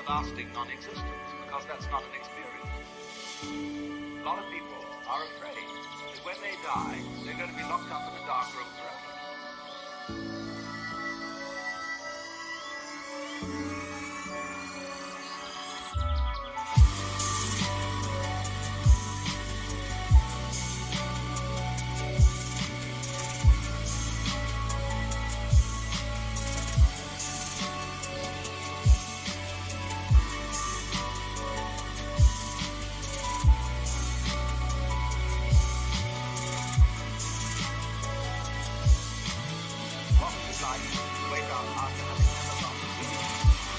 everlasting non-existence, because that's not an experience. A lot of people are afraid that when they die, they're going to be locked up in a dark room forever. Wake up after having never gone to sleep.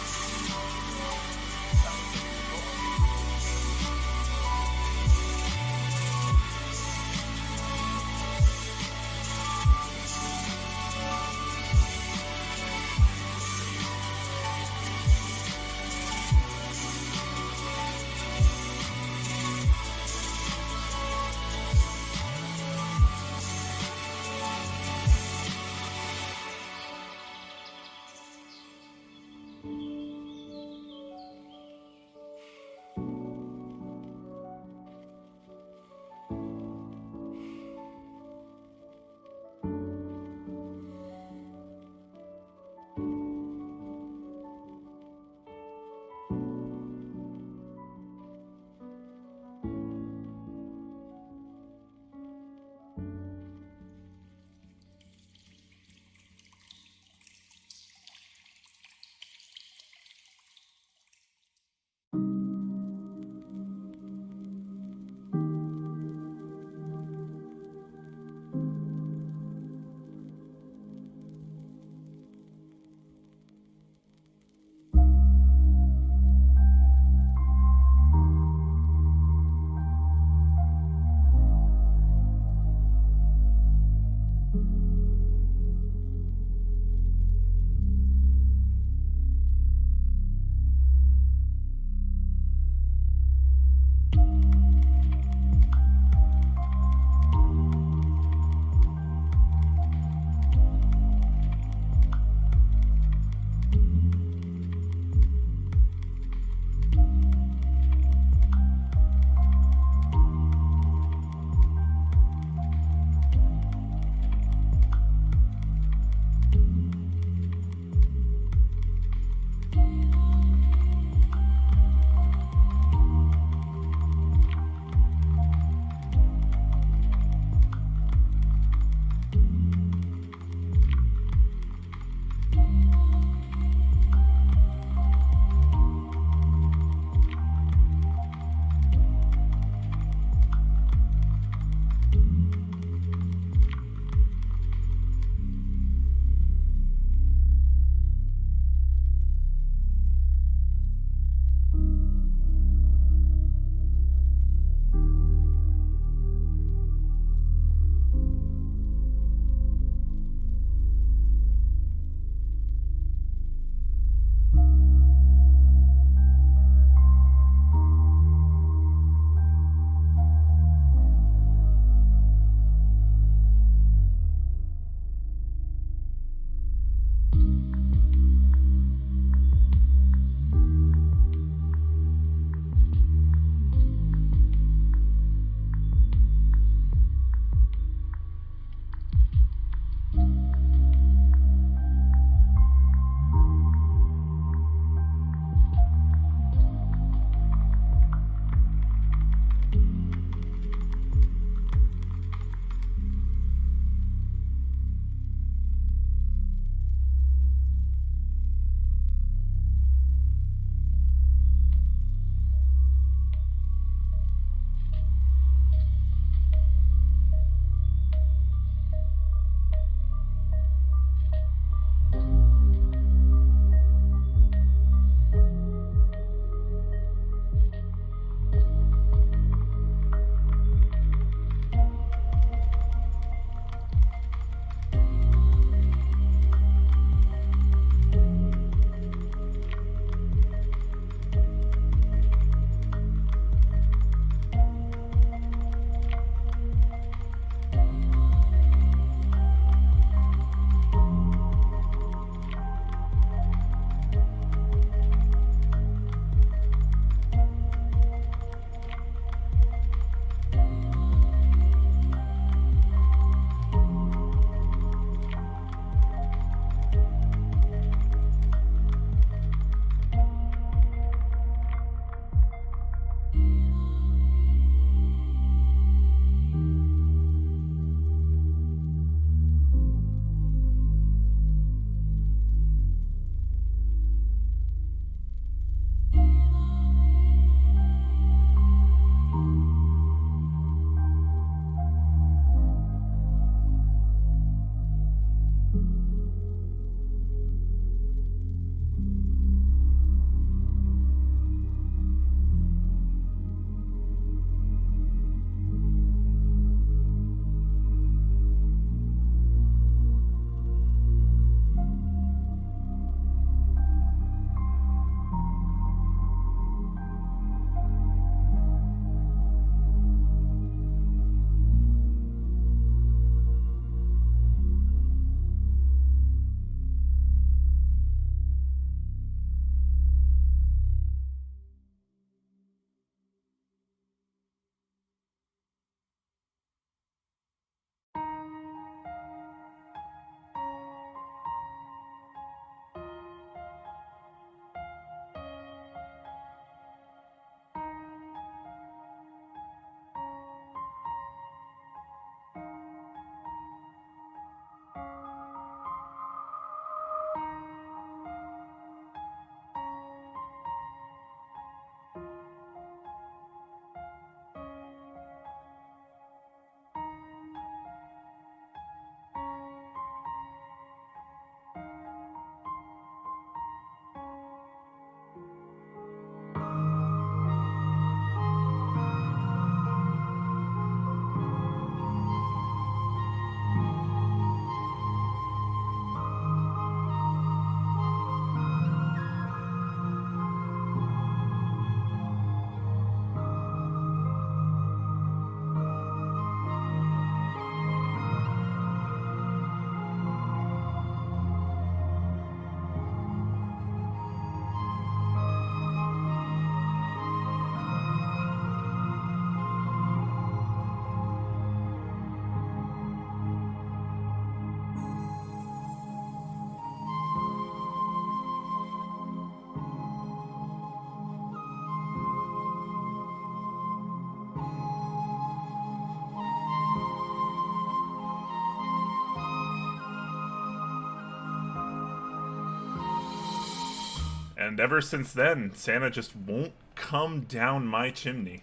And ever since then, Santa just won't come down my chimney.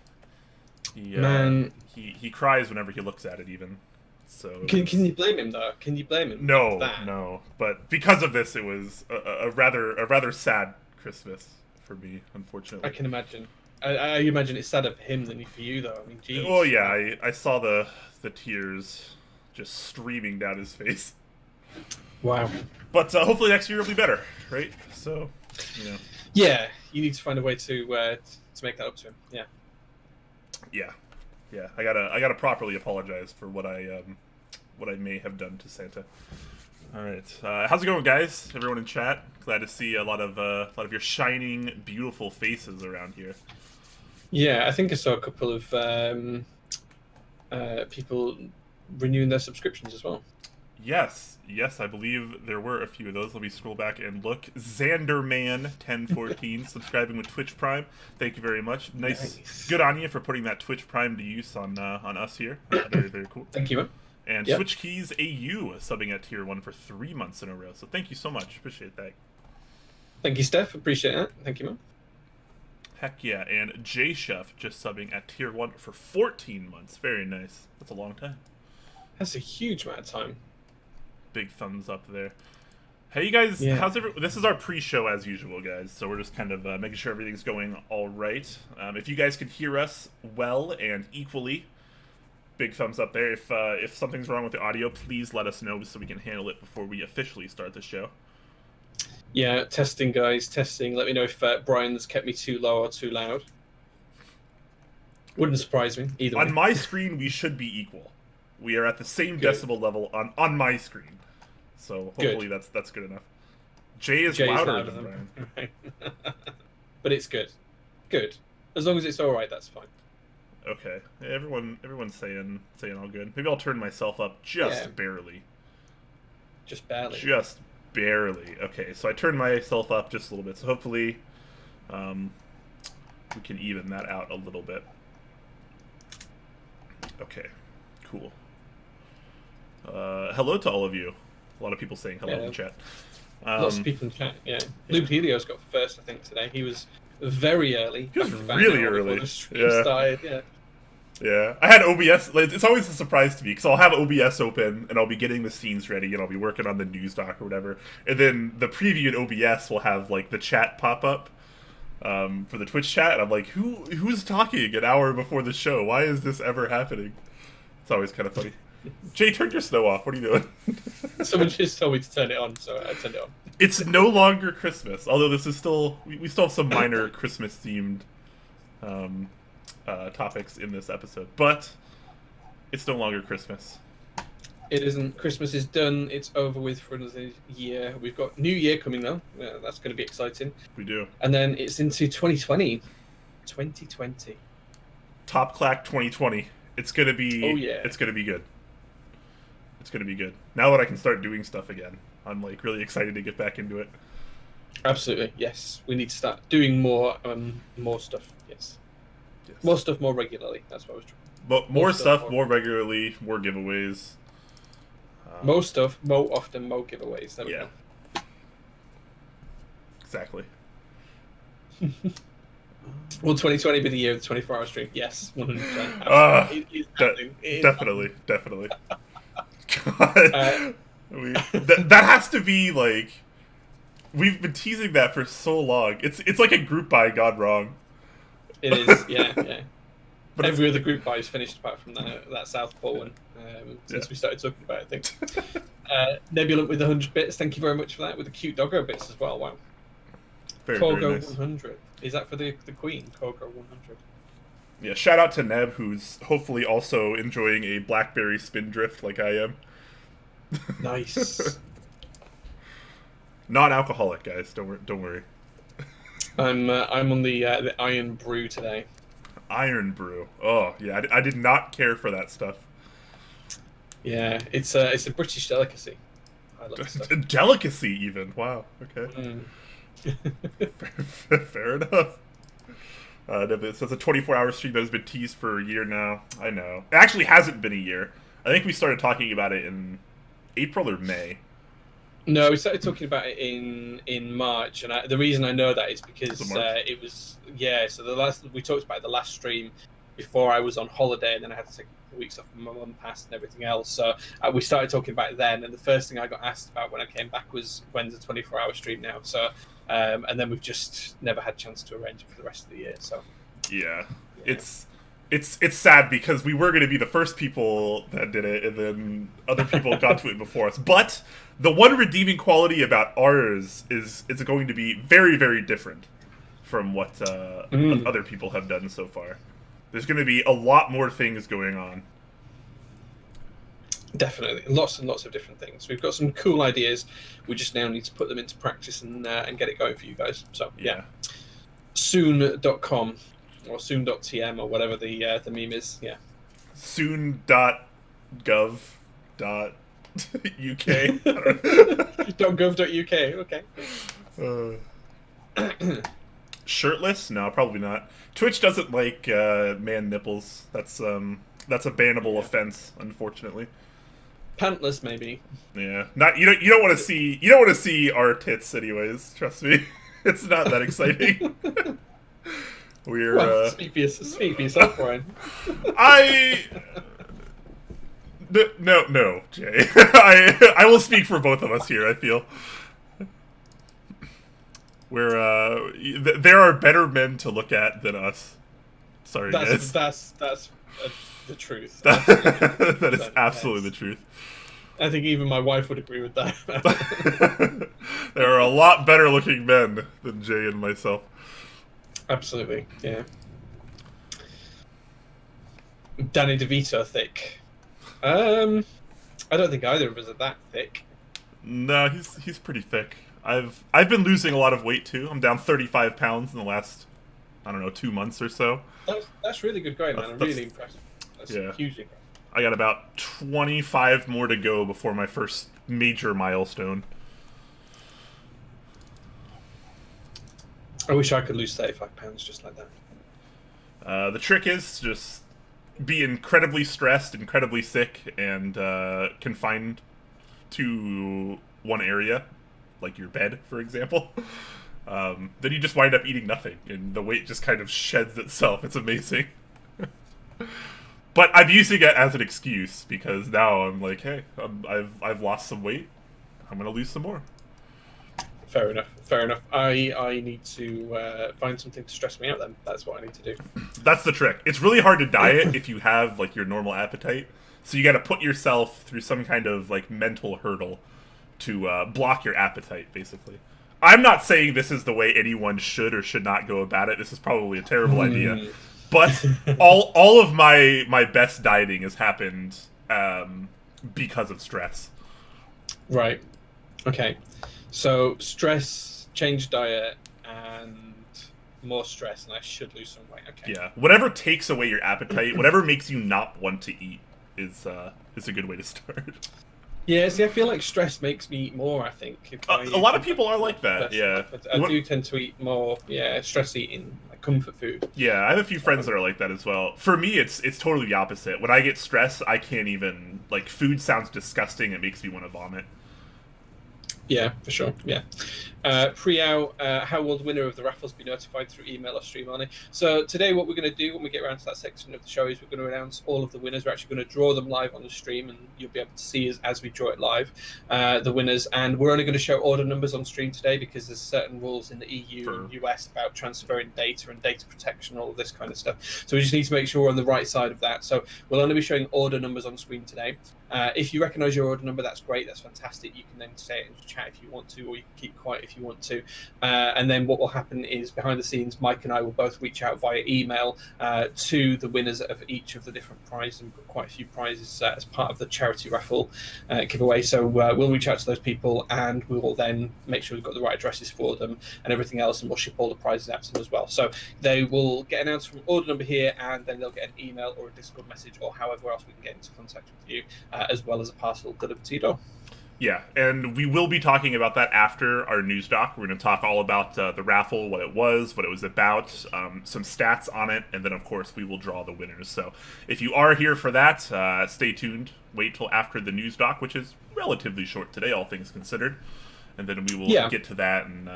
He cries whenever he looks at it, even. So can you blame him though? Can you blame him? No, for that? no. But because of this, it was a rather sad Christmas for me, unfortunately. I can imagine. I imagine it's sadder for him than for you, though. I mean, geez. Well, yeah, I saw the tears just streaming down his face. Wow. But hopefully next year will be better, right? So, you know. Yeah, you need to find a way to make that up to him. Yeah. Yeah. I gotta properly apologize for what I may have done to Santa. All right, how's it going, guys? Everyone in chat, glad to see a lot of your shining, beautiful faces around here. Yeah, I think I saw a couple of people renewing their subscriptions as well. Yes, I believe there were a few of those. Let me scroll back and look. Xanderman1014 subscribing with Twitch Prime. Thank you very much. Nice. Good on you for putting that Twitch Prime to use on us here. Very, very cool. Thank you, man. And yep. Switch Keys AU subbing at tier 1 for 3 months in a row. So thank you so much. Appreciate that. Thank you, Steph. Appreciate that. Thank you, man. Heck yeah. And J Chef just subbing at tier 1 for 14 months. Very nice. That's a long time. That's a huge amount of time. Big thumbs up there. Hey, you guys. Yeah. How's everyone? This is our pre-show as usual, guys. So we're just kind of making sure everything's going all right. If you guys can hear us well and equally, big thumbs up there. If something's wrong with the audio, please let us know so we can handle it before we officially start the show. Yeah, testing, guys, testing. Let me know if Brian's kept me too low or too loud. Wouldn't surprise me either. On my screen, we should be equal. We are at the same decibel level on my screen, so hopefully that's good enough. Jay is louder than Brian. Right. But it's good. Good. As long as it's all right, that's fine. Okay. Everyone's saying all good. Maybe I'll turn myself up just barely. Just barely. Just barely. Okay, so I turned myself up just a little bit. So hopefully, we can even that out a little bit. Okay. Cool. Hello to all of you. A lot of people saying hello in chat. Lots of people in chat. Yeah. Luke Helios got first, I think, today. He was very early. He was really early. The stream started. Yeah. Yeah, I had OBS. It's always a surprise to me because I'll have OBS open and I'll be getting the scenes ready and I'll be working on the news doc or whatever, and then the preview in OBS will have like the chat pop up for the Twitch chat, and I'm like, who's talking an hour before the show? Why is this ever happening? It's always kind of funny. Jay, turn your snow off. What are you doing? Someone just told me to turn it on, so I turned it on. It's no longer Christmas, although this is still we still have some minor Christmas themed topics in this episode, but it's no longer Christmas. It isn't. Christmas is done. It's over with for another year. We've got New Year coming though. That's going to be exciting. We do. And then it's into 2020. 2020. Top Clack 2020. It's going to be. Oh yeah. It's going to be good. It's going to be good. Now that I can start doing stuff again, I'm like really excited to get back into it. Absolutely. Yes. We need to start doing more stuff. Yes. More stuff more regularly. That's what I was trying. But more stuff more regularly, more giveaways. More stuff, more often, more giveaways. There we go. Exactly. Will 2020 be the year of the 24-hour stream? Yes, 100%. Definitely. God. That has to be like... We've been teasing that for so long. It's like a group buy gone wrong. It is, yeah. But every other group buy is finished apart from that South Pole one, since we started talking about it, I think. Nebulant with 100 bits, thank you very much for that, with the cute doggo bits as well, wow. Kogo very nice. 100. Is that for the Queen, Kogo 100? Yeah, shout out to Neb, who's hopefully also enjoying a Blackberry Spindrift like I am. Nice. Non-alcoholic, guys, don't worry. I'm on the Iron Brew today. Iron Brew. Oh, yeah, I did not care for that stuff. Yeah, it's a British delicacy. I love stuff. A delicacy, even. Wow. Okay. Fair enough. So it's a 24-hour stream that has been teased for a year now. I know. It actually hasn't been a year. I think we started talking about it in April or May. No, we started talking about it in March, and the reason I know that is because it was So we talked about it the last stream before I was on holiday, and then I had to take weeks off. My mum passed and everything else, so we started talking about it then. And the first thing I got asked about when I came back was when's the 24-hour stream now. So, and then we've just never had a chance to arrange it for the rest of the year. So, yeah. It's sad because we were going to be the first people that did it, and then other people got to it before us. But the one redeeming quality about ours is it's going to be very, very different from what other people have done so far. There's going to be a lot more things going on. Definitely. Lots and lots of different things. We've got some cool ideas. We just now need to put them into practice and get it going for you guys. So, yeah. Soon.com. Or soon.tm or whatever the meme is, yeah. Soon.gov.uk. .gov.uk, okay. Shirtless? No, probably not. Twitch doesn't like man nipples. That's a bannable offense, unfortunately. Pantless, maybe. Yeah, not you don't want to see our tits, anyways. Trust me, it's not that exciting. We're speak for yourself, Brian. No, Jay. I will speak for both of us here. I feel there are better men to look at than us. Sorry, guys. That's the truth. That is absolutely the truth. I think even my wife would agree with that. There are a lot better looking men than Jay and myself. Absolutely, yeah. Danny DeVito thick. I don't think either of us are that thick. No, he's pretty thick. I've been losing a lot of weight too. I'm down 35 pounds in the last, I don't know, 2 months or so. That's really good going, man. I'm really impressed. That's hugely impressive. I got about 25 more to go before my first major milestone. I wish I could lose 35 pounds just like that. The trick is just be incredibly stressed, incredibly sick, and confined to one area, like your bed, for example. Then you just wind up eating nothing, and the weight just kind of sheds itself. It's amazing. But I'm using it as an excuse, because now I'm like, hey, I've lost some weight. I'm going to lose some more. Fair enough. I need to find something to stress me out then. That's what I need to do. That's the trick. It's really hard to diet if you have like your normal appetite. So you got to put yourself through some kind of like mental hurdle to block your appetite, basically. I'm not saying this is the way anyone should or should not go about it. This is probably a terrible idea. But all of my best dieting has happened because of stress. Right. Okay. So stress, change diet, and more stress, and I should lose some weight. Okay. Yeah. Whatever takes away your appetite, whatever makes you not want to eat, is a good way to start. Yeah. See, I feel like stress makes me eat more. I think a lot of people are like that. Yeah. I do tend to eat more. Yeah, stress eating, like comfort food. Yeah, I have a few friends that are like that as well. For me, it's totally the opposite. When I get stressed, I can't even food sounds disgusting. It makes me want to vomit. Yeah, for sure. Yeah. Pre-out, how will the winner of the raffles be notified through email or stream only? So today what we're going to do when we get around to that section of the show is we're going to announce all of the winners. We're actually going to draw them live on the stream, and you'll be able to see as we draw it live, the winners. And we're only going to show order numbers on stream today because there's certain rules in the EU and US about transferring data and data protection, all of this kind of stuff. So we just need to make sure we're on the right side of that. So we'll only be showing order numbers on screen today. If you recognize your order number, that's great. That's fantastic. You can then say it in the chat if you want to, or you can keep quiet if you want to. And then what will happen is behind the scenes, Mike and I will both reach out via email to the winners of each of the different prizes. And we've got quite a few prizes as part of the charity raffle giveaway. So we'll reach out to those people, and we will then make sure we've got the right addresses for them and everything else, and we'll ship all the prizes out to them as well. So they will get announced from order number here, and then they'll get an email or a Discord message or however else we can get into contact with you, as well as a parcel delivered to your door. Yeah, and we will be talking about that after our news doc. We're going to talk all about the raffle, what it was about, some stats on it, and then, of course, we will draw the winners. So if you are here for that, stay tuned. Wait till after the news doc, which is relatively short today, all things considered. And then we will get to that and,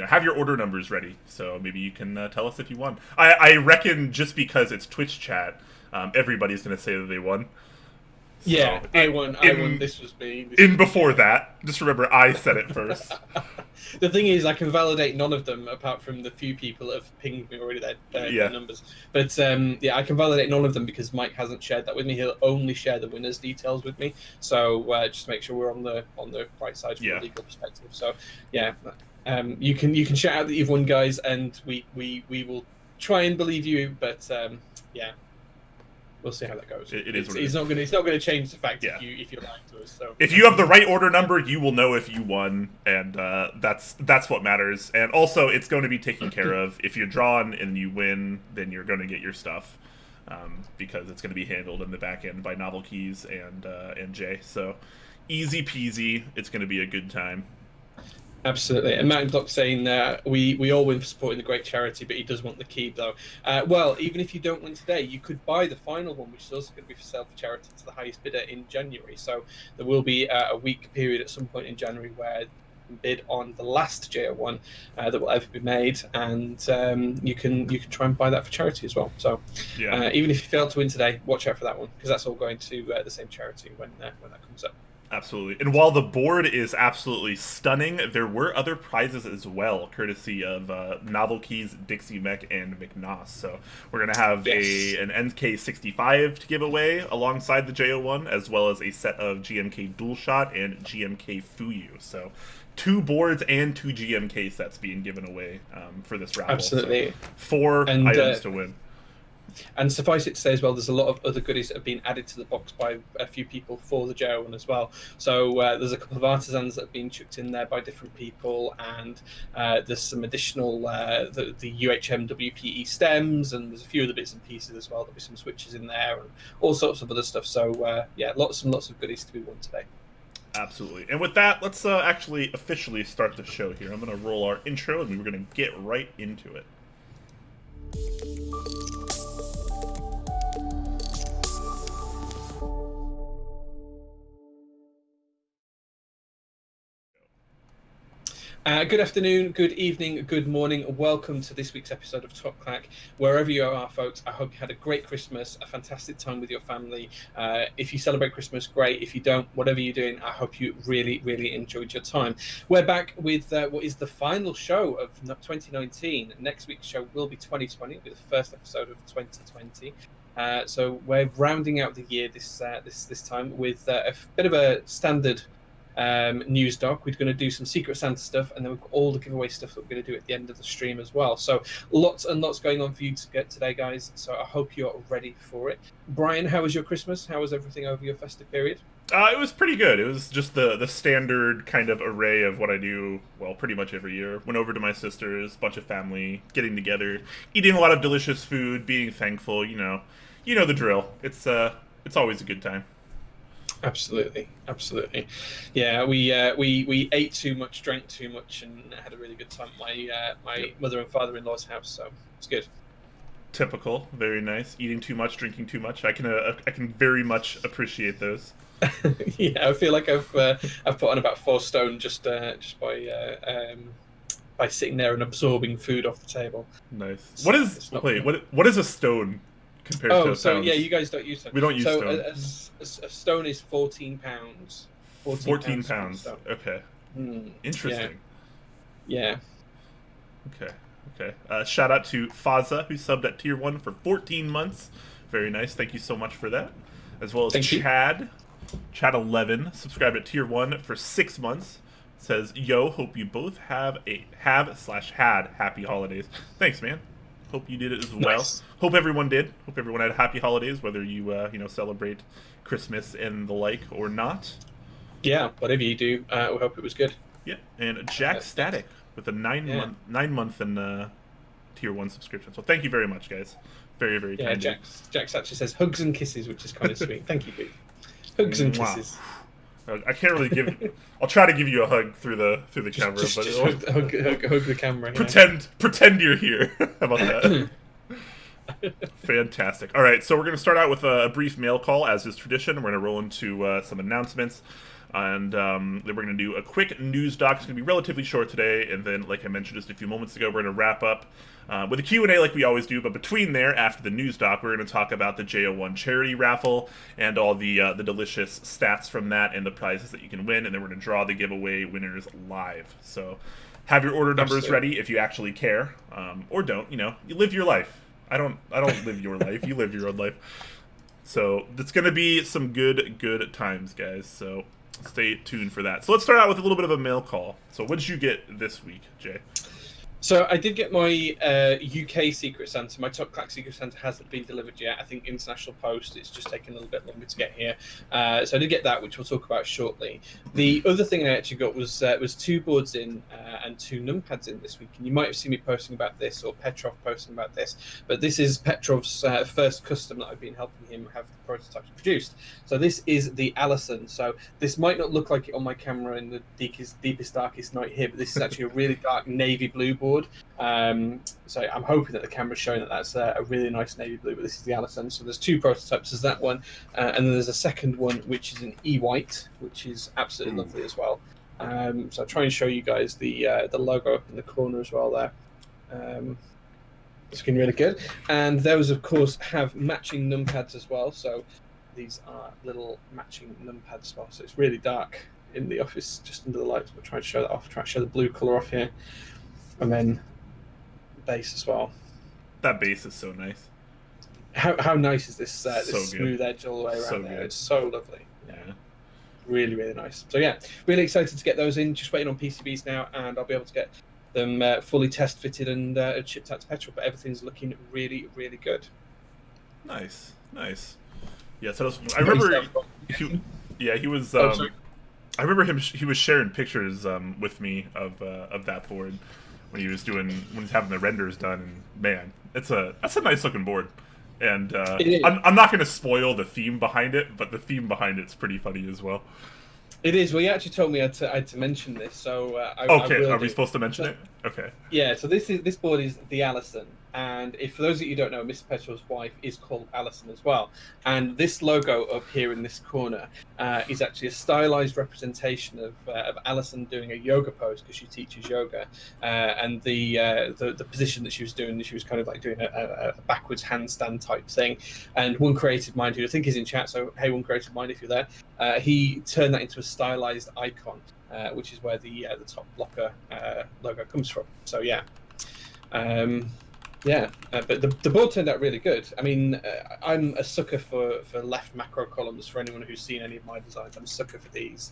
have your order numbers ready. So maybe you can tell us if you won. I reckon just because it's Twitch chat, everybody's going to say that they won. So, yeah, I won. This was me. Before that, just remember I said it first. The thing is, I can validate none of them apart from the few people that have pinged me already their numbers. But I can validate none of them because Mike hasn't shared that with me. He'll only share the winners' details with me. So just make sure we're on the right side from a legal perspective. So you can shout out that you've won, guys, and we will try and believe you. But we'll see how that goes. It's not going to change the fact if you're lying to us. So if you have the right order number, you will know if you won, and that's what matters. And also, it's going to be taken care of. If you're drawn and you win, then you're going to get your stuff, because it's going to be handled in the back end by Novel Keys and Jay. So easy peasy. It's going to be a good time. Absolutely. And Mountain Block saying we all win for supporting the great charity, but he does want the key, though. Well, even if you don't win today, you could buy the final one, which is also going to be for sale for charity to the highest bidder in January. So there will be a week period at some point in January where you can bid on the last JO1 that will ever be made, and you can try and buy that for charity as well. So even if you fail to win today, watch out for that one, because that's all going to the same charity when that comes up. Absolutely. And while the board is absolutely stunning, there were other prizes as well, courtesy of Novel Keys, Dixie Mech, and McNoss. So we're going to have an NK65 to give away alongside the JO1, as well as a set of GMK Dualshot and GMK Fuyu. So 2 boards and 2 GMK sets being given away for this raffle. Absolutely. So 4 items to win. And suffice it to say as well, there's a lot of other goodies that have been added to the box by a few people for the JO1 as well. So there's a couple of artisans that have been chucked in there by different people, and there's some additional the UHM WPE stems, and there's a few other bits and pieces as well. There'll be some switches in there and all sorts of other stuff. So lots of goodies to be won today. Absolutely. And with that, let's actually officially start the show here. I'm going to roll our intro, and we're going to get right into it. Good afternoon, good evening, good morning. Welcome to this week's episode of Top Clack. Wherever you are, folks, I hope you had a great Christmas, a fantastic time with your family. If you celebrate Christmas, great. If you don't, whatever you're doing, I hope you really, really enjoyed your time. We're back with what is the final show of 2019. Next week's show will be 2020. It'll be the first episode of 2020. So we're rounding out the year this time with a bit of a standard news doc. We're going to do some Secret Santa stuff, and then we've got all the giveaway stuff that we're going to do at the end of the stream as well. So lots and lots going on for you to get today, guys. So I hope you're ready for it. Brian, how was your Christmas? How was everything over your festive period? It was pretty good. It was just the standard kind of array of what I do, well, pretty much every year. Went over to my sister's, bunch of family, getting together, eating a lot of delicious food, being thankful, you know the drill. It's always a good time. Absolutely. Yeah, we ate too much, drank too much, and had a really good time at my mother and father-in-law's house. So it's good. Typical, very nice. Eating too much, drinking too much. I can very much appreciate those. Yeah, I feel like I've put on about 4 stone just by sitting there and absorbing food off the table. Nice. What is a stone? Compared to pounds? Yeah, you guys don't use stone. We don't use stone. A stone is 14 pounds. 14 pounds. Okay. Interesting. Yeah. Okay. Shout out to Faza, who subbed at Tier 1 for 14 months. Very nice. Thank you so much for that. As well as Chad. Chad11 subscribed at Tier 1 for 6 months. Says, yo, hope you both had happy holidays. Thanks, man. Hope you did it as well. Nice. Hope everyone did. Hope everyone had happy holidays, whether you celebrate Christmas and the like or not. Yeah, whatever you do, we hope it was good. Yeah, and Jack Static with a 9 month and Tier 1 subscription. So thank you very much, guys. Very, very kind. Jack actually says hugs and kisses, which is kind of sweet. Thank you, Pete. Hugs and kisses. I can't really give. I'll try to give you a hug through the camera, Just but hug the camera. pretend you're here. How about that? Fantastic. All right, so we're going to start out with a brief mail call, as is tradition. We're going to roll into some announcements, and then we're going to do a quick news doc. It's going to be relatively short today, and then, like I mentioned just a few moments ago, we're going to wrap up with a Q&A like we always do. But between there, after the news doc, we're going to talk about the JO1 charity raffle and all the delicious stats from that and the prizes that you can win, and then we're going to draw the giveaway winners live. So have your order numbers ready if you actually care, or don't. You live your life. I don't live your life. You live your own life. So it's going to be some good times, guys. So stay tuned for that. So let's start out with a little bit of a mail call. So what did you get this week, Jay? So I did get my UK Secret Santa. My top Clack Secret Santa hasn't been delivered yet. I think international post, it's just taken a little bit longer to get here. So I did get that, which we'll talk about shortly. The other thing I actually got was 2 boards in and 2 numpads in this week. And you might have seen me posting about this, or Petrov posting about this. But this is Petrov's first custom that I've been helping him have the prototypes produced. So this is the Allison. So this might not look like it on my camera in the deepest, darkest night here, but this is actually a really dark navy blue board. So I'm hoping that the camera's showing that that's a really nice navy blue, but this is the Allison. So there's 2 prototypes. There's that one, and then there's a second one, which is an E-white, which is absolutely lovely as well. So I'll try and show you guys the logo up in the corner as well there. It's looking really good. And those, of course, have matching numpads as well. So these are little matching numpads as well. So it's really dark in the office, just under the lights. We'll try to show that off. Try to show the blue colour off here. And then base as well. That base is so nice. How nice is this? This So smooth good. edge all the way around So there. good. It's so lovely. Yeah. Really, really nice. So yeah, really excited to get those in. Just waiting on PCBs now, and I'll be able to get them fully test fitted and shipped out to Petrol. But everything's looking really, really good. Nice. Yeah. So I remember. He was. I remember him. He was sharing pictures with me of that board when he's having the renders done. And man, that's a nice looking board. And I'm not going to spoil the theme behind it, but the theme behind it's pretty funny as well. It is. Well, you actually told me I had to mention this, so okay. Are we supposed to mention it? Okay. Yeah. So this board is the Allison, and if for those of you who don't know, Mr. Petrol's wife is called Allison as well. And this logo up here in this corner is actually a stylized representation of Allison doing a yoga pose because she teaches yoga, and the position that she was doing, she was kind of like doing a backwards handstand type thing. And One Creative Mind, who I think is in chat, so hey, One Creative Mind, if you're there, he turned that into a stylized icon, which is where the top blocker logo comes from. So yeah. But the board turned out really good. I mean, I'm a sucker for left macro columns. For anyone who's seen any of my designs, I'm a sucker for these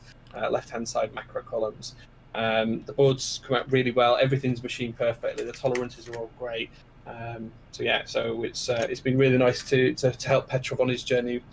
left-hand side macro columns. The boards come out really well. Everything's machined perfectly. The tolerances are all great. So it's been really nice to help Petrov on his journey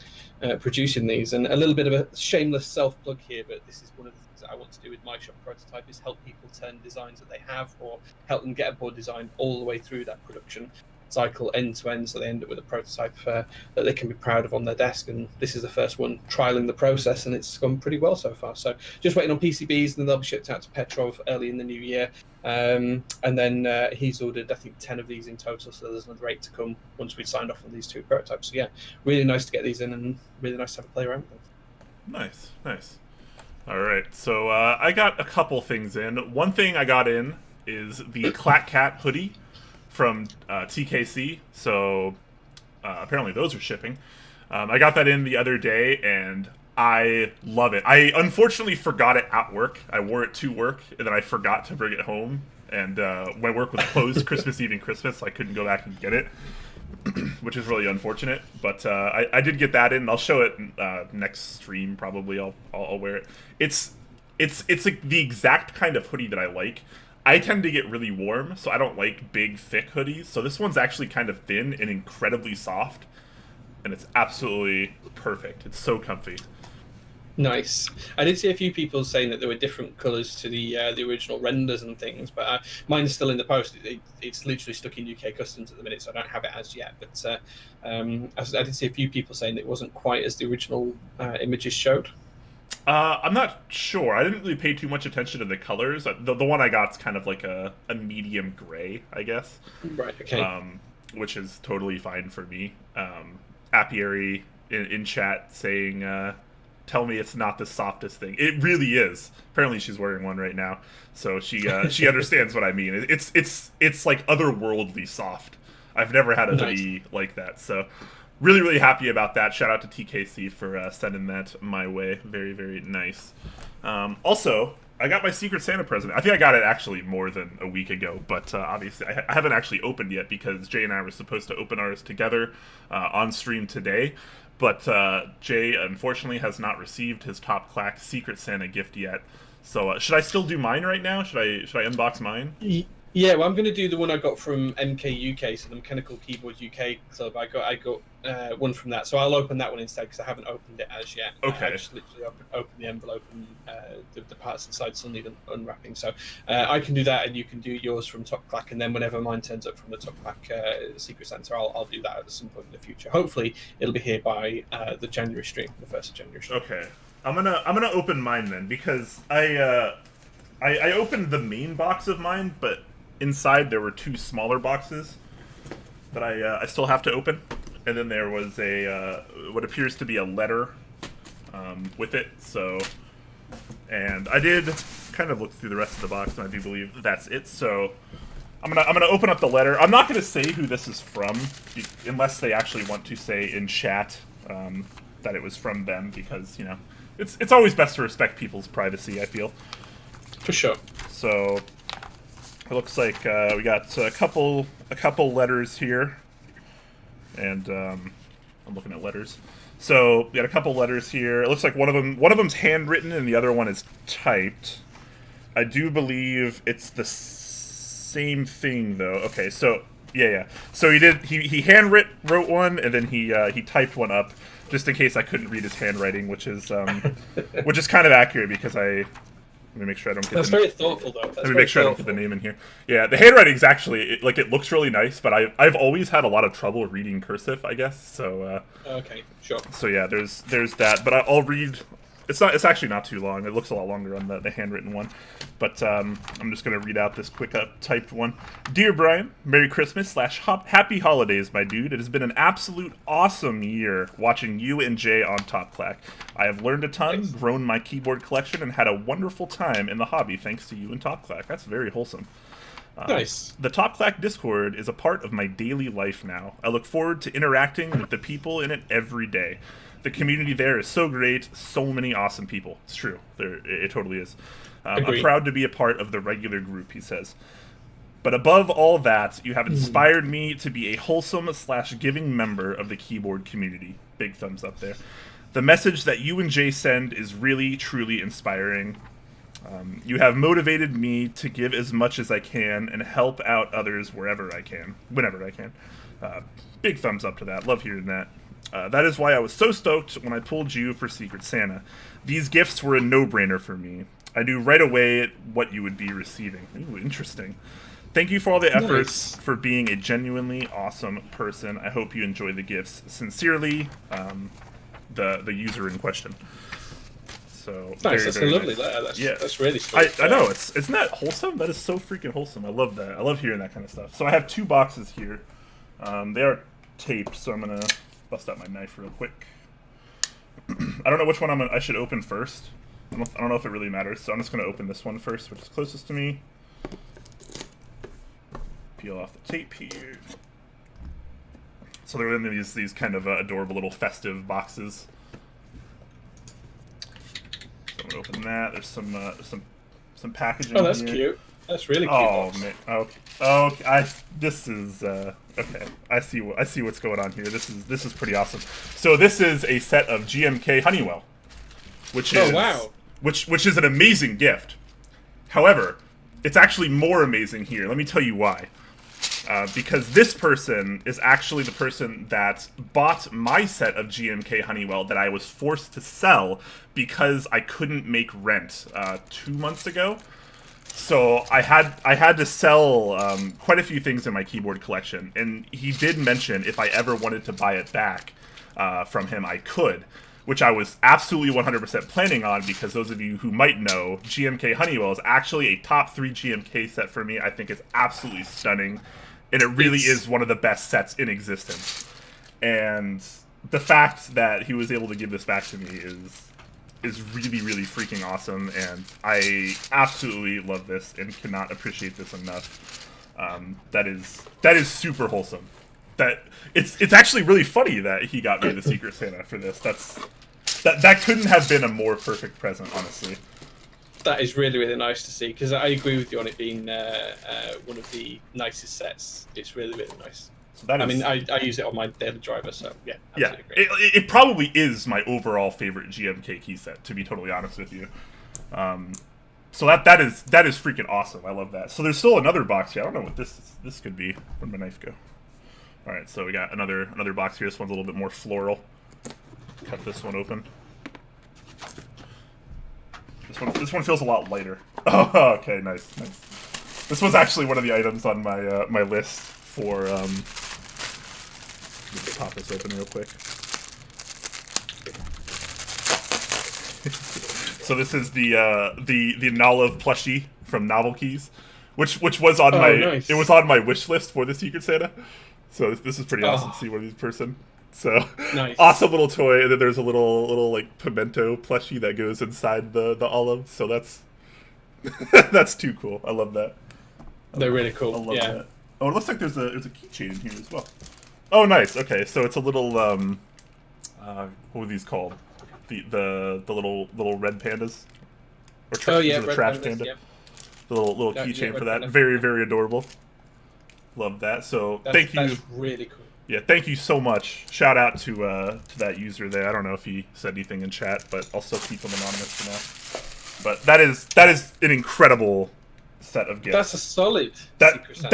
producing these. And a little bit of a shameless self-plug here, but this is one of the things that I want to do with my shop prototype, is help people turn designs that they have, or help them get a board design all the way through that production cycle end to end, so they end up with a prototype that they can be proud of on their desk. And this is the first one trialing the process, and it's gone pretty well so far. So just waiting on PCBs, and then they'll be shipped out to Petrov early in the new year. And then he's ordered, I think, 10 of these in total, so there's another 8 to come once we've signed off on these 2 prototypes. So yeah, really nice to get these in, and really nice to have a play around with them. Nice. All right, so I got a couple things in. One thing I got in is the Clack Cat hoodie from TKC, so apparently those are shipping. I got that in the other day, and I love it. I unfortunately forgot it at work. I wore it to work, and then I forgot to bring it home, and my work was closed Christmas Eve and Christmas, so I couldn't go back and get it, which is really unfortunate. But I did get that in, and I'll show it next stream probably. I'll wear it. It's like the exact kind of hoodie that I like. I tend to get really warm, so I don't like big, thick hoodies. So this one's actually kind of thin and incredibly soft, and it's absolutely perfect. It's so comfy. Nice. I did see a few people saying that there were different colours to the original renders and things, but mine's still in the post. It's literally stuck in UK Customs at the minute, so I don't have it as yet. But I did see a few people saying that it wasn't quite as the original images showed. I'm not sure. I didn't really pay too much attention to the colors. The one I got's kind of like a medium gray, I guess. Right. Okay. Which is totally fine for me. Apiary in chat saying, "Tell me it's not the softest thing." It really is. Apparently, she's wearing one right now, so she understands what I mean. It's like otherworldly soft. I've never had a hoodie like that, so really, really happy about that. Shout out to TKC for sending that my way. Very, very nice. Also, I got my Secret Santa present. I think I got it actually more than a week ago, but obviously I haven't actually opened yet because Jay and I were supposed to open ours together on stream today. But Jay, unfortunately, has not received his Top Clack Secret Santa gift yet. So should I still do mine right now? Should I unbox mine? Yeah, well, I'm going to do the one I got from MK UK, so the Mechanical Keyboard UK Club. I got one from that, so I'll open that one instead because I haven't opened it as yet. Okay. I just literally opened the envelope and the parts inside still need unwrapping. So I can do that, and you can do yours from Top Clack, and then whenever mine turns up from the Top Clack Secret Santa, I'll do that at some point in the future. Hopefully, it'll be here by the January stream, the 1st of January stream. Okay, I'm gonna open mine then because I opened the main box of mine, but inside there were 2 smaller boxes that I still have to open, and then there was a what appears to be a letter with it. So, and I did kind of look through the rest of the box, and I do believe that's it. So I'm gonna open up the letter. I'm not gonna say who this is from unless they actually want to say in chat that it was from them, because you know it's always best to respect people's privacy, I feel. For sure. So it looks like we got a couple letters here, and I'm looking at letters. So we got a couple letters here. It looks like one of them's handwritten and the other one is typed. I do believe it's the same thing though. Okay, so yeah. So he wrote one and then he typed one up just in case I couldn't read his handwriting, which is kind of accurate because let me make sure I don't get. That's very thoughtful, though. Let me make sure I don't get the name in here. Yeah, the handwriting's actually it looks really nice, but I've always had a lot of trouble reading cursive, I guess. So. Okay, sure. So yeah, there's that, but I'll read. It's actually not too long. It looks a lot longer on the handwritten one, but I'm just gonna read out this quick typed one. Dear Brian, Merry Christmas / Happy Holidays, my dude. It has been an absolute awesome year watching you and Jay on Top Clack. I have learned a ton, Thanks. grown my keyboard collection, and had a wonderful time in the hobby thanks to you and Top Clack. That's very wholesome. Nice. The Top Clack Discord is a part of my daily life now. I look forward to interacting with the people in it every day. The community there is so great, so many awesome people. It's true. It totally is. I'm proud to be a part of the regular group, he says. But above all that, you have inspired me to be a wholesome / giving member of the keyboard community. Big thumbs up there. The message that you and Jay send is really, truly inspiring. You have motivated me to give as much as I can and help out others whenever I can. Big thumbs up to that. Love hearing that. That is why I was so stoked when I pulled you for Secret Santa. These gifts were a no-brainer for me. I knew right away what you would be receiving. Ooh, interesting. Thank you for all the efforts, for being a genuinely awesome person. I hope you enjoy the gifts. Sincerely, the user in question. So Nice. That's a lovely letter. That's really sweet. I know. Isn't that wholesome? That is so freaking wholesome. I love that. I love hearing that kind of stuff. So I have 2 boxes here. They are taped, so I'm gonna bust out my knife real quick. I don't know which one I should open first. I don't know if it really matters, so I'm just gonna open this one first, which is closest to me. Peel off the tape here. So they're in these kind of adorable little festive boxes. So I'm gonna open that. There's some packaging. Oh, that's here. cute. That's really cute. Oh man. Okay. This is okay. I see what's going on here. This is pretty awesome. So this is a set of GMK Honeywell, which is an amazing gift. However, it's actually more amazing here. Let me tell you why. Because this person is actually the person that bought my set of GMK Honeywell that I was forced to sell because I couldn't make rent 2 months ago. So I had to sell quite a few things in my keyboard collection, and he did mention if I ever wanted to buy it back from him, I could. which I was absolutely 100% planning on, because those of you who might know, GMK Honeywell is actually a top 3 GMK set for me. I think it's absolutely stunning, and it really is one of the best sets in existence. And the fact that he was able to give this back to me is really, really freaking awesome, and I absolutely love this and cannot appreciate this enough. That is super wholesome. That it's actually really funny that he got me the Secret Santa for this. That couldn't have been a more perfect present, honestly. That is really, really nice to see, because I agree with you on it being one of the nicest sets. It's really, really nice. So that is, I mean, I use it on my daily driver, so yeah. Yeah, it probably is my overall favorite GMK key set, to be totally honest with you. So that is freaking awesome. I love that. So there's still another box here. I don't know what this could be. Where'd my knife go? All right, so we got another box here. This one's a little bit more floral. Cut this one open. This one feels a lot lighter. Oh, okay, nice. This was actually one of the items on my my list for. Let me pop this open real quick. So this is the Nolive plushie from Novel Keys, which was on nice. It was on my wish list for the Secret Santa. So this is pretty awesome to see one of these person. So nice. Awesome little toy, and then there's a little like pimento plushie that goes inside the olive. So that's that's too cool. I love that. They're really cool. I love that. Oh, it looks like there's a keychain in here as well. Oh, nice. Okay, so it's a little what were these called? The little red pandas. Or red trash pandas, panda. yep. The little keychain for that. Very, very adorable. Love that. So thank you. That's really cool. Yeah, thank you so much. Shout out to that user there. I don't know if he said anything in chat, but I'll still keep him anonymous for now. But that is an incredible set of gifts. That's a solid Secret Santa.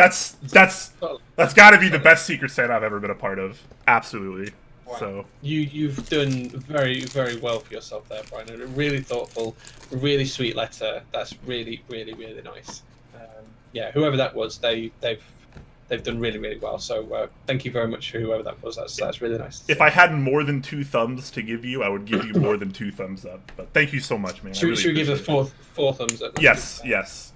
That's got to be the best Secret Santa I've ever been a part of. Absolutely. Wow. So you've done very, very well for yourself there, Brian. A really thoughtful, really sweet letter. That's really, really, really nice. Yeah, whoever that was, they've done really, really well. So thank you very much for whoever that was. That's really nice. If I had more than 2 thumbs to give you, I would give you more than 2 thumbs up. But thank you so much, man. Should we give a four thumbs up? Yes.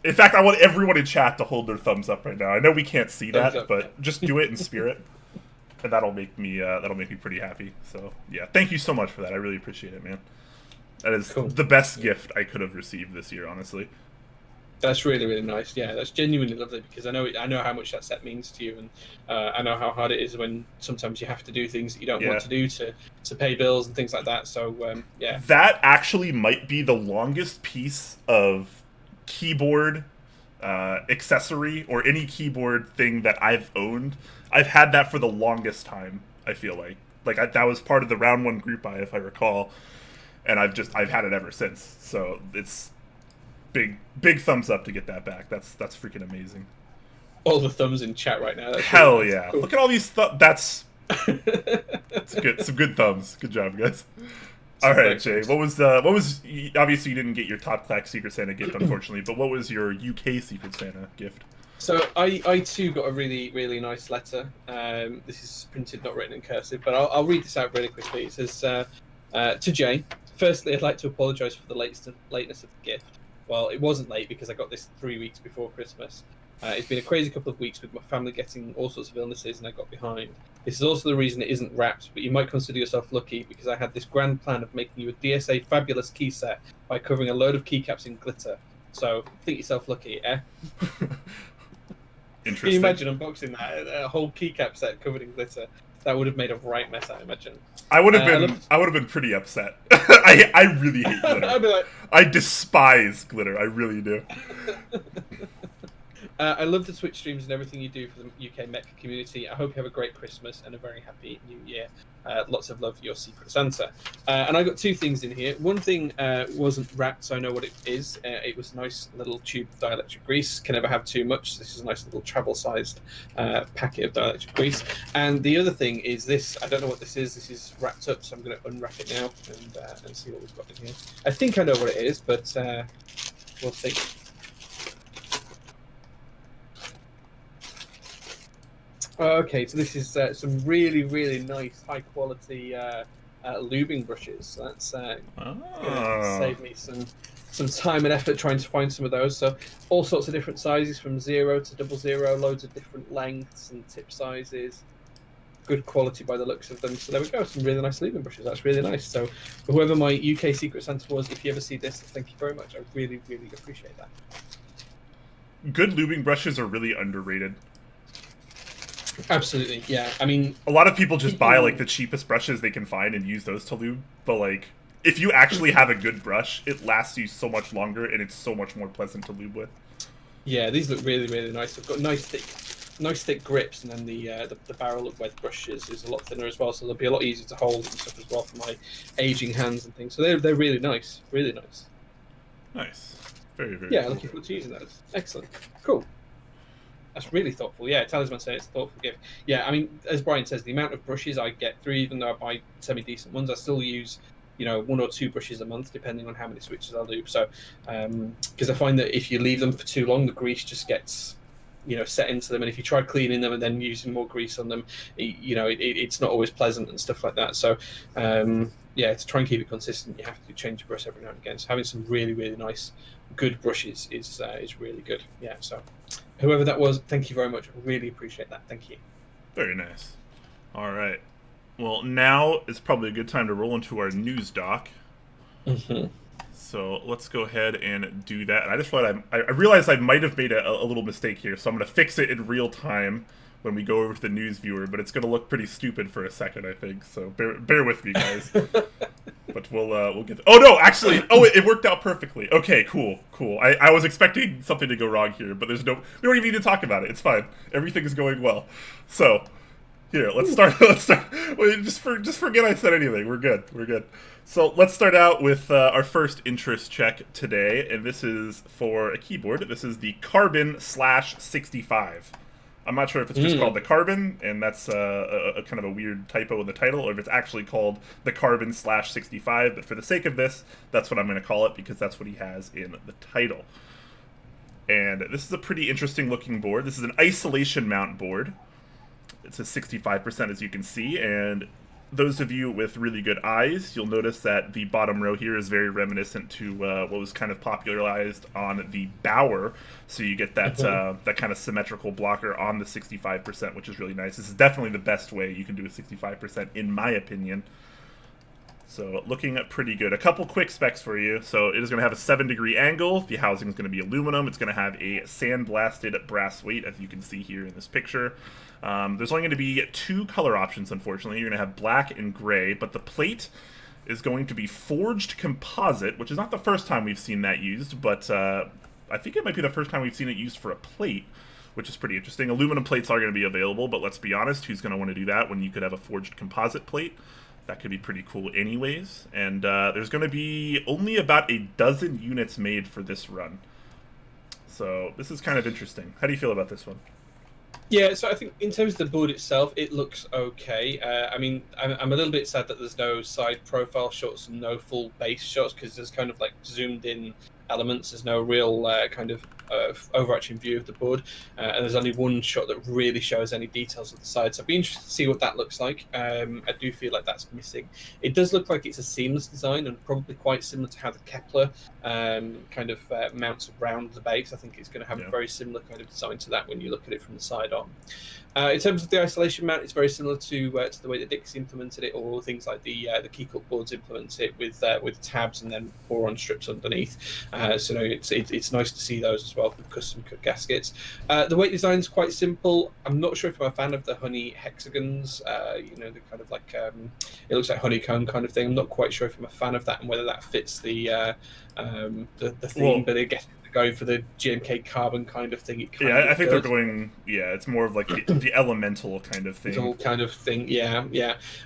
In fact, I want everyone in chat to hold their thumbs up right now. I know we can't see that, but just do it in spirit, and that'll make me pretty happy. So yeah, thank you so much for that. I really appreciate it, man. That is the best gift I could have received this year, honestly. That's really, really nice. Yeah, that's genuinely lovely, because I know how much that set means to you, and I know how hard it is when sometimes you have to do things that you don't want to do to pay bills and things like that. So yeah, that actually might be the longest piece of keyboard accessory or any keyboard thing that I've owned. I've had that for the longest time. I feel like that was part of the round 1 group buy, if I recall, and I've had it ever since. So it's big thumbs up to get that back. That's freaking amazing. All the thumbs in chat right now. That's Hell really yeah! Cool. Look at all these that's good. Some good thumbs. Good job, guys. All right, Jay. What was obviously you didn't get your top Clack Secret Santa gift, unfortunately, but what was your UK Secret Santa gift? So I too got a really, really nice letter. This is printed, not written in cursive, but I'll read this out really quickly. It says, to Jay, firstly, I'd like to apologise for the lateness of the gift. Well, it wasn't late because I got this 3 weeks before Christmas. It's been a crazy couple of weeks with my family getting all sorts of illnesses, and I got behind. This is also the reason it isn't wrapped, but you might consider yourself lucky, because I had this grand plan of making you a DSA fabulous key set by covering a load of keycaps in glitter. So think yourself lucky, eh? Interesting. Can you imagine unboxing that, a whole keycap set covered in glitter? That would have made a right mess, I imagine. I would have been pretty upset. I really hate glitter. I'd be like, I despise glitter. I really do. I love the Twitch streams and everything you do for the UK Mech community. I hope you have a great Christmas and a very happy New Year. Lots of love, your Secret Santa. And I got 2 things in here. One thing wasn't wrapped, so I know what it is. It was a nice little tube of dielectric grease. Can never have too much. This is a nice little travel-sized packet of dielectric grease. And the other thing is this. I don't know what this is. This is wrapped up, so I'm going to unwrap it now and see what we've got in here. I think I know what it is, but we'll see. Okay, so this is some really, really nice, high-quality lubing brushes. So that's going to Ah. save me some time and effort trying to find some of those. So all sorts of different sizes from 0 to 00, loads of different lengths and tip sizes. Good quality by the looks of them. So there we go, some really nice lubing brushes. That's really nice. So whoever my UK Secret Santa was, if you ever see this, thank you very much. I really, really appreciate that. Good lubing brushes are really underrated. Absolutely, yeah. I mean, a lot of people just buy like the cheapest brushes they can find and use those to lube, but like if you actually have a good brush, it lasts you so much longer and it's so much more pleasant to lube with. Yeah, these look really, really nice. They've got nice thick grips, and then the barrel of wedge brushes is a lot thinner as well, so they'll be a lot easier to hold and stuff as well for my aging hands and things. So they're really nice, really nice. Nice, very, very. Yeah, cool. looking forward to using those. Excellent, cool. That's really thoughtful. Yeah, Talisman says it's a thoughtful gift. Yeah, I mean, as Brian says, the amount of brushes I get through, even though I buy semi-decent ones, I still use, 1 or 2 brushes a month, depending on how many switches I lube. So, because I find that if you leave them for too long, the grease just gets, set into them. And if you try cleaning them and then using more grease on them, it's not always pleasant and stuff like that. So, to try and keep it consistent, you have to change your brush every now and again. So having some really, really nice, good brushes is really good. Yeah, so whoever that was, thank you very much. I really appreciate that. Thank you. Very nice. All right. Well, now is probably a good time to roll into our news doc. Mm-hmm. So let's go ahead and do that. And I just I realized I might have made a little mistake here, so I'm going to fix it in real time when we go over to the news viewer, but it's going to look pretty stupid for a second, I think. So bear with me, guys. But we'll get. Oh no, actually, it worked out perfectly. Okay, cool. I was expecting something to go wrong here, but we don't even need to talk about it. It's fine. Everything is going well. So here, let's start. Wait, just forget I said anything. We're good. So let's start out with our first interest check today, and this is for a keyboard. This is the Karbon /65. I'm not sure if it's just called the Karbon, and that's a kind of a weird typo in the title, or if it's actually called the Karbon /65, but for the sake of this, that's what I'm going to call it, because that's what he has in the title. And this is a pretty interesting looking board. This is an isolation mount board. It's a 65%, as you can see, and those of you with really good eyes, you'll notice that the bottom row here is very reminiscent to what was kind of popularized on the Bower. So you get that that kind of symmetrical blocker on the 65%, which is really nice. This is definitely the best way you can do a 65%, in my opinion. So looking at pretty good. A couple quick specs for you. So it is going to have a 7-degree angle. The housing is going to be aluminum. It's going to have a sandblasted brass weight, as you can see here in this picture. There's only going to be 2 color options, unfortunately. You're going to have black and gray, but the plate is going to be forged composite, which is not the first time we've seen that used, but I think it might be the first time we've seen it used for a plate, which is pretty interesting. Aluminum plates are going to be available, but let's be honest, who's going to want to do that when you could have a forged composite plate? That could be pretty cool anyways. And there's going to be only about a dozen units made for this run. So this is kind of interesting. How do you feel about this one? Yeah, so I think in terms of the board itself, it looks okay. I mean, I'm a little bit sad that there's no side profile shots and no full base shots, because there's kind of like zoomed in elements. There's no real kind of overarching view of the board, and there's only one shot that really shows any details of the side. So I'd be interested to see what that looks like. I do feel like that's missing. It does look like it's a seamless design, and probably quite similar to how the Kepler kind of mounts around the base. I think it's going to have a very similar kind of design to that when you look at it from the side on. In terms of the isolation mount, it's very similar to the way that Dix implemented it, or things like the Keycap boards implement it with tabs and then boron strips underneath. So it's nice to see those as well with custom cut gaskets. The weight design is quite simple. I'm not sure if I'm a fan of the honey hexagons. The kind of like it looks like honeycomb kind of thing. I'm not quite sure if I'm a fan of that and whether that fits the theme, but I guess going for the GMK Carbon kind of thing. I think they're going. Yeah, it's more of like the elemental kind of thing. It's all kind of thing. Yeah.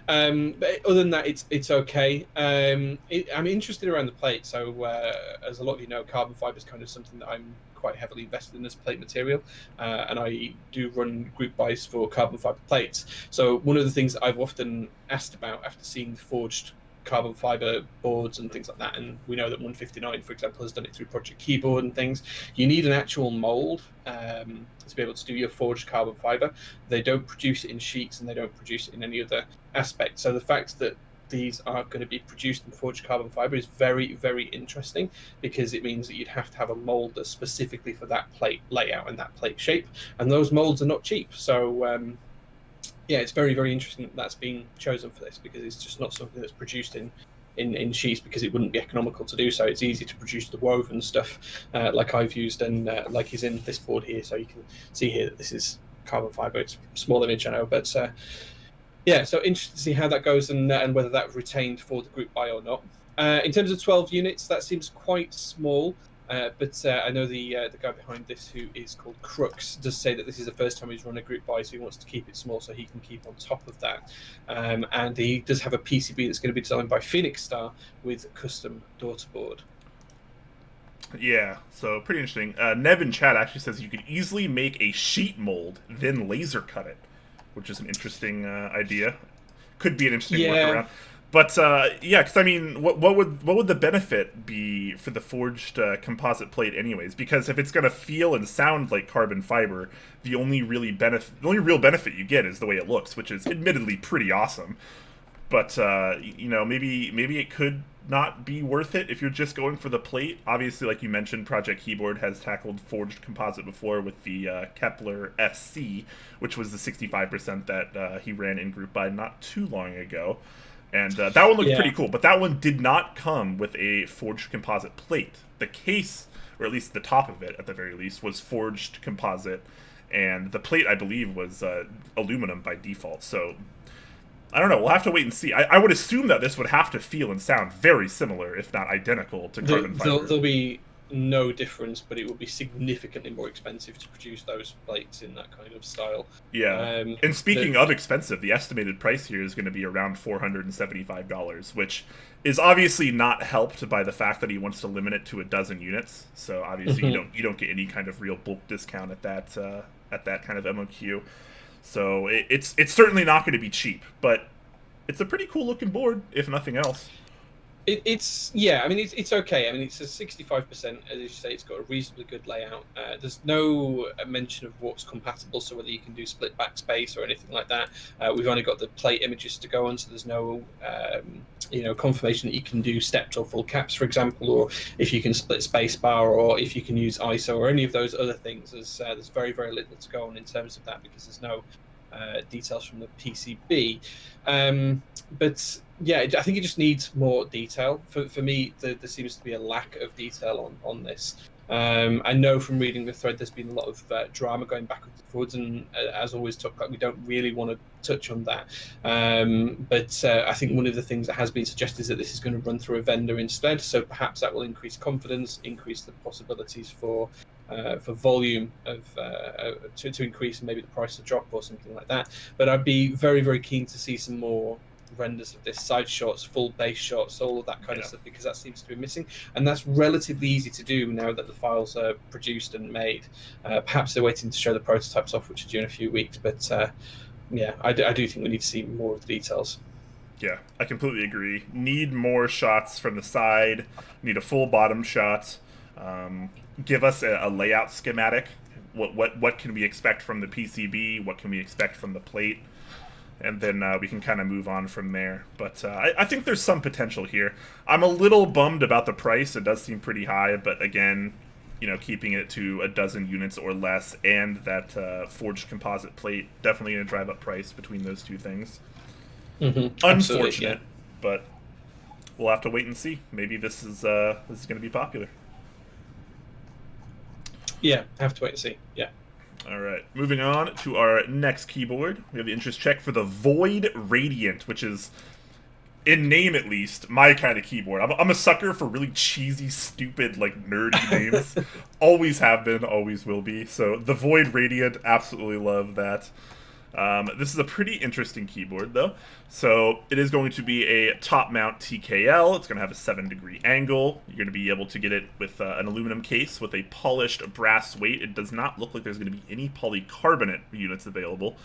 But other than that, it's okay. I'm interested around the plate. So as a lot of you know, carbon fiber is kind of something that I'm quite heavily invested in as plate material, and I do run group buys for carbon fiber plates. So one of the things that I've often asked about after seeing forged carbon fiber boards and things like that, and we know that 159, for example, has done it through Project Keyboard and things. You need an actual mold to be able to do your forged carbon fiber. They don't produce it in sheets, and they don't produce it in any other aspect. So the fact that these are going to be produced in forged carbon fiber is very, very interesting, because it means that you'd have to have a mold that's specifically for that plate layout and that plate shape, and those molds are not cheap. So yeah, it's very, very interesting that that's being chosen for this, because it's just not something that's produced in sheets, because it wouldn't be economical to do so. It's easy to produce the woven stuff like I've used, and like is in this board here. So you can see here that this is carbon fiber. It's a small image, I know, but yeah, so interested to see how that goes, and whether that retained for the group buy or not. In terms of 12 units, that seems quite small. But I know the guy behind this, who is called Crux, does say that this is the first time he's run a group buy, so he wants to keep it small so he can keep on top of that. And he does have a PCB that's going to be designed by Phoenix Star with custom daughter board. Yeah, so pretty interesting. Neb in chat actually says you could easily make a sheet mold, then laser cut it, which is an interesting idea. Could be an interesting workaround. But yeah, because I mean, what would the benefit be for the forged composite plate, anyways? Because if it's gonna feel and sound like carbon fiber, the only real benefit you get is the way it looks, which is admittedly pretty awesome. But you know, maybe it could not be worth it if you're just going for the plate. Obviously, like you mentioned, Project Keyboard has tackled forged composite before with the Kepler FC, which was the 65% that he ran in group buy not too long ago. And that one looked pretty cool, but that one did not come with a forged composite plate. The case, or at least the top of it at the very least, was forged composite, and the plate, I believe, was aluminum by default. So I don't know, we'll have to wait and see. I would assume that this would have to feel and sound very similar, if not identical, to carbon fiber. There'll be no difference, but it will be significantly more expensive to produce those plates in that kind of style. Yeah. And speaking of expensive, the estimated price here is going to be around $475, which is obviously not helped by the fact that he wants to limit it to a dozen units. So obviously you don't get any kind of real bulk discount at that kind of MOQ. So it's certainly not going to be cheap, but it's a pretty cool looking board, if nothing else. It's okay. I mean, it's a 65%, as you say. It's got a reasonably good layout. There's no mention of what's compatible, so whether you can do split backspace or anything like that. We've only got the plate images to go on, so there's no confirmation that you can do stepped or full caps, for example, or if you can split spacebar, or if you can use ISO or any of those other things. There's very, very little to go on in terms of that, because there's no details from the PCB. But yeah, I think it just needs more detail. For me, there seems to be a lack of detail on this. I know from reading the thread there's been a lot of drama going backwards and forwards, and as always, we don't really want to touch on that. But I think one of the things that has been suggested is that this is going to run through a vendor instead, so perhaps that will increase confidence, increase the possibilities for volume to increase, and maybe the price to drop or something like that. But I'd be very, very keen to see some more renders of this, side shots, full base shots, all of that kind of stuff, because that seems to be missing, and that's relatively easy to do now that the files are produced and made. Perhaps they're waiting to show the prototypes off, which are due in a few weeks, but yeah, I do think we need to see more of the details. Yeah, I completely agree. Need more shots from the side, need a full bottom shot. Give us a layout schematic. What can we expect from the PCB? What can we expect from the plate? And then we can kind of move on from there. But I think there's some potential here. I'm a little bummed about the price. It does seem pretty high, but again, keeping it to a dozen units or less, and that forged composite plate, definitely going to drive up price between those two things. Unfortunate, but we'll have to wait and see. Maybe this is going to be popular. Yeah, have to wait and see. Yeah. All right, moving on to our next keyboard. We have the interest check for the Void Radiant, which is, in name at least, my kind of keyboard. I'm a sucker for really cheesy, stupid, nerdy names. Always have been, always will be. So the Void Radiant, absolutely love that. This is a pretty interesting keyboard, though. So it is going to be a top-mount TKL. It's going to have a 7-degree angle. You're going to be able to get it with an aluminum case with a polished brass weight. It does not look like there's going to be any polycarbonate units available.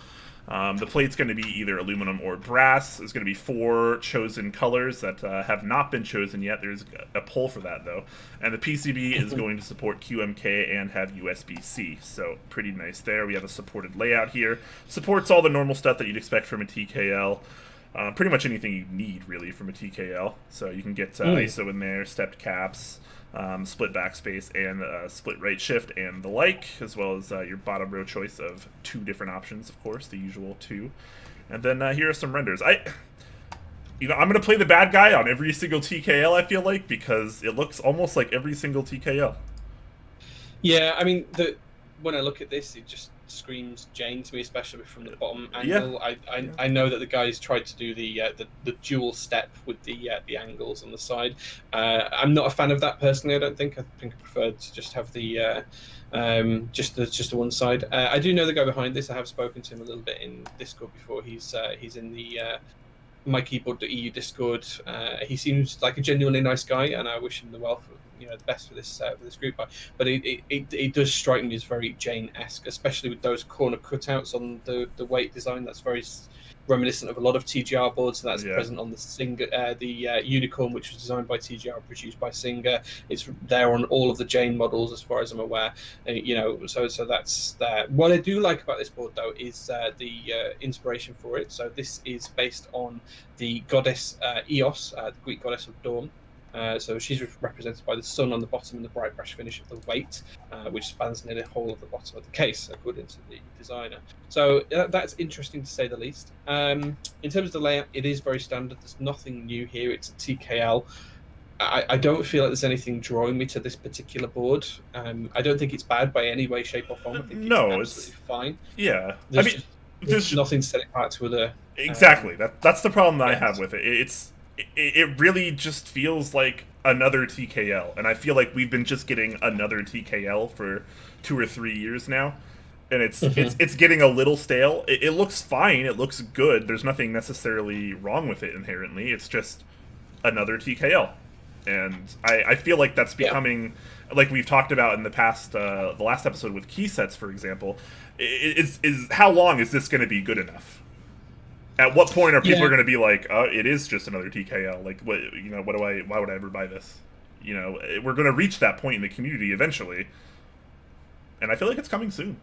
The plate's going to be either aluminum or brass. There's going to be 4 chosen colors that have not been chosen yet. There's a poll for that, though. And the PCB is going to support QMK and have USB-C, so pretty nice there. We have a supported layout here. Supports all the normal stuff that you'd expect from a TKL. Pretty much anything you need, really, from a TKL. So you can get ISO in there, stepped caps, split backspace, and split right shift, and the like, as well as your bottom row choice of 2 different options, of course, the usual 2. And then here are some renders. I'm going to play the bad guy on every single TKL, I feel like, because it looks almost like every single TKL. Yeah, I mean, when I look at this, it just screams Jane to me, especially from the bottom angle. Yeah. I know that the guys tried to do the dual step with the angles on the side. I'm not a fan of that personally. I don't think. I think I preferred to just have the just the one side. I do know the guy behind this. I have spoken to him a little bit in Discord before. He's in the MyKeyboard.eu Discord. He seems like a genuinely nice guy, and I wish him the best for this group. But it does strike me as very Jane-esque, especially with those corner cutouts on the weight design. That's very reminiscent of a lot of TGR boards. So that's present on the Singer, the Unicorn, which was designed by TGR and produced by Singer. It's there on all of the Jane models, as far as I'm aware. So that's there. What I do like about this board, though, is the inspiration for it. So this is based on the goddess Eos, the Greek goddess of dawn. So she's represented by the sun on the bottom and the bright brush finish of the weight, which spans nearly the whole of the bottom of the case, according to the designer. So that's interesting to say the least. In terms of the layout, it is very standard. There's nothing new here. It's a TKL. I don't feel like there's anything drawing me to this particular board. I don't think it's bad by any way, shape, or form. I think it's absolutely fine. Yeah. There's nothing to set it apart to other... Exactly. That's the problem that I have with it. It really just feels like another TKL, and I feel like we've been just getting another TKL for 2 or 3 years now, and it's getting a little stale. It looks fine, it looks good. There's nothing necessarily wrong with it inherently. It's just another TKL, and I feel like that's becoming, like we've talked about in the past, the last episode with key sets, for example. Is how long is this going to be good enough? At what point are people going to be like, "Oh, it is just another TKL"? Like, what? Why would I ever buy this? We're going to reach that point in the community eventually, and I feel like it's coming soon.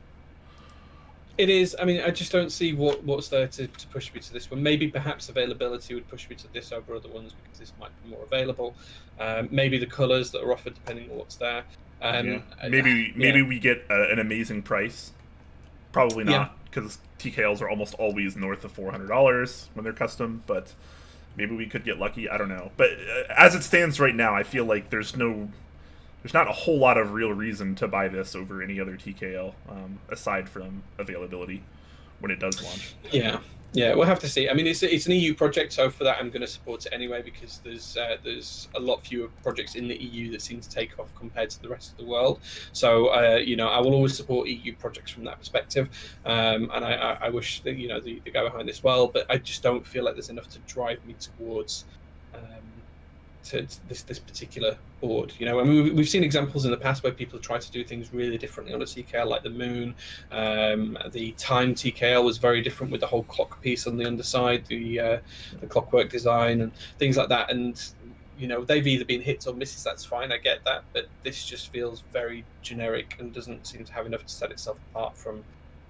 It is. I mean, I just don't see what's there to push me to this one. Maybe perhaps availability would push me to this over other ones because this might be more available. Maybe the colours that are offered, depending on what's there. Maybe we get an amazing price. Probably not, because TKLs are almost always north of $400 when they're custom, but maybe we could get lucky. I don't know. But as it stands right now, I feel like there's not a whole lot of real reason to buy this over any other TKL, aside from availability when it does launch. Yeah, we'll have to see. I mean, it's an EU project, so for that I'm going to support it anyway, because there's a lot fewer projects in the EU that seem to take off compared to the rest of the world. So I will always support EU projects from that perspective, and I wish that the guy behind this well, but I just don't feel like there's enough to drive me towards to this particular board. I mean, we've seen examples in the past where people try to do things really differently on a TKL, like the Moon. The Time TKL was very different with the whole clock piece on the underside, the clockwork design and things like that. And they've either been hits or misses. That's fine, I get that, but this just feels very generic and doesn't seem to have enough to set itself apart from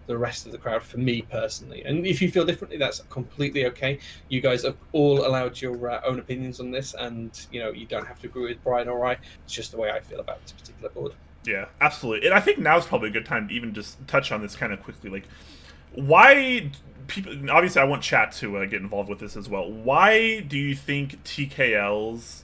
the rest of the crowd, for me personally. And if you feel differently, that's completely okay. You guys are all allowed your own opinions on this, and you don't have to agree with Brian or I. It's just the way I feel about this particular board. Yeah, absolutely. And I think now's probably a good time to even just touch on this kind of quickly. Like, why people? Obviously, I want chat to get involved with this as well. Why do you think TKLs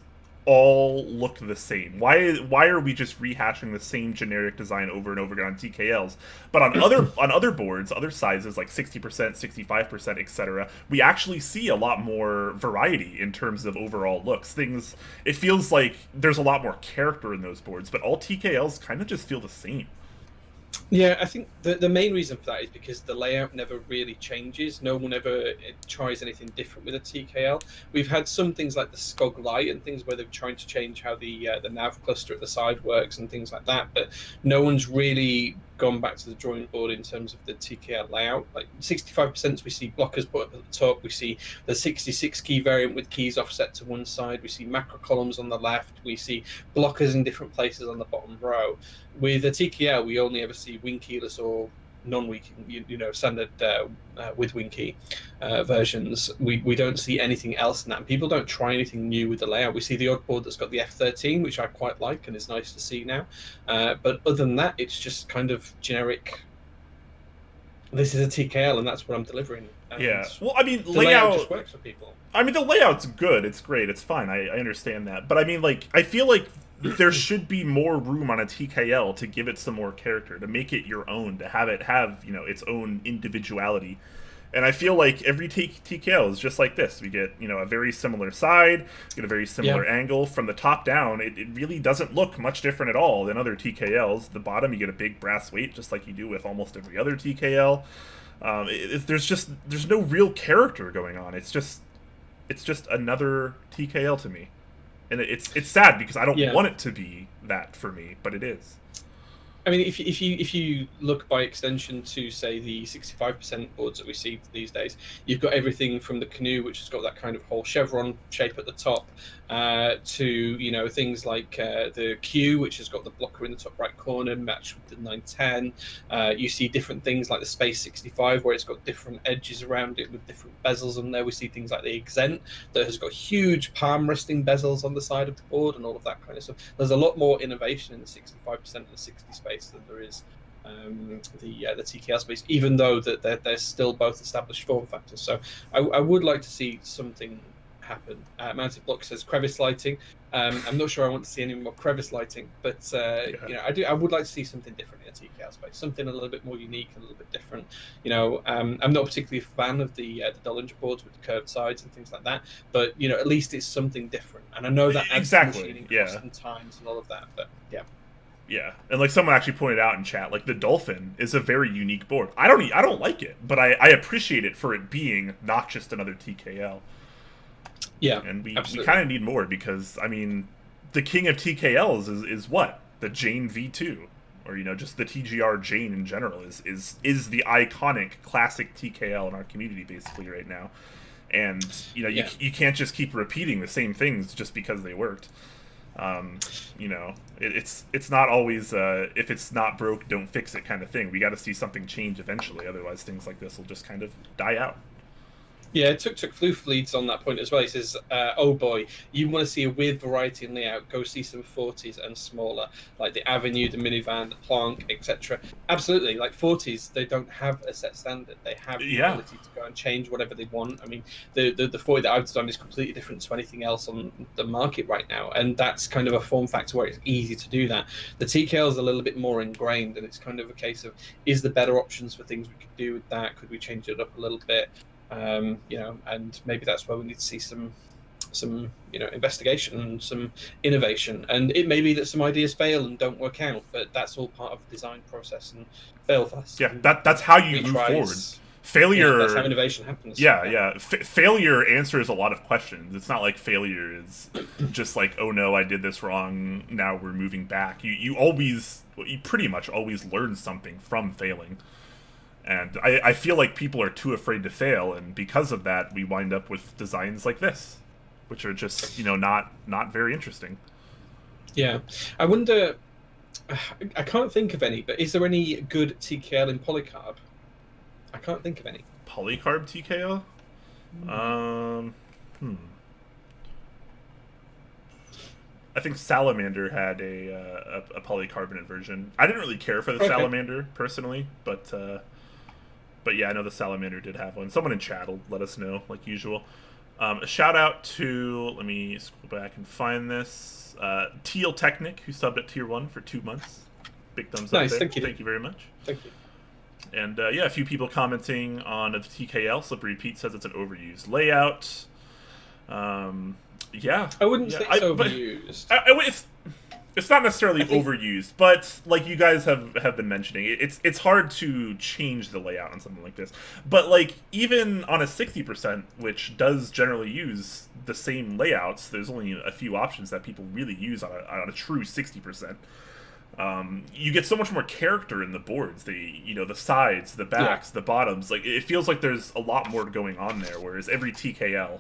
all look the same? Why are we just rehashing the same generic design over and over again on TKLs? But on other boards, other sizes like 60%, 65%, etc., we actually see a lot more variety in terms of overall looks. It feels like there's a lot more character in those boards, but all TKLs kind of just feel the same. Yeah, I think the main reason for that is because the layout never really changes. No one ever tries anything different with a TKL. We've had some things like the Skog Light and things where they're trying to change how the nav cluster at the side works and things like that, but no one's really gone back to the drawing board in terms of the TKL layout. Like 65% we see blockers put up at the top, we see the 66 key variant with keys offset to one side, we see macro columns on the left, we see blockers in different places on the bottom row. With a TKL, we only ever see wing keyless or non-weak, standard with wing key versions, we don't see anything else in that. And people don't try anything new with the layout. We see the odd board that's got the F13, which I quite like and is nice to see now. But other than that, it's just kind of generic. This is a TKL, and that's what I'm delivering. And yeah. Well, I mean, the layout just works for people. I mean, the layout's good. It's great. It's fine. I understand that. But I mean, like, I feel like there should be more room on a TKL to give it some more character, to make it your own, to have it have, its own individuality. And I feel like every TKL is just like this. We get, a very similar side, get a very similar angle. From the top down, it really doesn't look much different at all than other TKLs. The bottom, you get a big brass weight, just like you do with almost every other TKL. There's no real character going on. It's just another TKL to me. And it's sad because I don't want it to be that for me, but it is. I mean, if you look by extension to, say, the 65% boards that we see these days, you've got everything from the canoe, which has got that kind of whole chevron shape at the top, to things like the Q, which has got the blocker in the top right corner, matched with the 910. You see different things like the Space 65, where it's got different edges around it with different bezels on there. We see things like the Exent that has got huge palm resting bezels on the side of the board and all of that kind of stuff. There's a lot more innovation in the 65% and the 60 space than there is the TKL space, even though that they're still both established form factors. So I would like to see something happen. Mounted Block says crevice lighting. I'm not sure I want to see any more crevice lighting, but I would like to see something different in a TKL space, something a little bit more unique, a little bit different. I'm not particularly a fan of the Dollinger boards with the curved sides and things like that, but at least it's something different. And I know that adds machining costs and times and all of that, but yeah. Yeah, and like someone actually pointed out in chat, like the Dolphin is a very unique board. I don't like it, but I appreciate it for it being not just another TKL. Yeah, and we kind of need more, because I mean, the king of TKLs is what? The Jane V2, or just the TGR Jane in general is the iconic classic TKL in our community basically right now. And you can't just keep repeating the same things just because they worked. It's not always if it's not broke, don't fix it kind of thing. We got to see something change eventually, otherwise things like this will just kind of die out. Yeah, Tuk Floof leads on that point as well. He says, oh boy, you want to see a weird variety in layout, go see some 40s and smaller, like the Avenue, the Minivan, the Planck, etc. Absolutely, like 40s, they don't have a set standard. They have the ability to go and change whatever they want. I mean, the 40 that I've designed is completely different to anything else on the market right now, and that's kind of a form factor where it's easy to do that. The TKL is a little bit more ingrained, and it's kind of a case of, is there better options for things we could do with that? Could we change it up a little bit? And maybe that's where we need to see some investigation and some innovation. And it may be that some ideas fail and don't work out, but that's all part of the design process and fail fast. Yeah, that's how you move forward. Failure. That's how innovation happens. Failure answers a lot of questions. It's not like failure is just like, oh no, I did this wrong, now we're moving back. You pretty much always learn something from failing. And I feel like people are too afraid to fail, and because of that, we wind up with designs like this, which are just, not very interesting. Yeah. I wonder, I can't think of any, but is there any good TKL in polycarb? I can't think of any. Polycarb TKL? I think Salamander had a polycarbonate version. I didn't really care for the Salamander, personally, but yeah, I know the Salamander did have one. Someone in chat will let us know, like usual. A shout out to, let me scroll back and find this, Teal Technic, who subbed at Tier 1 for 2 months. Big thumbs up there. Thank you. Thank you very much. Thank you. And a few people commenting on the TKL. Slippery Pete says it's an overused layout. Yeah. I wouldn't say it's overused. It's not necessarily overused, but like you guys have been mentioning, it's hard to change the layout on something like this. But like even on a 60%, which does generally use the same layouts, there's only a few options that people really use on a true 60%. You get so much more character in the boards. The sides, the backs, the bottoms. Like it feels like there's a lot more going on there, whereas every TKL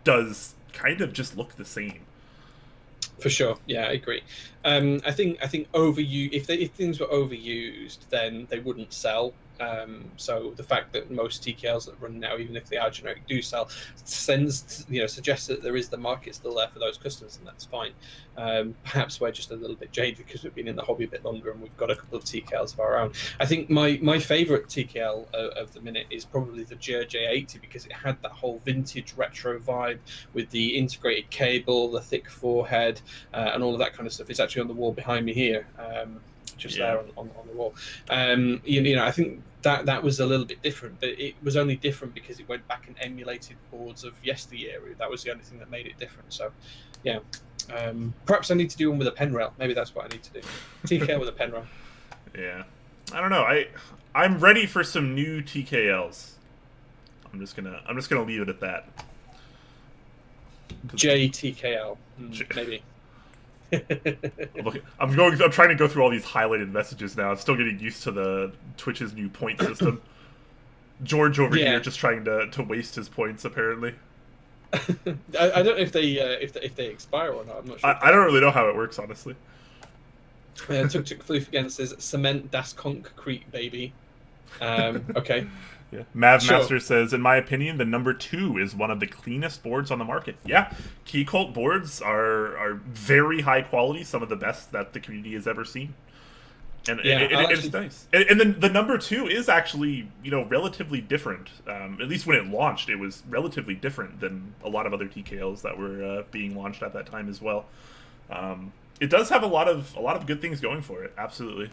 does kind of just look the same. For sure, yeah, I agree. I think if things were overused, then they wouldn't sell. So the fact that most TKLs that run now, even if they are generic, do sell, suggests that there is the market still there for those customers, and that's fine. Perhaps we're just a little bit jaded because we've been in the hobby a bit longer and we've got a couple of TKLs of our own. I think my favourite TKL of the minute is probably the GMK because it had that whole vintage retro vibe with the integrated cable, the thick forehead, and all of that kind of stuff. It's actually on the wall behind me here. There on the wall. I think that was a little bit different, but it was only different because it went back and emulated boards of yesteryear. That was the only thing that made it different. So, yeah. Perhaps I need to do one with a pen rail. Maybe that's what I need to do. TKL with a pen rail. Yeah. I don't know. I'm ready for some new TKLs. I'm just gonna leave it at that. JTKL. Maybe. I'm trying to go through all these highlighted messages now. I'm still getting used to the Twitch's new point system. George over here just trying to waste his points apparently. I don't know if they expire or not. I'm not sure. I don't really know how it works honestly. Tuk Floof again says cement das concrete baby. Okay. Yeah. Mavmaster says, in my opinion, the number 2 is one of the cleanest boards on the market. Yeah, Keycult boards are very high quality, some of the best that the community has ever seen. And it's nice. And then the number 2 is actually, relatively different. At least when it launched, it was relatively different than a lot of other TKLs that were being launched at that time as well. It does have a lot of good things going for it. Absolutely.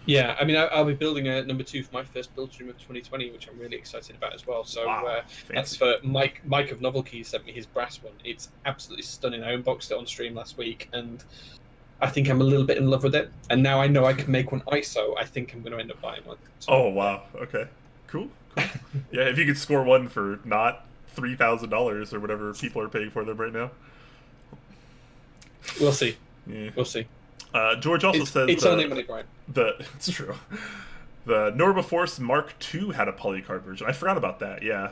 Yeah, I mean, I'll be building a number 2 for my first build stream of 2020, which I'm really excited about as well. So that's for Mike of Novel Keys sent me his brass one. It's absolutely stunning. I unboxed it on stream last week, and I think I'm a little bit in love with it. And now I know I can make one ISO. I think I'm going to end up buying one. So, oh, wow. Okay. Cool. Yeah, if you could score one for not $3,000 or whatever people are paying for them right now. We'll see. Yeah. We'll see. George also says it's only when it right. It's true. The Norba Force Mark II had a polycard version. I forgot about that. Yeah.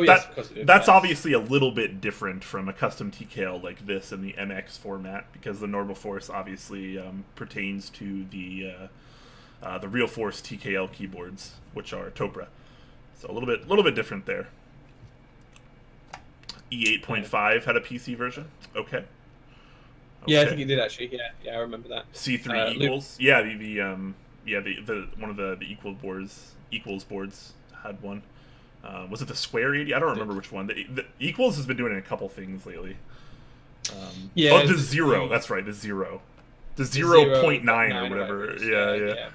Yes, that's obviously a little bit different from a custom TKL like this in the MX format because the Norba Force obviously pertains to the Real Force TKL keyboards, which are Topra. So a little bit different there. E8.5 had a PC version. Okay. Yeah, I think he did actually. Yeah, I remember that. C3 equals. Yeah, the one of the equals boards had one. Was it the Square 80? I don't remember which one. The equals has been doing a couple things lately. The Zero. That's right, the Zero. The 0.9 or whatever. Yeah.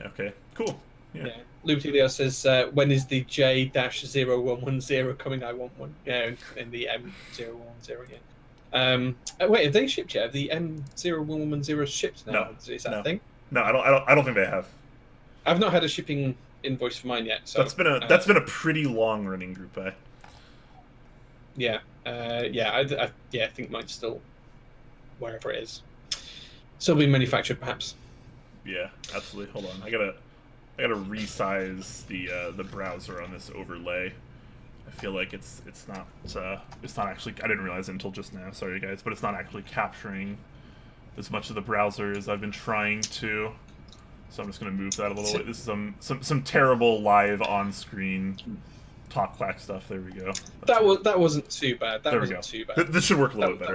Okay. Cool. Yeah. Lutilio says, when is the J-0110 coming? I want one. Yeah, in the M010. Yeah. Wait, have they shipped yet? Have the M0110 shipped now? No, is that a thing? No, I don't think they have. I've not had a shipping invoice for mine yet. So that's been a pretty long running group buy. Yeah, I think mine's still wherever it is. Still being manufactured, perhaps. Yeah, absolutely. Hold on, I gotta resize the browser on this overlay. I feel like it's not actually. I didn't realize it until just now. Sorry, guys, but it's not actually capturing as much of the browser as I've been trying to. So I'm just gonna move that a little bit. This is some terrible live on screen top Clack stuff. There we go. That wasn't too bad. There we go. This should work a little bit better.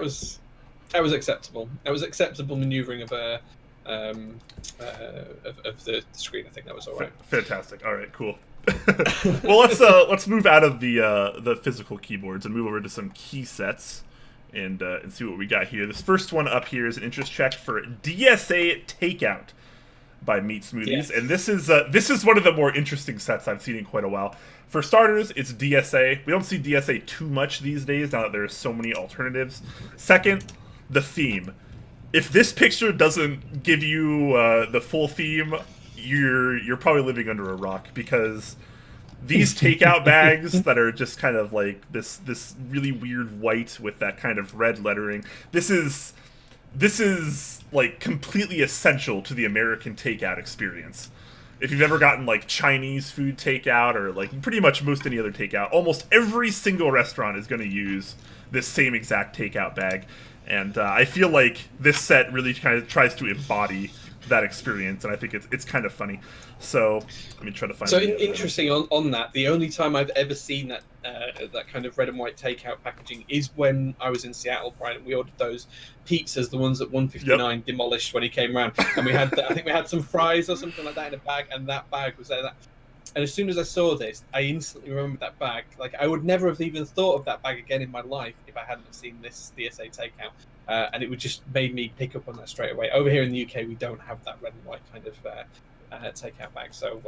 That was acceptable. That was acceptable maneuvering of the screen. I think that was all right. Fantastic. All right, cool. Well, let's move out of the physical keyboards and move over to some key sets and see what we got here. This first one up here is an interest check for DSA Take Out by Meat Smoothies, yes. And this is one of the more interesting sets I've seen in quite a while. For starters, it's DSA. We don't see DSA too much these days now that there are so many alternatives. Second, the theme. If this picture doesn't give you the full theme, you're probably living under a rock, because these takeout bags that are just kind of like this really weird white with that kind of red lettering. This is like completely essential to the American takeout experience. If you've ever gotten like Chinese food takeout or like pretty much most any other takeout, almost every single restaurant is going to use this same exact takeout bag. And I feel like this set really kind of tries to embody that experience, and I think it's kind of funny. So let me try to find. So interesting on that. The only time I've ever seen that that kind of red and white takeout packaging is when I was in Seattle, Brian, and we ordered those pizzas, the ones that 159 demolished when he came around, and we had I think we had some fries or something like that in a bag, and that bag was there. And as soon as I saw this, I instantly remembered that bag. Like, I would never have even thought of that bag again in my life if I hadn't have seen this DSA takeout. And it would just made me pick up on that straight away. Over here in the UK, we don't have that red and white kind of takeout bag. So,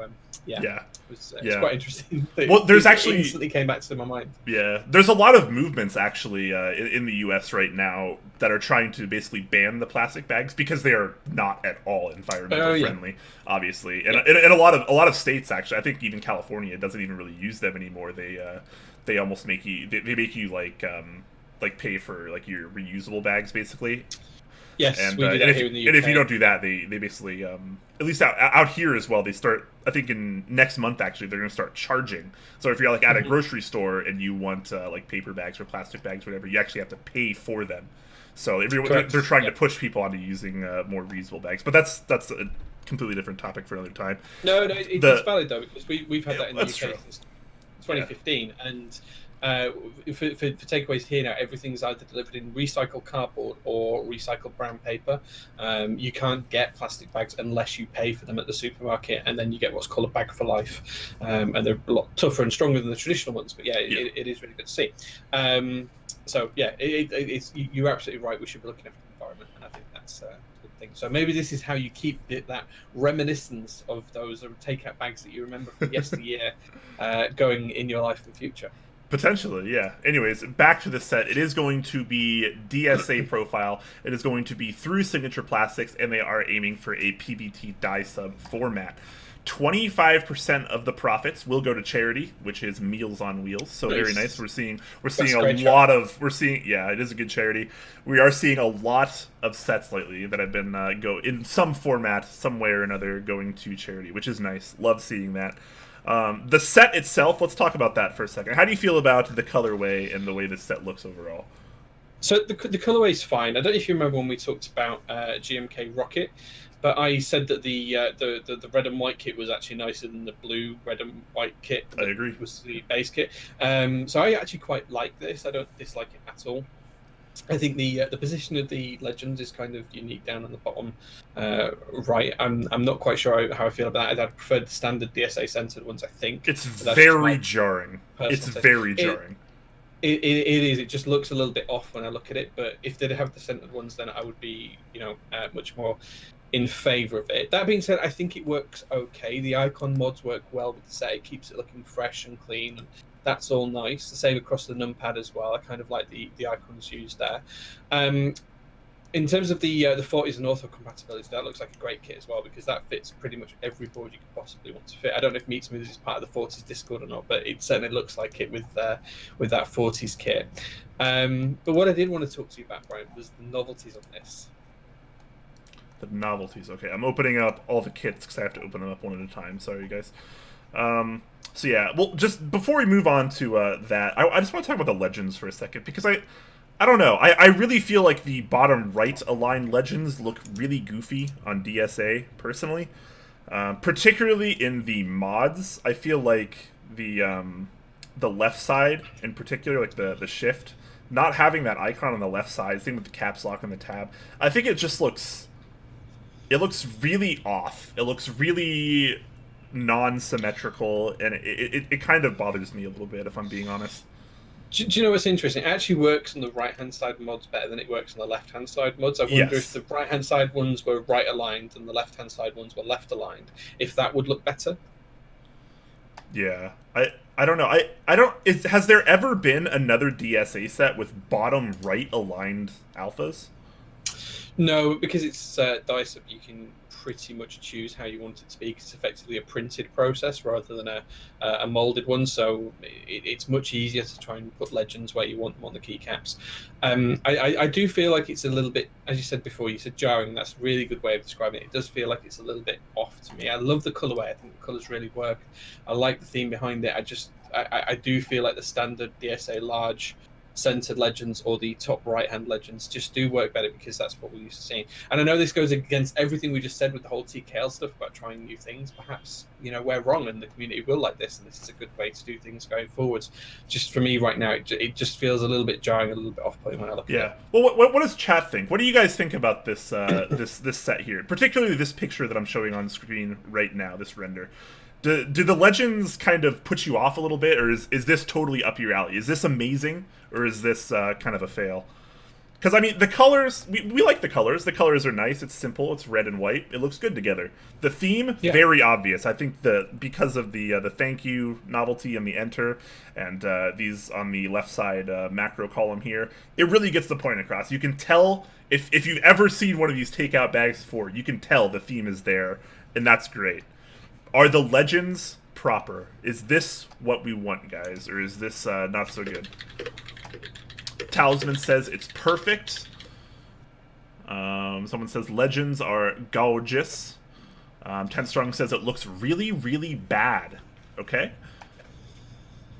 it's quite interesting. Well, there's actually... instantly came back to my mind. Yeah, there's a lot of movements, actually, in the US right now that are trying to basically ban the plastic bags because they are not at all environmental friendly, obviously. And a lot of states, actually, I think even California doesn't even really use them anymore. They almost make you... They make you, like pay for, like, your reusable bags, basically. Yes, and, we do that here in the UK. And if you don't do that, they basically, at least out here as well, they start, I think in next month, actually, they're going to start charging. So if you're, like, at a grocery store and you want, like, paper bags or plastic bags or whatever, you actually have to pay for them. So they're trying to push people onto using more reusable bags. But that's a completely different topic for another time. No, it's valid, though, because we've had that in the UK since 2015, and... for takeaways here now, everything's either delivered in recycled cardboard or recycled brown paper. You can't get plastic bags unless you pay for them at the supermarket, and then you get what's called a bag for life. And they're a lot tougher and stronger than the traditional ones, but it is really good to see. You're absolutely right. We should be looking after the environment, and I think that's a good thing. So maybe this is how you keep that reminiscence of those takeout bags that you remember from yesteryear going in your life in the future. Potentially, yeah. Anyways, back to the set. It is going to be DSA profile. It is going to be through Signature Plastics, and they are aiming for a PBT die sub format. 25% of the profits will go to charity, which is Meals on Wheels. So nice. Very nice. We're seeing it is a good charity. We are seeing a lot of sets lately that have been go in some format, some way or another, going to charity, which is nice. Love seeing that. The set itself, let's talk about that for a second. How do you feel about the colorway and the way this set looks overall? So the colorway is fine. I don't know if you remember when we talked about GMK Rocket, but I said that the red and white kit was actually nicer than the blue, red and white kit. I agree. Was the base kit. So I actually quite like this. I don't dislike it at all. I think the position of the legends is kind of unique down on the bottom right. I'm not quite sure how I feel about that. I'd prefer the standard DSA centered ones. I think it's very jarring. It's very jarring. It is. It just looks a little bit off when I look at it. But if they'd have the centered ones, then I would be much more in favor of it. That being said, I think it works okay. The icon mods work well with the set. It keeps it looking fresh and clean. And that's all nice. The same across the numpad as well. I kind of like the icons used there. In terms of the 40s and ortho compatibility, that looks like a great kit as well, because that fits pretty much every board you could possibly want to fit. I don't know if Meat Smooths is part of the 40s Discord or not, but it certainly looks like it with that 40s kit. But what I did want to talk to you about, Brian, was the novelties on this. The novelties. Okay, I'm opening up all the kits because I have to open them up one at a time. Sorry, you guys. So yeah, well, just before we move on to that, I just want to talk about the legends for a second, because I don't know, I really feel like the bottom right aligned legends look really goofy on DSA, personally. Particularly in the mods, I feel like the left side, in particular, like the shift, not having that icon on the left side, same with the caps lock and the tab, I think it just looks... It looks really off. It looks really non-symmetrical, and it kind of bothers me a little bit, if I'm being honest. Do you know what's interesting? It actually works on the right-hand side mods better than it works on the left-hand side mods. I wonder if the right-hand side ones were right-aligned and the left-hand side ones were left-aligned, if that would look better. Yeah. I don't know. Has there ever been another DSA set with bottom right-aligned alphas? No, because it's dice, you can pretty much choose how you want it to be, because it's effectively a printed process rather than a molded one, so it's much easier to try and put legends where you want them on the keycaps. I do feel like it's a little bit, as you said before, you said jarring, and that's a really good way of describing it. It does feel like it's a little bit off to me. I love the colorway. I think the colors really work. I like the theme behind it. I do feel like the standard DSA large centered legends or the top right hand legends just do work better because that's what we're used to seeing. And I know this goes against everything we just said with the whole TKL stuff about trying new things. Perhaps, you know, we're wrong and the community will like this, and this is a good way to do things going forwards. Just for me right now, it just feels a little bit jarring, a little bit off-putting when I look at it. Well, what does chat think? What do you guys think about this this set here? Particularly this picture that I'm showing on screen right now, this render. Do the legends kind of put you off a little bit, or is this totally up your alley? Is this amazing, or is this kind of a fail? Because, I mean, the colors, we like the colors. The colors are nice. It's simple. It's red and white. It looks good together. The theme, very obvious. I think because of the thank you novelty and the enter, and these on the left side macro column here, it really gets the point across. You can tell, if you've ever seen one of these takeout bags before, you can tell the theme is there, and that's great. Are the legends proper? Is this what we want, guys, or is this not so good? Talisman says it's perfect. Someone says legends are gorgeous. 10 Strong says it looks really, really bad. Okay,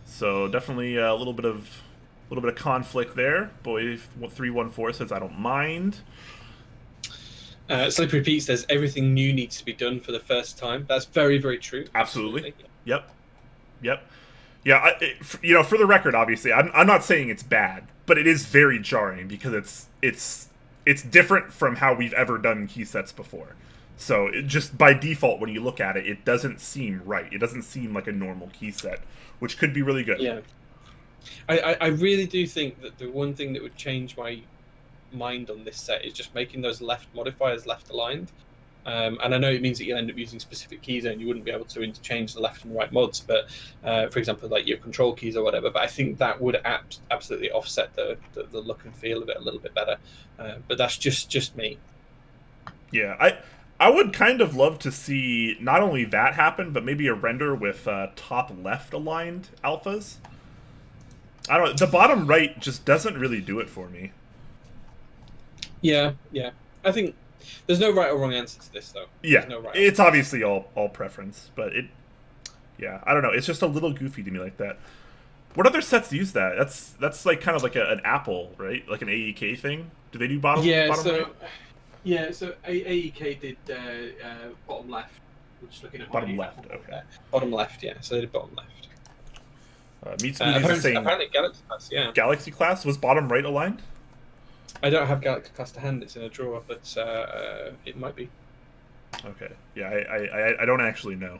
so definitely a little bit of conflict there. Boy 314 says I don't mind. Slippery Pete says everything new needs to be done for the first time. That's very, very true. Absolutely. Yep. Yeah. For the record, obviously, I'm not saying it's bad, but it is very jarring because it's different from how we've ever done key sets before. So just by default, when you look at it, it doesn't seem right. It doesn't seem like a normal key set, which could be really good. Yeah. I really do think that the one thing that would change my mind on this set is just making those left modifiers left aligned, and I know it means that you'll end up using specific keys and you wouldn't be able to interchange the left and right mods, but for example, like your control keys or whatever. But I think that would absolutely offset the look and feel of it a little bit better, but that's just me. Yeah, I would kind of love to see not only that happen, but maybe a render with top left aligned alphas. I don't know, the bottom right just doesn't really do it for me. Yeah. I think there's no right or wrong answer to this, though. Yeah, no right it's obviously all preference, but I don't know. It's just a little goofy to me like that. What other sets use that? That's like kind of like an Apple, right? Like an AEK thing. Do they do bottom? Yeah, so AEK did bottom left. We're just looking at bottom left. Okay. Bottom left, yeah. So they did bottom left. Meat Smoothie's the same. Apparently, Galaxy class, yeah. Galaxy class was bottom right aligned. I don't have Galaxy class to hand; it's in a drawer, but it might be. Okay, yeah, I don't actually know,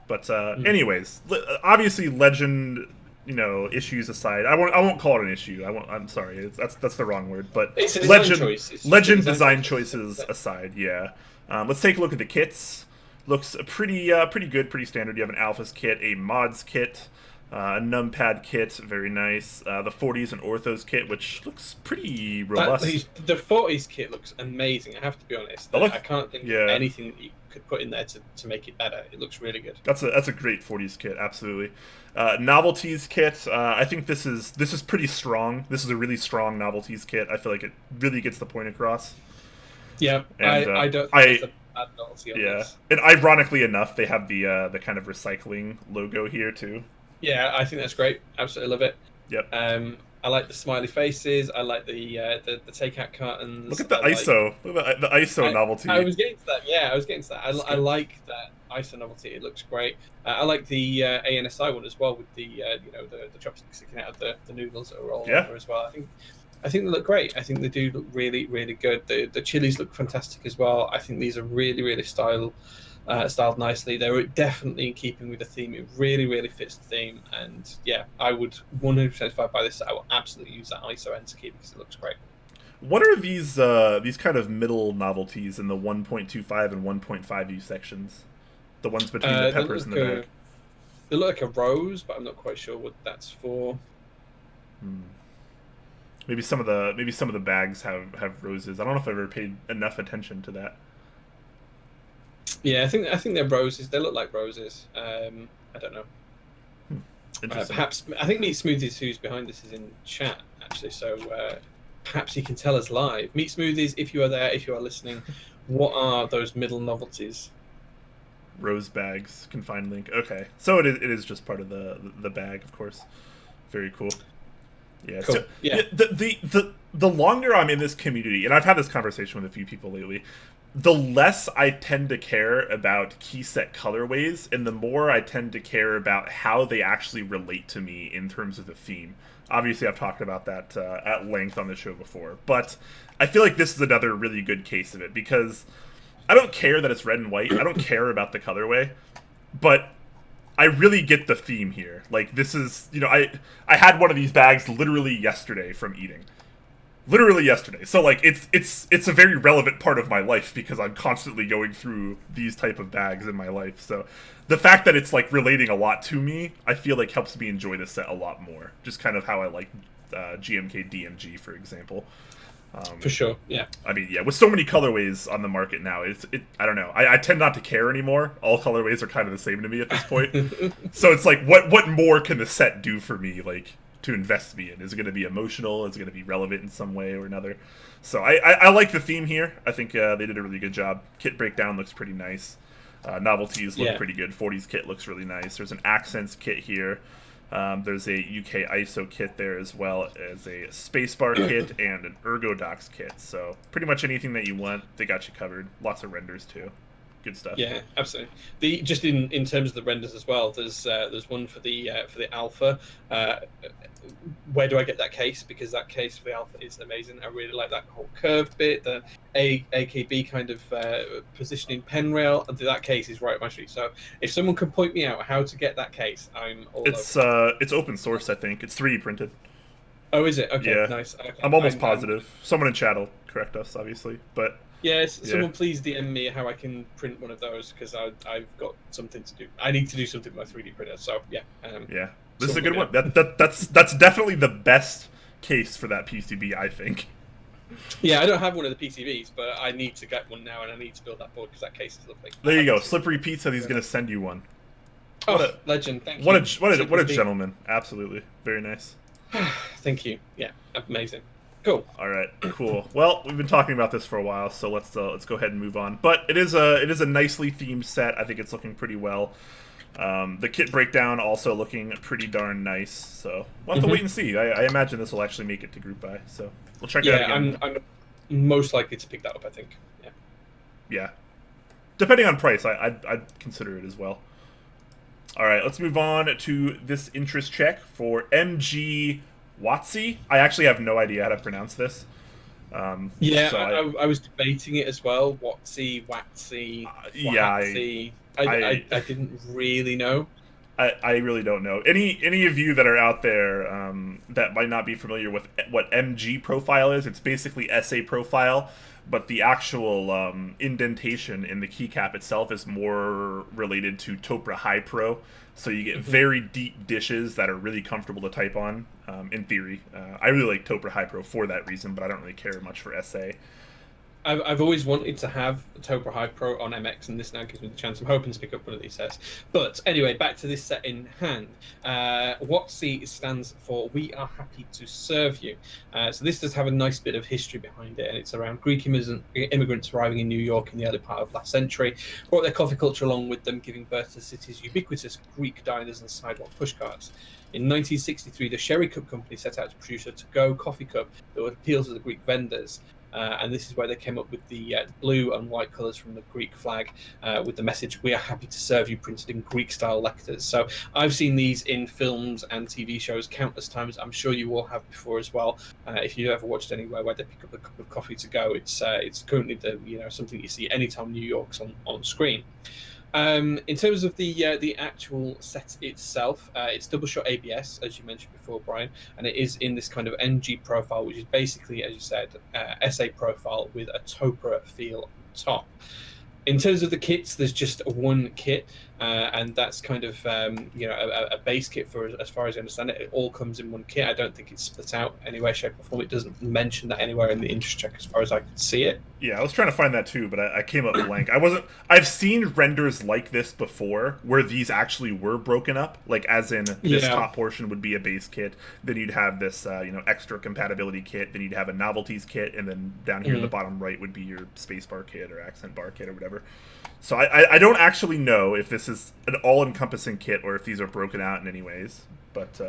but anyways, obviously, legend, issues aside, I won't call it an issue. I'm sorry, that's the wrong word, but it's a legend design choices aside, yeah. Let's take a look at the kits. Looks pretty good, pretty standard. You have an Alphas kit, a Mods kit, a numpad kit, very nice. The 40s and Orthos kit, which looks pretty robust. The 40s kit looks amazing, I have to be honest. I can't think of anything that you could put in there to make it better. It looks really good. That's a great 40s kit, absolutely. Novelties kit, I think this is pretty strong. This is a really strong Novelties kit. I feel like it really gets the point across. Yeah, and, I don't think it's a bad novelty on this. And ironically enough, they have the kind of recycling logo here too. Yeah, I think that's great. Absolutely love it. Yep. I like the smiley faces. I like the takeout cartons. Look at the ISO. Look at the ISO novelty. I was getting to that. Yeah, I was getting to that. I like that ISO novelty. It looks great. I like the ANSI one as well with the the chopsticks sticking out of the noodles that are all over as well. I think they look great. I think they do look really, really good. The chilies look fantastic as well. I think these are really, really styled nicely. They're definitely in keeping with the theme. It really, really fits the theme. And yeah, I would 100% buy this. I will absolutely use that ISO enter key because it looks great. What are these kind of middle novelties in the 1.25 and 1.5U sections? The ones between the peppers and the bag. They look like a rose, but I'm not quite sure what that's for. Maybe some of the bags have roses. I don't know if I've ever paid enough attention to that. Yeah, I think they're roses. They look like roses. I don't know. Perhaps I think Meat Smoothies, who's behind this, is in chat actually. So perhaps he can tell us live. Meat Smoothies, if you are there, if you are listening, what are those middle novelties? Rose bags, confined link. Okay, so it is just part of the bag, of course. Very cool. Yeah. Cool. So, Yeah. The longer I'm in this community, and I've had this conversation with a few people lately, the less I tend to care about key set colorways, and the more I tend to care about how they actually relate to me in terms of the theme. Obviously, I've talked about that at length on the show before, but I feel like this is another really good case of it, because I don't care that it's red and white. I don't care about the colorway, but I really get the theme here. Like, this is, I had one of these bags literally yesterday from eating. Literally yesterday. So, like, it's a very relevant part of my life, because I'm constantly going through these type of bags in my life. So the fact that it's, like, relating a lot to me, I feel like helps me enjoy this set a lot more. Just kind of how I like GMK DMG, for example. For sure, yeah. I mean, yeah, with so many colorways on the market now, I don't know. I tend not to care anymore. All colorways are kind of the same to me at this point. So it's like, what more can the set do for me, like, to invest me in? Is it going to be emotional? Is it going to be relevant in some way or another? So I like the theme here. I think they did a really good job. Kit breakdown looks pretty nice. Novelties look pretty good. 40s kit looks really nice. There's an Accents kit here. There's a UK ISO kit there, as well as a Spacebar kit and an Ergodox kit. So pretty much anything that you want, they got you covered. Lots of renders too. Good stuff. Yeah, absolutely. Just in terms of the renders as well, there's one for the alpha. Where do I get that case? Because that case for the alpha is amazing. I really like that whole curved bit, the AKB kind of positioning pen rail, and that case is right up my street. So if someone can point me out how to get that case, I'm all over. It's open source, I think. It's 3D printed. Oh, is it? Okay, yeah. Nice. Okay. I'm almost positive. Someone in chat will correct us, obviously, but. Yes, someone please DM me how I can print one of those, because I've got something to do. I need to do something with my 3D printer. So yeah. Yeah, this is a good one. That's definitely the best case for that PCB, I think. Yeah, I don't have one of the PCBs, but I need to get one now, and I need to build that board because that case is lovely. There you go. Slippery Pete said he's going to send you one. Legend! Thank you. What a gentleman! Absolutely, very nice. Thank you. Yeah, amazing. Cool. All right, cool. Well, we've been talking about this for a while, so let's go ahead and move on. But it is a nicely themed set. I think it's looking pretty well. The kit breakdown also looking pretty darn nice. So we'll have to wait and see. I imagine this will actually make it to Group Buy. So we'll check it out again. I'm most likely to pick that up, I think. Yeah. Yeah. Depending on price, I'd consider it as well. All right, let's move on to this interest check for MG WAHTSY. I actually have no idea how to pronounce this. Yeah, so I was debating it as well. WAHTSY. Yeah, I didn't really know. I really don't know. Any of you that are out there that might not be familiar with what MG profile is, it's basically SA profile, but the actual indentation in the keycap itself is more related to Topra High Pro. So you get very deep dishes that are really comfortable to type on, in theory. I really like Topra High Pro for that reason, but I don't really care much for SA. I've always wanted to have a Topra High Pro on MX, and this now gives me the chance. I'm hoping to pick up one of these sets. But anyway, back to this set in hand. WAHTSY stands for We Are Happy to Serve You. So this does have a nice bit of history behind it, and it's around Greek immigrants arriving in New York in the early part of last century, brought their coffee culture along with them, giving birth to the city's ubiquitous Greek diners and sidewalk pushcarts. In 1963, the Sherry Cup company set out to produce a to-go coffee cup that would appeal to the Greek vendors. And this is where they came up with the blue and white colours from the Greek flag with the message, "We are happy to serve you," printed in Greek-style letters. So I've seen these in films and TV shows countless times. I'm sure you all have before as well. If you've ever watched anywhere where they pick up a cup of coffee to go, it's currently something you see anytime New York's on screen. In terms of the actual set itself, it's double shot ABS, as you mentioned before, Brian, and it is in this kind of NG profile, which is basically, as you said, SA profile with a Topra feel on top. In terms of the kits, there's just one kit, and that's kind of a base kit for, as far as I understand it. It all comes in one kit. I don't think it's split out any way, shape, or form. It doesn't mention that anywhere in the interest check, as far as I could see it. Yeah, I was trying to find that too, but I came up blank. I've seen renders like this before, where these actually were broken up, like as in this top portion would be a base kit, then you'd have this extra compatibility kit, then you'd have a novelties kit, and then down here in the bottom right would be your spacebar kit or accent bar kit or whatever. So I don't actually know if this is an all-encompassing kit or if these are broken out in any ways, but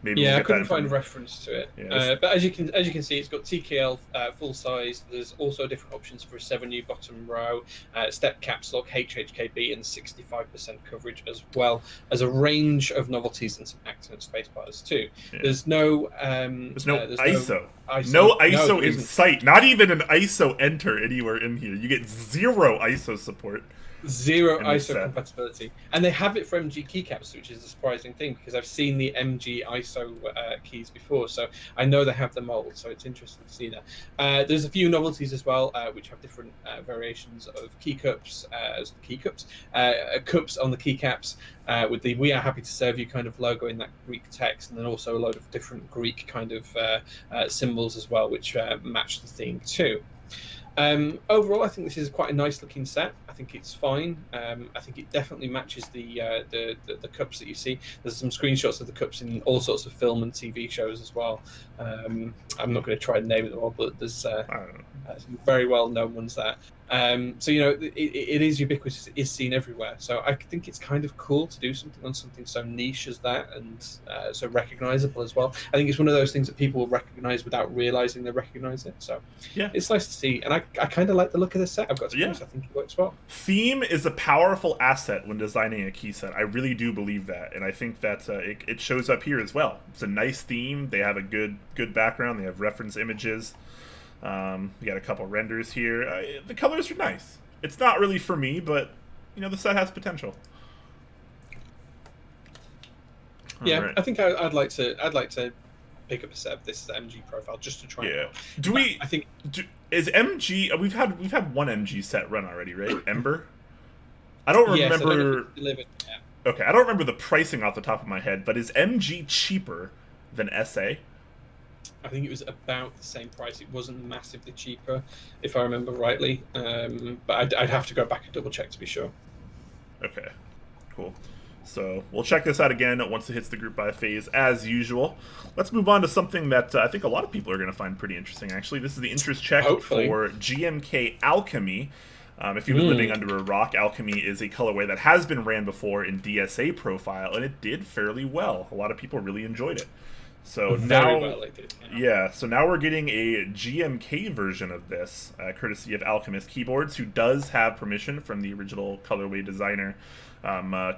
Maybe Yeah, we'll I get couldn't that find a information. reference to it. Yeah, But as you can see, it's got TKL full size. There's also different options for a 7U bottom row, step caps lock, HHKB, and 65% coverage, as well as a range of novelties and some accent spacebar too. yeah. There's no There's no there's ISO. ISO. No No, ISO there in isn't. sight. Not even an ISO enter anywhere in here. You get 0 ISO support. Zero In this ISO set. compatibility, and they have it for MG keycaps, which is a surprising thing because I've seen the MG ISO keys before, so I know they have the mold. So it's interesting to see that. There's a few novelties as well, which have different variations of cups on the keycaps with the "We are happy to serve you" kind of logo in that Greek text, and then also a load of different Greek kind of symbols as well, which match the theme too. Overall, I think this is quite a nice looking set. I think it's fine. I think it definitely matches the cups that you see. There's some screenshots of the cups in all sorts of film and TV shows as well. I'm not going to try and name them all, but there's some very well known ones there. So it is ubiquitous. It is seen everywhere. So I think it's kind of cool to do something on something so niche as that, and so recognizable as well. I think it's one of those things that people will recognize without realizing they recognize it. So yeah, it's nice to see, and I kind of like the look of this set. I've got to be honest, I think it works well. Theme is a powerful asset when designing a key set. I really do believe that, and I think that it shows up here as well. It's a nice theme. They have a good background. They have reference images. We got a couple renders here. The colors are nice. It's not really for me, but the set has potential. Yeah, right. I think I'd like to pick up a set of this MG profile just to try. Yeah. I think is MG? We've had one MG set run already, right? Ember. I don't remember. Yes, I don't know if it's delivered. Yeah. Okay, I don't remember the pricing off the top of my head, but is MG cheaper than SA? I think it was about the same price. It wasn't massively cheaper, if I remember rightly. But I'd have to go back and double check to be sure. Okay, cool. So we'll check this out again once it hits the group buy phase, as usual. Let's move on to something that I think a lot of people are going to find pretty interesting, actually. This is the interest check Hopefully. for GMK Alchemy. If you've been living under a rock, Alchemy is a colorway that has been ran before in DSA profile, and it did fairly well. A lot of people really enjoyed it. So Very well they did. Yeah, so now we're getting a GMK version of this, courtesy of Alchemist Keyboards, who does have permission from the original colorway designer,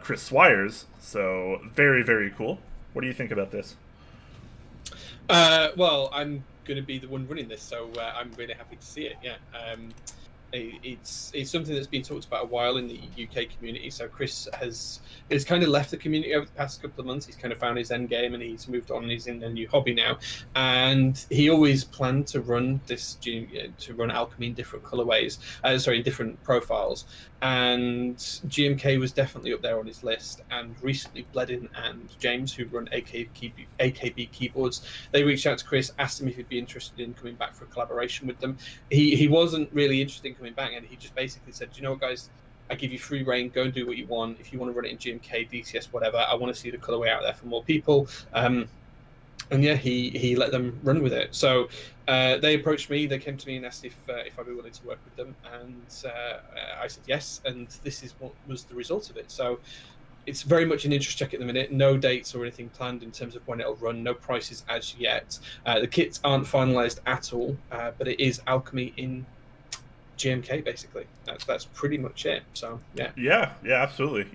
Chris Swires. So very, very cool. What do you think about this? Well, I'm going to be the one running this, so I'm really happy to see it. Yeah. It's something that's been talked about a while in the UK community. So Chris has kind of left the community over the past couple of months. He's kind of found his end game and he's moved on. And he's in a new hobby now, and he always planned to run Alchemy in different colorways, in different profiles. And GMK was definitely up there on his list. And recently, Bledin and James, who run AKB Keyboards, they reached out to Chris, asked him if he'd be interested in coming back for a collaboration with them. He wasn't really interested in coming back, and he just basically said, you know what, guys, I give you free reign, go and do what you want. If you want to run it in GMK, DCS, whatever, I want to see the colorway out there for more people. And yeah, he let them run with it. So they approached me, they came to me and asked if I'd be willing to work with them, and I said yes, and this is what was the result of it. So it's very much an interest check at the minute. No dates or anything planned in terms of when it'll run. No prices as yet. The kits aren't finalized at all, but it is Alchemy in GMK, basically. That's pretty much it. So yeah, absolutely.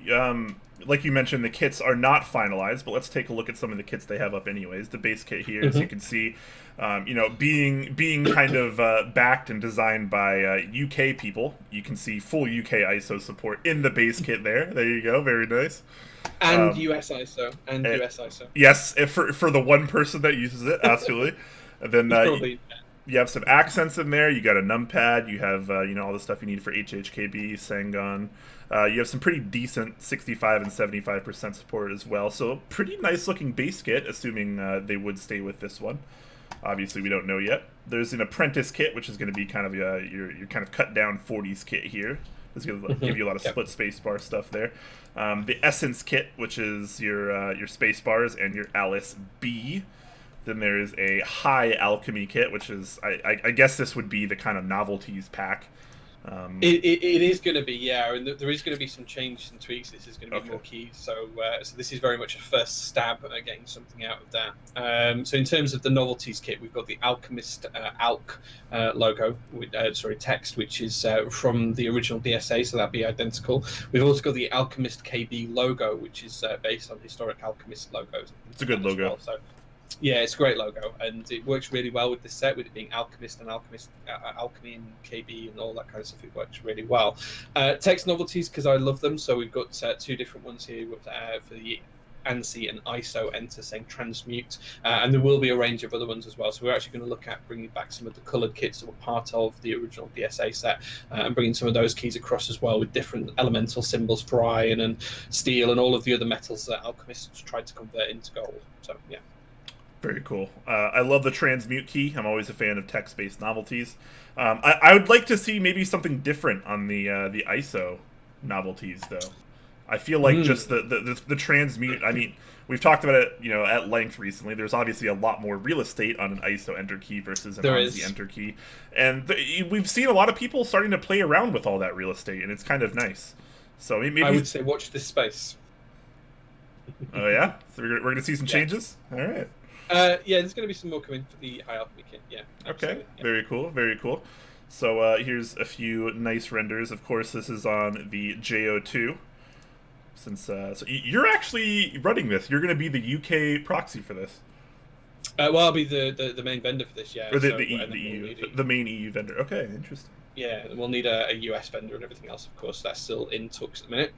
Like you mentioned, the kits are not finalized, but let's take a look at some of the kits they have up anyways. The base kit here, as you can see, being kind of backed and designed by UK people. You can see full UK ISO support in the base kit there. There you go, very nice. And US ISO and US ISO. Yes, for the one person that uses it, absolutely. And then you have some accents in there. You got a numpad. You have all the stuff you need for HHKB, Sangon. You have some pretty decent 65 and 75% support as well. So a pretty nice looking base kit, assuming they would stay with this one. Obviously, we don't know yet. There's an apprentice kit, which is going to be kind of your kind of cut down 40s kit here. It's going to give you a lot of split spacebar stuff there. The essence kit, which is your space bars and your Alice B. Then there is a high alchemy kit, which is I guess this would be the kind of novelties pack. It is going to be, yeah, and there is going to be some changes and tweaks. This is going to be Okay. more keys, so this is very much a first stab at getting something out of that. So in terms of the novelties kit, we've got the Alchemist Alch logo, text, which is from the original DSA, so that'd be identical. We've also got the Alchemist KB logo, which is based on historic Alchemist logos. It's a good logo. Well, so. Yeah, it's a great logo, and it works really well with this set, with it being Alchemist and Alchemy and KB and all that kind of stuff. It works really well. Text novelties, because I love them, so we've got two different ones here for the ANSI and ISO enter saying transmute, and there will be a range of other ones as well. So we're actually going to look at bringing back some of the coloured kits that were part of the original DSA set, and bringing some of those keys across as well with different elemental symbols for iron and steel and all of the other metals that alchemists tried to convert into gold. So yeah. Very cool. I love the transmute key. I'm always a fan of text-based novelties. I would like to see maybe something different on the ISO novelties, though. I feel like just the transmute. I mean, we've talked about it, at length recently. There's obviously a lot more real estate on an ISO enter key versus an ANSI enter key, and we've seen a lot of people starting to play around with all that real estate, and it's kind of nice. So maybe I would say watch this space. Oh yeah, so we're going to see some changes. All right. Yeah, there's going to be some more coming for the High Alchemy kit. Yeah. Okay. Yeah. Very cool. Very cool. So here's a few nice renders. Of course, this is on the JO2. Since so you're actually running this, you're going to be the UK proxy for this. Well, I'll be the main vendor for this. Yeah. Or the main EU vendor. Okay, interesting. Yeah, we'll need a US vendor and everything else, of course. That's still in talks at the minute.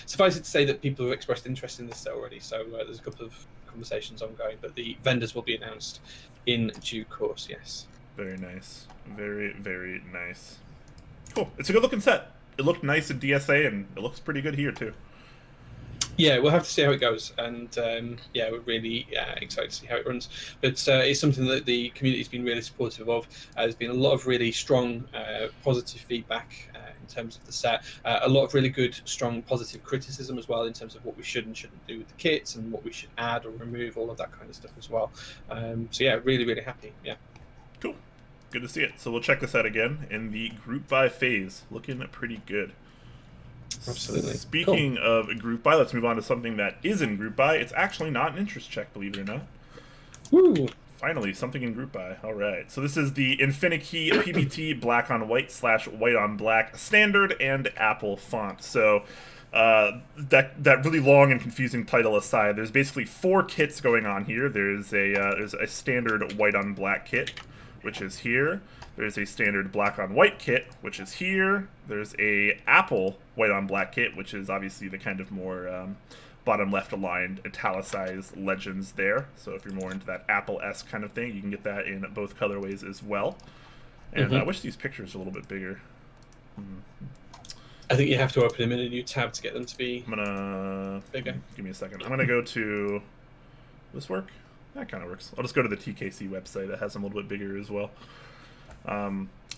Suffice it to say that people have expressed interest in this set already, so there's a couple of conversations ongoing, but the vendors will be announced in due course, yes. Very nice. Very, very nice. Cool. It's a good looking set. It looked nice in DSA, and it looks pretty good here, too. Yeah, we'll have to see how it goes, and yeah, we're really excited to see how it runs. But it's something that the community's been really supportive of. There's been a lot of really strong, positive feedback in terms of the set. A lot of really good, strong, positive criticism as well in terms of what we should and shouldn't do with the kits and what we should add or remove, all of that kind of stuff as well. So yeah, really, really happy. Yeah. Cool. Good to see it. So we'll check this out again in the Group Buy phase. Looking pretty good. Absolutely. Speaking of Group Buy, let's move on to something that is in Group Buy. It's actually not an interest check, believe it or not. Woo! Finally, something in Group Buy. All right. So this is the Infinikey PBT black on white / white on black standard and Apple font. So that really long and confusing title aside, there's basically 4 kits going on here. There's a standard white on black kit, which is here. There's a standard black on white kit, which is here. There's a Apple white on black kit, which is obviously the kind of more bottom left aligned italicized legends there. So if you're more into that Apple-esque kind of thing, you can get that in both colorways as well. And I wish these pictures were a little bit bigger. I think you have to open them in a new tab to get them to be bigger. Give me a second. I'm gonna go to this work. That kind of works. I'll just go to the TKC website that has them a little bit bigger as well.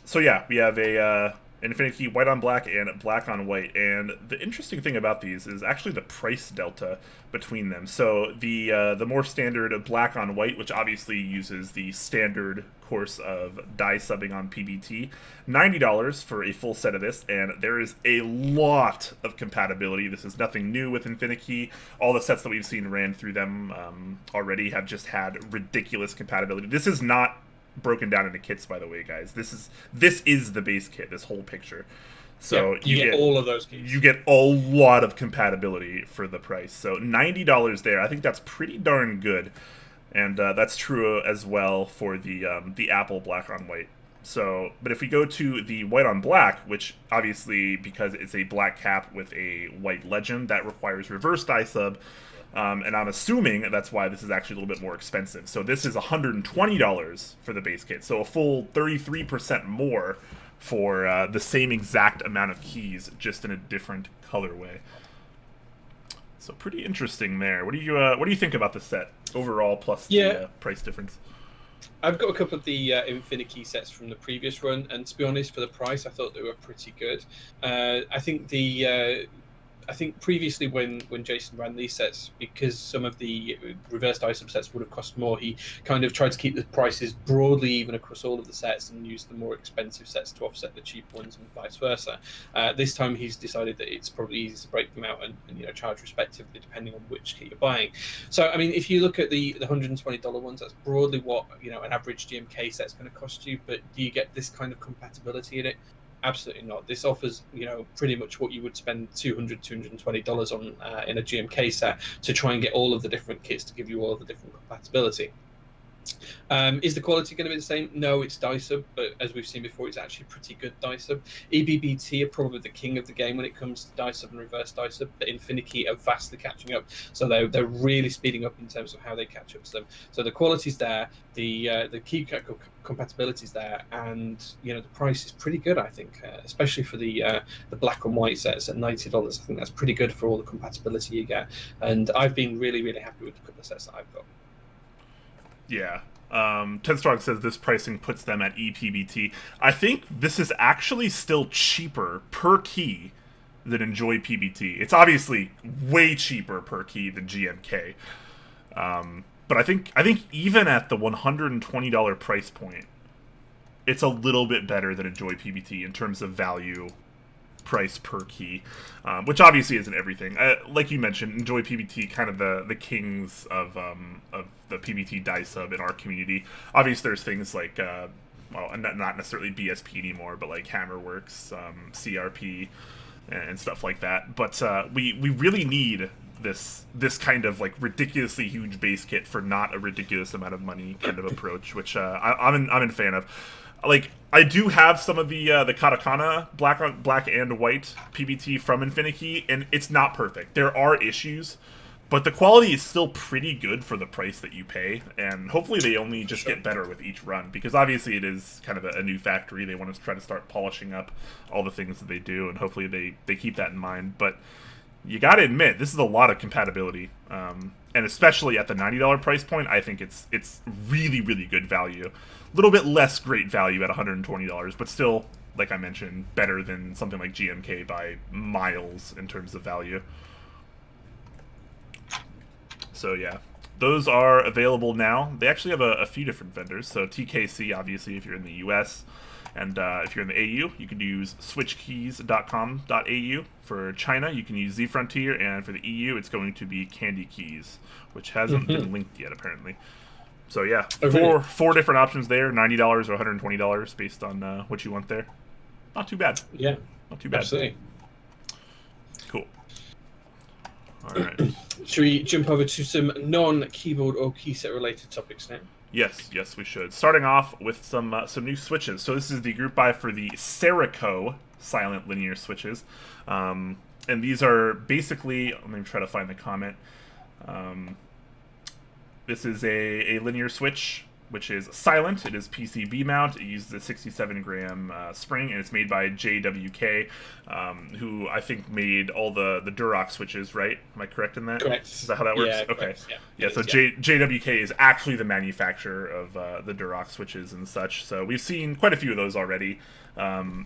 So yeah, we have a Infinikey white on black and black on white, and the interesting thing about these is actually the price delta between them. So the more standard black on white, which obviously uses the standard course of dye subbing on PBT, $90 for a full set of this, and there is a lot of compatibility. This is nothing new with Infinikey. All the sets that we've seen ran through them already have just had ridiculous compatibility. This is not broken down into kits, by the way, guys. This is the base kit, this whole picture. So you get all of those kits. You get a lot of compatibility for the price. So $90 there. I think that's pretty darn good. And that's true as well for the Apple black on white. So, but if we go to the white on black, which obviously, because it's a black cap with a white legend, that requires reverse dye sub. And I'm assuming that's why this is actually a little bit more expensive. So this is $120 for the base kit. So a full 33% more for the same exact amount of keys, just in a different colorway. So pretty interesting there. What do you think about the set overall, plus the price difference? I've got a couple of the Infinikey sets from the previous run, and to be honest, for the price, I thought they were pretty good. I think the I think previously when Jason ran these sets, because some of the reverse dice sets would have cost more, he kind of tried to keep the prices broadly even across all of the sets and use the more expensive sets to offset the cheap ones and vice versa. This time he's decided that it's probably easy to break them out and charge respectively depending on which kit you're buying. So I mean, if you look at the $120 ones, that's broadly what an average GMK set's going to cost you. But do you get this kind of compatibility in it? Absolutely not. This offers, pretty much what you would spend $200, $220 on in a GMK set to try and get all of the different kits to give you all of the different compatibility. Is the quality going to be the same? No, it's Diceb, but as we've seen before, it's actually pretty good Diceb. EBBT are probably the king of the game when it comes to Diceb and reverse Diceb, but Infinikey are vastly catching up. So they're really speeding up in terms of how they catch up to them. So the quality's there, the Keycap compatibility's there, and the price is pretty good, I think, especially for the black and white sets at $90. I think that's pretty good for all the compatibility you get, and I've been really, really happy with the couple of sets that I've got. Yeah. 10 Strong says this pricing puts them at EPBT. I think this is actually still cheaper per key than Enjoy PBT. It's obviously way cheaper per key than GMK. But I think even at the $120 price point, it's a little bit better than Enjoy PBT in terms of value price per key, which obviously isn't everything. Like you mentioned, Enjoy PBT, kind of the kings of the PBT Diceb in our community. Obviously, there's things like, not necessarily BSP anymore, but like Hammerworks, CRP, and stuff like that. But we really need this kind of like ridiculously huge base kit for not a ridiculous amount of money kind of approach, which I'm in fan of. Like, I do have some of the Katakana black and white PBT from Infinikey, and it's not perfect. There are issues, but the quality is still pretty good for the price that you pay, and hopefully they only just get better with each run, because obviously it is kind of a new factory. They want to try to start polishing up all the things that they do, and hopefully they keep that in mind. But you gotta admit, this is a lot of compatibility, and especially at the $90 price point, I think it's really, really good value. A little bit less great value at $120, but still, like I mentioned, better than something like GMK by miles in terms of value. So yeah, those are available now. They actually have a few different vendors. So TKC, obviously, if you're in the US, and if you're in the AU, you can use switchkeys.com.au. For China, you can use zFrontier, and for the EU, it's going to be Candy Keys, which hasn't been linked yet, apparently. So yeah, four different options there, $90 or $120 based on what you want there. Not too bad. Yeah, not too bad. Absolutely. Cool. All right. Should we jump over to some non-keyboard or keyset related topics now? Yes, we should. Starting off with some new switches. So this is the group buy for the Seriko silent linear switches, and these are basically. Let me try to find the comment. This is a linear switch, which is silent. It is PCB mount. It uses a 67-gram spring, and it's made by JWK, who I think made all the Durox switches, right? Am I correct in that? Correct. Is that how that works? Yeah, okay. correct. Yeah, so JWK is actually the manufacturer of the Durox switches and such. So we've seen quite a few of those already.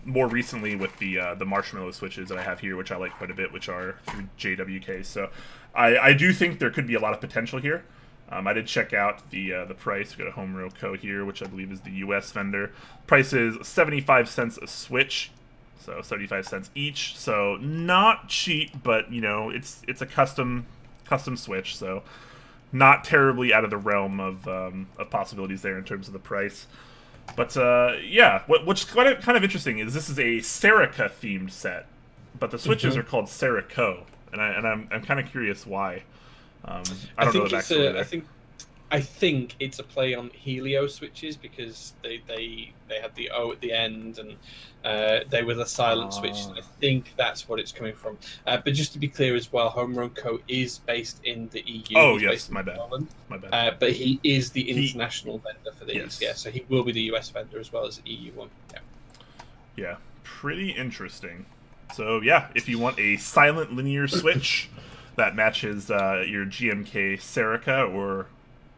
More recently with the Marshmallow switches that I have here, which I like quite a bit, which are through JWK. So I do think there could be a lot of potential here. I did check out the price. We got a Home Co here, which I believe is the U.S. vendor. Price is 75 cents a switch, so 75 cents each. So not cheap, but it's a custom switch, so not terribly out of the realm of possibilities there in terms of the price. But yeah, what's kind of interesting is this is a Serika themed set, but the switches are called Seriko, and I'm kind of curious why. I don't know the backstory there. I think it's a play on Helio switches because they had the O at the end and they were the silent switches. I think that's what it's coming from. But just to be clear as well, Home Co is based in the EU. Oh yes, my bad. My bad. But he is the international vendor for these. Yes. Yeah, so he will be the US vendor as well as the EU one. Yeah. Yeah, pretty interesting. So yeah, if you want a silent linear switch that matches your GMK Serika, or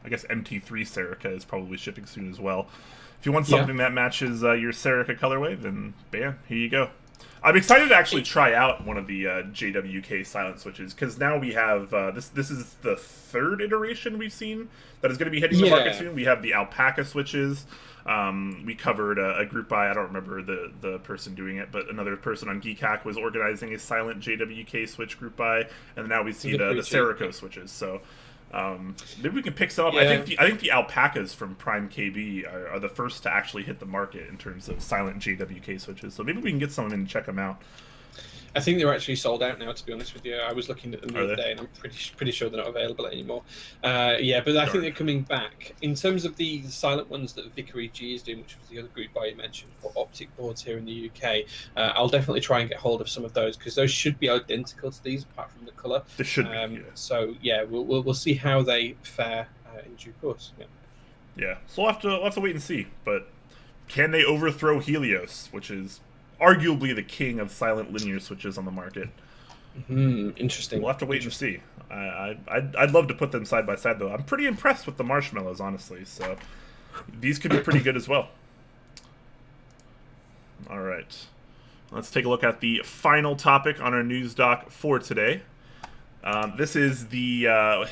I guess MT3 Serika is probably shipping soon as well. If you want something that matches your Serika colorway, then bam, here you go. I'm excited to actually try out one of the JWK silent switches, because now we have this is the third iteration we've seen that is going to be hitting the market soon. We have the alpaca switches. We covered a group buy. I don't remember the person doing it, but another person on Keycap was organizing a silent JWK switch group buy, and now we see the Seriko switches. So maybe we can pick some up. Yeah. I think the alpacas from Prime KB are the first to actually hit the market in terms of silent JWK switches. So maybe we can get some and check them out. I think they're actually sold out now, to be honest with you. I was looking at them the other day, and I'm pretty sure they're not available anymore. Yeah, but I think they're coming back. In terms of the silent ones that Vickery G is doing, which was the other group buy you mentioned for optic boards here in the UK, I'll definitely try and get hold of some of those, because those should be identical to these, apart from the colour. They should be, yeah. So, yeah, we'll see how they fare in due course. Yeah, so we'll have to wait and see. But can they overthrow Helios, which is arguably the king of silent linear switches on the market? Interesting. We'll have to wait and see. I'd love to put them side by side, though. I'm pretty impressed with the marshmallows, honestly. So these could be pretty good as well. All right, let's take a look at the final topic on our news doc for today. This is the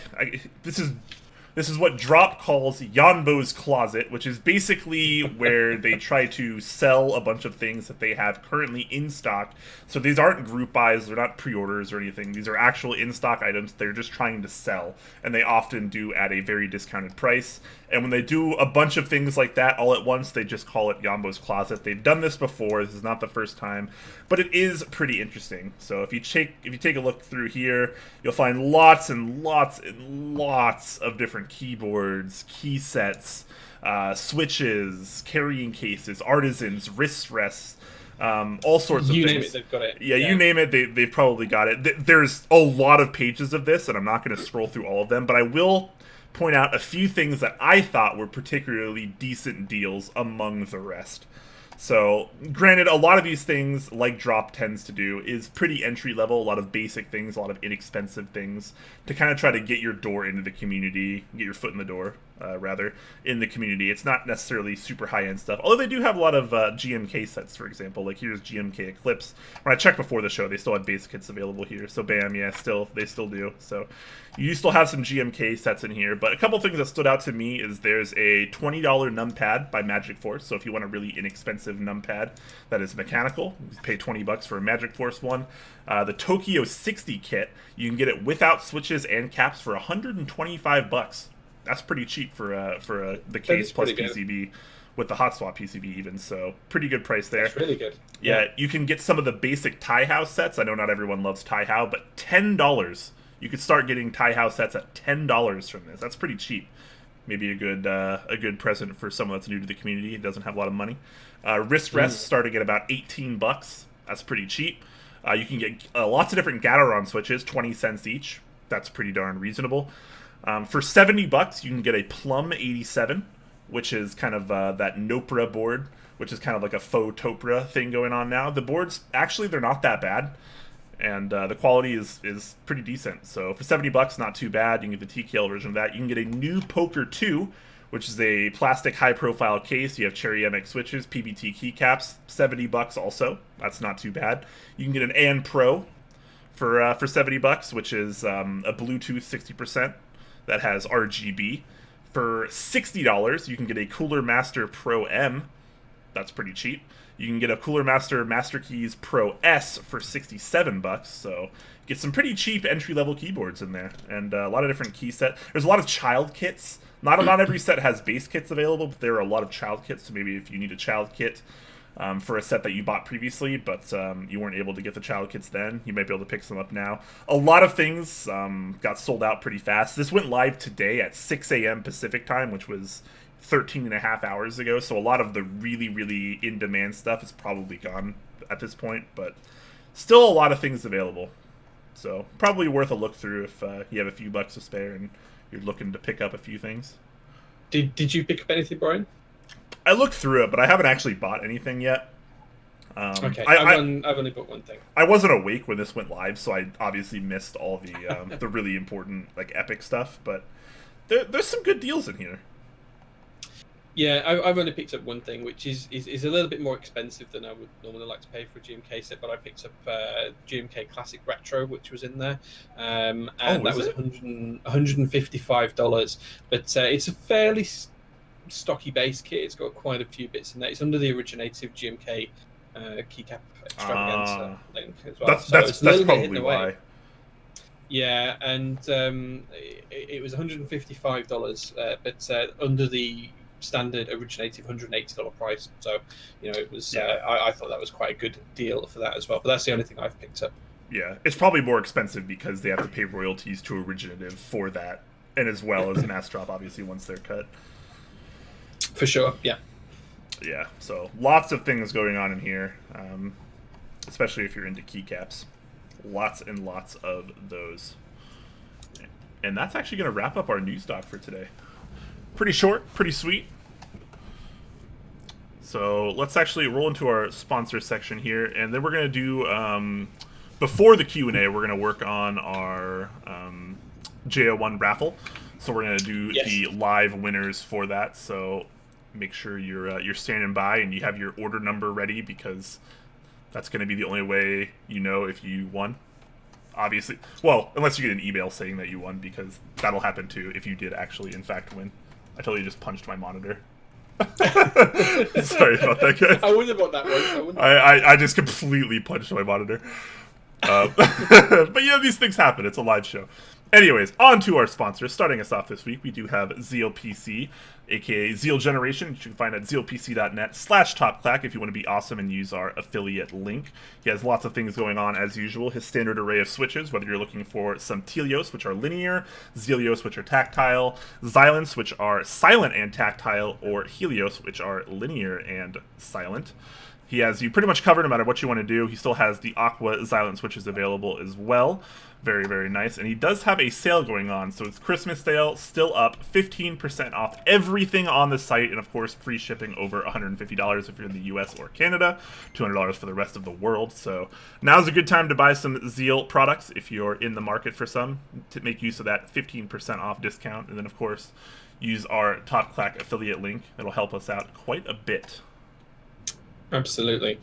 this is what Drop calls Yanbo's Closet, which is basically where they try to sell a bunch of things that they have currently in stock. So these aren't group buys, they're not pre-orders or anything. These are actual in-stock items they're just trying to sell, and they often do at a very discounted price. And when they do a bunch of things like that all at once, they just call it Yanbo's Closet. They've done this before, this is not the first time, but it is pretty interesting. So if you take a look through here, you'll find lots and lots and lots of different keyboards, key sets, switches, carrying cases, artisans, wrist rests, all sorts of things. You name it, they've got it. Yeah, you name it, they've probably got it. There's a lot of pages of this, and I'm not going to scroll through all of them, but I will point out a few things that I thought were particularly decent deals among the rest. So, granted, a lot of these things, like Drop tends to do, is pretty entry-level, a lot of basic things, a lot of inexpensive things, to kind of try to get your door into the community, get your foot in the door, rather, in the community. It's not necessarily super high-end stuff, although they do have a lot of GMK sets, for example. Like, here's GMK Eclipse. When I checked before the show, they still had base kits available here, so bam, yeah, they still do. So, you still have some GMK sets in here, but a couple things that stood out to me is there's a $20 numpad by Magic Force, so if you want a really inexpensive numpad that is mechanical, you pay $20 for a Magic Force one. The Tokyo 60 kit, you can get it without switches and caps for $125. That's pretty cheap for the case plus PCB, with the hot swap PCB even, so pretty good price there. That's really good. Yeah, you can get some of the basic tie house sets. I know not everyone loves tie house, but $10. You could start getting tie house sets at $10 from this. That's pretty cheap. Maybe a good present for someone that's new to the community and doesn't have a lot of money. Wrist rests starting at about $18. That's pretty cheap. You can get lots of different Gateron switches, 20 cents each. That's pretty darn reasonable. For $70, you can get a Plum 87, which is kind of that Nopra board, which is kind of like a faux Topra thing going on now. The boards, actually, they're not that bad, and the quality is pretty decent. So for $70, not too bad. You can get the TKL version of that. You can get a new Poker 2, which is a plastic high-profile case. You have Cherry MX switches, PBT keycaps, $70 also. That's not too bad. You can get an AN Pro for $70, which is a Bluetooth 60% that has RGB. For $60, you can get a Cooler Master Pro M. That's pretty cheap. You can get a Cooler Master Master Keys Pro S for $67, so get some pretty cheap entry-level keyboards in there, and a lot of different key sets. There's a lot of child kits. Not every set has base kits available, but there are a lot of child kits, so maybe if you need a child kit for a set that you bought previously, but you weren't able to get the child kits then, you might be able to pick some up now. A lot of things got sold out pretty fast. This went live today at 6 a.m. Pacific time, which was 13 and a half hours ago, so a lot of the really, really in-demand stuff is probably gone at this point, but still a lot of things available. So probably worth a look through if you have a few bucks to spare and you're looking to pick up a few things. Did you pick up anything, Brian? I looked through it, but I haven't actually bought anything yet. Okay, I've only bought one thing. I wasn't awake when this went live, so I obviously missed all the the really important, like, epic stuff, but there's some good deals in here. Yeah, I've only picked up one thing, which is a little bit more expensive than I would normally like to pay for a GMK set, but I picked up GMK Classic Retro, which was in there, and that was $155. But it's a fairly stocky base kit. It's got quite a few bits in there. It's under the originative GMK Keycap Extravaganza link as well. That's probably why. Yeah, and it was $155, but under the standard originative $180 price. So, it was. I thought that was quite a good deal for that as well. But that's the only thing I've picked up. Yeah, it's probably more expensive because they have to pay royalties to originative for that, and as well as mass drop, obviously, once they're cut. For sure, yeah. Yeah, so lots of things going on in here, especially if you're into keycaps. Lots and lots of those. And that's actually going to wrap up our news doc for today. Pretty short, pretty sweet. So let's actually roll into our sponsor section here, and then we're going to do, before the Q&A, we're going to work on our JO1 raffle. So we're going to do the live winners for that. So make sure you're standing by and you have your order number ready, because that's going to be the only way you know if you won. Obviously, well, unless you get an email saying that you won, because that'll happen too if you did actually, in fact, win. I totally just punched my monitor. Sorry about that, guys. I wonder what that was. I just completely punched my monitor. But these things happen. It's a live show. Anyways, on to our sponsors. Starting us off this week, we do have Zeal PC, aka Zeal Generation, which you can find at zealpc.net/topclack if you want to be awesome and use our affiliate link. He has lots of things going on as usual. His standard array of switches, whether you're looking for some Telios, which are linear, Zealios, which are tactile, Xylants, which are silent and tactile, or Helios, which are linear and silent. He has you pretty much covered no matter what you want to do. He still has the Aqua Xylant switches available as well. Very, very nice. And he does have a sale going on. So it's Christmas sale, still up, 15% off everything on the site. And of course, free shipping over $150 if you're in the US or Canada, $200 for the rest of the world. So now's a good time to buy some Zeal products if you're in the market for some, to make use of that 15% off discount. And then of course, use our Top Clack affiliate link. It'll help us out quite a bit. Absolutely.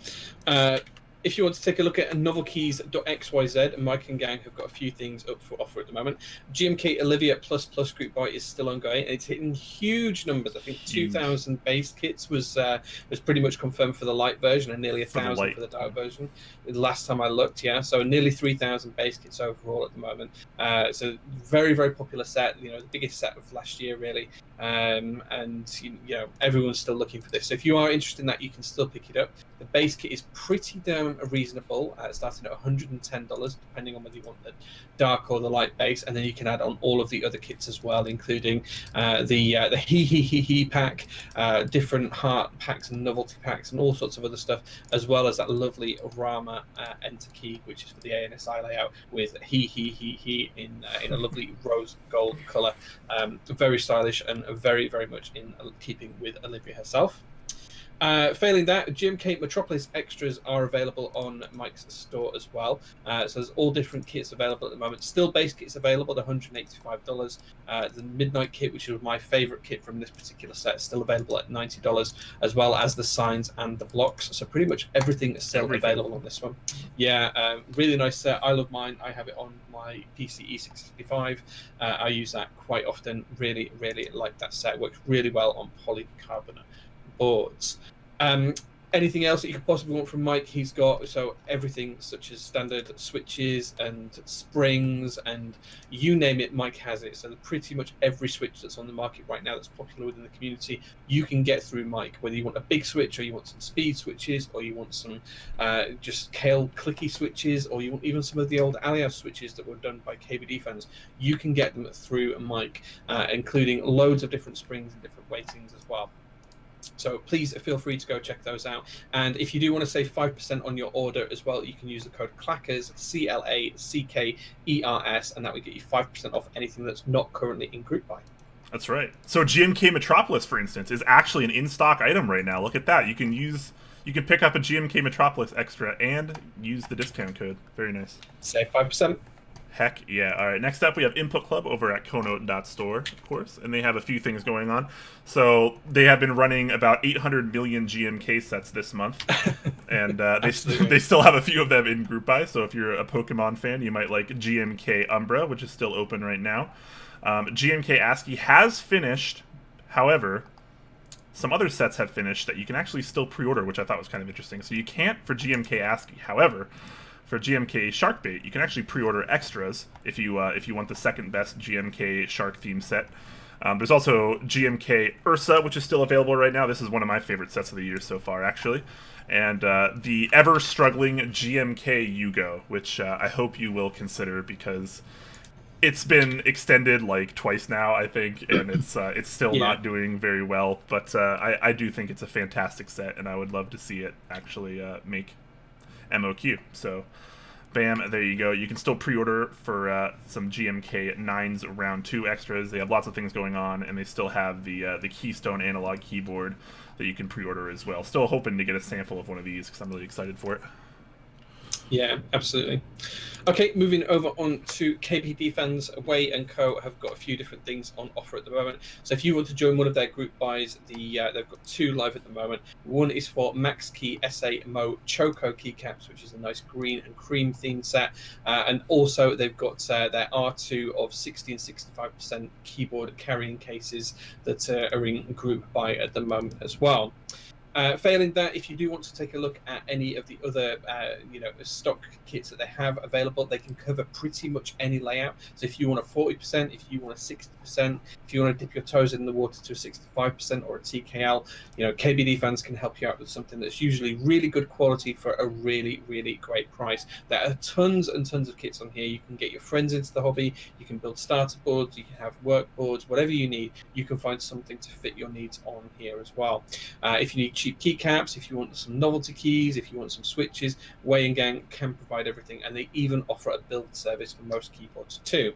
If you want to take a look at novelkeys.xyz, Mike and gang have got a few things up for offer at the moment. GMK Olivia Plus group buy is still ongoing, and it's hitting huge numbers. I think 2,000 base kits was pretty much confirmed for the light version, and nearly 1,000 for the dark version. The last time I looked, so nearly 3,000 base kits overall at the moment. It's a very, very popular set. The biggest set of last year, really. And everyone's still looking for this. So if you are interested in that, you can still pick it up. The base kit is pretty damn reasonable, starting at $110, depending on whether you want the dark or the light base, and then you can add on all of the other kits as well, including the he pack, different heart packs and novelty packs, and all sorts of other stuff, as well as that lovely Rama enter key, which is for the ANSI layout with he in a lovely rose gold color. Very stylish and very, very much in keeping with Olivia herself. Failing that, GMK Metropolis extras are available on Mike's store as well. So there's all different kits available at the moment. Still base kits available at $185. The Midnight kit, which is my favorite kit from this particular set, is still available at $90, as well as the signs and the blocks. So pretty much everything is still available on this one. Yeah, really nice set. I love mine. I have it on my PC E665. I use that quite often. Really, really like that set. Works really well on polycarbonate boards. Anything else that you could possibly want from Mike, he's got everything such as standard switches and springs and you name it, Mike has it. So pretty much every switch that's on the market right now that's popular within the community, you can get through Mike, whether you want a big switch or you want some speed switches or you want some just Kale clicky switches, or you want even some of the old Alias switches that were done by KBDfans. You can get them through Mike, including loads of different springs and different weightings as well. So please feel free to go check those out. And if you do want to save 5% on your order as well, you can use the code CLACKERS, CLACKERS, and that will get you 5% off anything that's not currently in group buy. That's right. So GMK Metropolis, for instance, is actually an in-stock item right now. Look at that. You can pick up a GMK Metropolis extra and use the discount code. Very nice. Save 5%. Heck yeah. All right, next up we have Input Club over at Kono.store, of course, and they have a few things going on. So they have been running about 800 million GMK sets this month, and they still have a few of them in group buy, so if you're a Pokemon fan, you might like GMK Umbra, which is still open right now. GMK ASCII has finished, however, some other sets have finished that you can actually still pre-order, which I thought was kind of interesting. So you can't for GMK ASCII, however, for GMK Sharkbait, you can actually pre-order extras if you want the second best GMK Shark theme set. There's also GMK Ursa, which is still available right now. This is one of my favorite sets of the year so far, actually. And the ever-struggling GMK Yugo, which I hope you will consider because it's been extended like twice now, I think, and it's still not doing very well. But I do think it's a fantastic set, and I would love to see it actually make MOQ. So, bam, there you go. You can still pre-order for some GMK 9's Round 2 extras. They have lots of things going on, and they still have the Keystone analog keyboard that you can pre-order as well. Still hoping to get a sample of one of these because I'm really excited for it. Yeah, absolutely. Okay, moving over on to KBDfans. Way and Co have got a few different things on offer at the moment. So if you want to join one of their group buys, they've got 2 live at the moment. One is for Max Key SA Mo Choco keycaps, which is a nice green and cream themed set. And also they've got their R2 of 60 and 65% keyboard carrying cases that are in group buy at the moment as well. Failing that, if you do want to take a look at any of the other stock kits that they have available, they can cover pretty much any layout. So if you want a 40%, if you want a 60%, if you want to dip your toes in the water to a 65% or a TKL, KBDfans can help you out with something that's usually really good quality for a really, really great price. There are tons and tons of kits on here. You can get your friends into the hobby, you can build starter boards, you can have work boards, whatever you need, you can find something to fit your needs on here as well. If you need cheap keycaps, if you want some novelty keys, if you want some switches, Way and Gang can provide everything, and they even offer a build service for most keyboards too.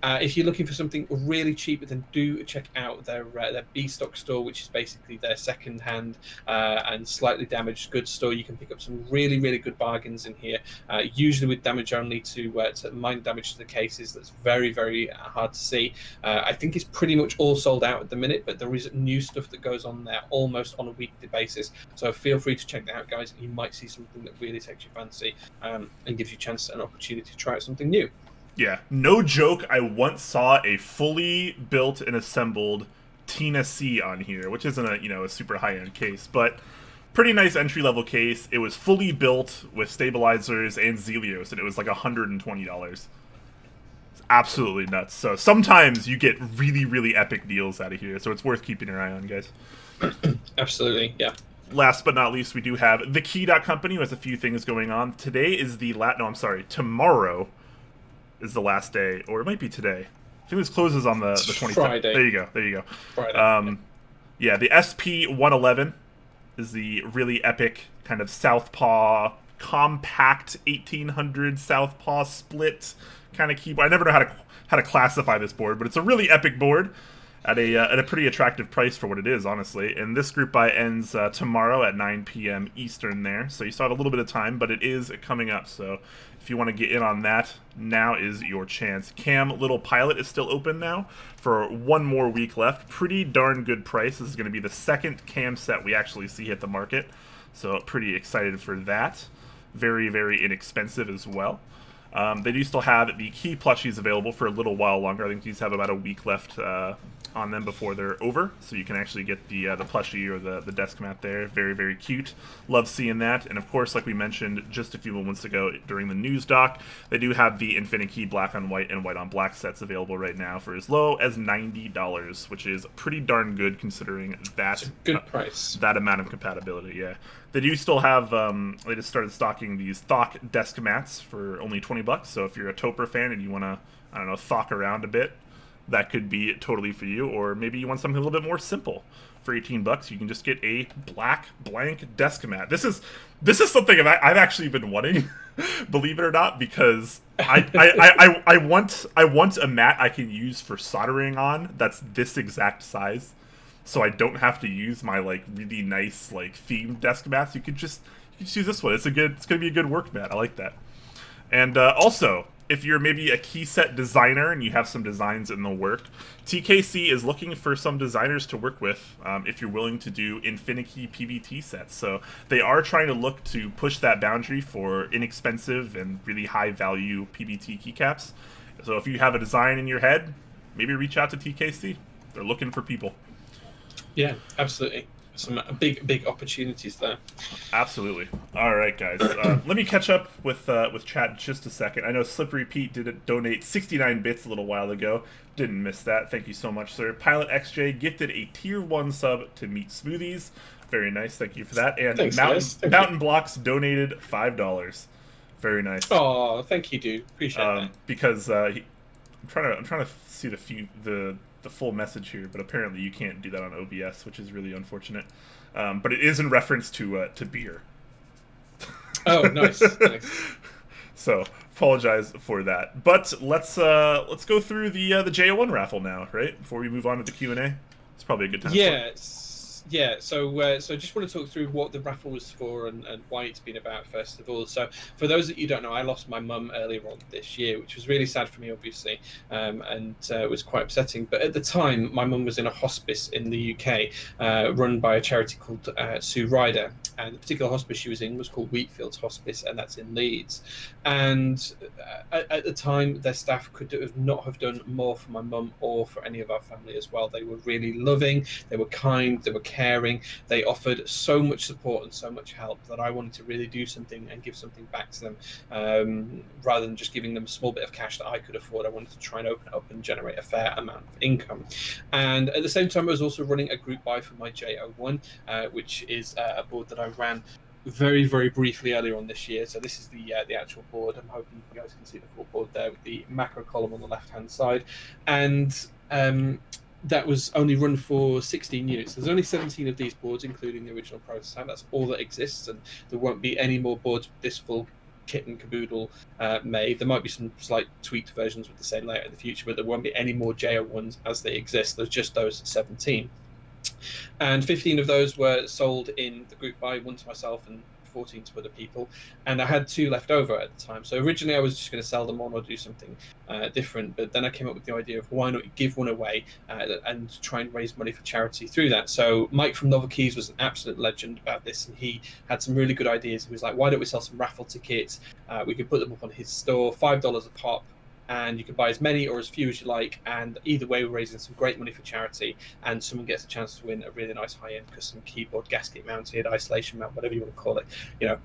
If you're looking for something really cheap, then do check out their B-Stock store, which is basically their second-hand and slightly damaged goods store. You can pick up some really, really good bargains in here, usually with damage only to minor damage to the cases. That's very, very hard to see. I think it's pretty much all sold out at the minute, but there is new stuff that goes on there almost on a weekly basis. So feel free to check that out, guys. You might see something that really takes your fancy and gives you a chance and opportunity to try out something new. Yeah, no joke, I once saw a fully built and assembled Tina C on here, which isn't a super high-end case, but pretty nice entry-level case. It was fully built with stabilizers and Zelios, and it was like $120. It's absolutely nuts. So sometimes you get really, really epic deals out of here, so it's worth keeping your eye on, guys. Absolutely, yeah. Last but not least, we do have the Key.company, who has a few things going on. Tomorrow is the last day, or it might be today. I think this closes on the 23rd. Friday. There you go. Friday. Yeah, the SP-111 is the really epic kind of Southpaw, compact 1800 Southpaw split kind of keyboard. I never know how to classify this board, but it's a really epic board at a pretty attractive price for what it is, honestly. And this group buy ends tomorrow at 9 p.m. Eastern there, so you still have a little bit of time, but it is coming up, so if you want to get in on that, now is your chance. Cam Little Pilot is still open now for one more week left. Pretty darn good price. This is going to be the second Cam set we actually see hit the market, so pretty excited for that. Very, very inexpensive as well. They do still have the Key plushies available for a little while longer. I think these have about a week left on them before they're over, so you can actually get the plushie or the desk mat there. Very, very cute. Love seeing that. And of course, like we mentioned just a few moments ago during the news doc, they do have the Infinikey black on white and white on black sets available right now for as low as $90, which is pretty darn good considering that good price. That amount of compatibility. Yeah, they do still have. They just started stocking these Thok desk mats for only $20. So if you're a Topper fan and you want to, I don't know, Thok around a bit, that could be totally for you. Or maybe you want something a little bit more simple. For $18, you can just get a black blank desk mat. This is something I've actually been wanting, believe it or not, because I want a mat I can use for soldering on that's this exact size, so I don't have to use my like really nice like themed desk mats. You could just use this one. It's gonna be a good work mat. I like that. And also, if you're maybe a key set designer and you have some designs in the work, TKC is looking for some designers to work with if you're willing to do Infinikey PBT sets. So they are trying to look to push that boundary for inexpensive and really high value PBT keycaps. So if you have a design in your head, maybe reach out to TKC. They're looking for people. Yeah, absolutely. Some big opportunities there. Absolutely. All right, guys. Let me catch up with chat in just a second. I know Slippery Pete did donate 69 bits a little while ago. Didn't miss that. Thank you so much, sir. Pilot XJ gifted a tier 1 sub to Meat Smoothies. Very nice. Thank you for that. And Thanks, Mountain Blocks donated $5. Very nice. Oh, thank you, dude. Appreciate that. Because I'm trying to see the full message here, but apparently you can't do that on OBS, which is really unfortunate. But it is in reference to beer. Oh, nice. So apologize for that. But let's go through the JO1 raffle now, right? Before we move on to the Q&A. It's probably a good time. Yeah. So I just want to talk through what the raffle was for and why it's been about, first of all. So for those that you don't know, I lost my mum earlier on this year, which was really sad for me, obviously, and it was quite upsetting. But at the time, my mum was in a hospice in the UK, run by a charity called Sue Ryder. And the particular hospice she was in was called Wheatfields Hospice, and that's in Leeds. And at the time, their staff could not have done more for my mum or for any of our family as well. They were really loving, they were kind, they were caring. They offered so much support and so much help that I wanted to really do something and give something back to them, rather than just giving them a small bit of cash that I could afford. I wanted to try and open it up and generate a fair amount of income. And at the same time, I was also running a group buy for my JO1, which is a board that I ran very, very briefly earlier on this year. So this is the actual board. I'm hoping you guys can see the full board there with the macro column on the left-hand side. And that was only run for 16 units. There's only 17 of these boards, including the original prototype. That's all that exists, and there won't be any more boards with this full kit and caboodle made. There might be some slight tweaked versions with the same layout in the future, but there won't be any more JO1s as they exist. There's just those 17. And 15 of those were sold in the group buy, one to myself and 14 to other people, and I had 2 left over at the time. So originally I was just going to sell them on or do something different, but then I came up with the idea of why not give one away and try and raise money for charity through that. So Mike from Novel Keys was an absolute legend about this, and he had some really good ideas. He was like, why don't we sell some raffle tickets? We could put them up on his store, $5 a pop, and you can buy as many or as few as you like, and either way we're raising some great money for charity, and someone gets a chance to win a really nice high-end custom keyboard, gasket mounted, isolation mount, whatever you want to call it,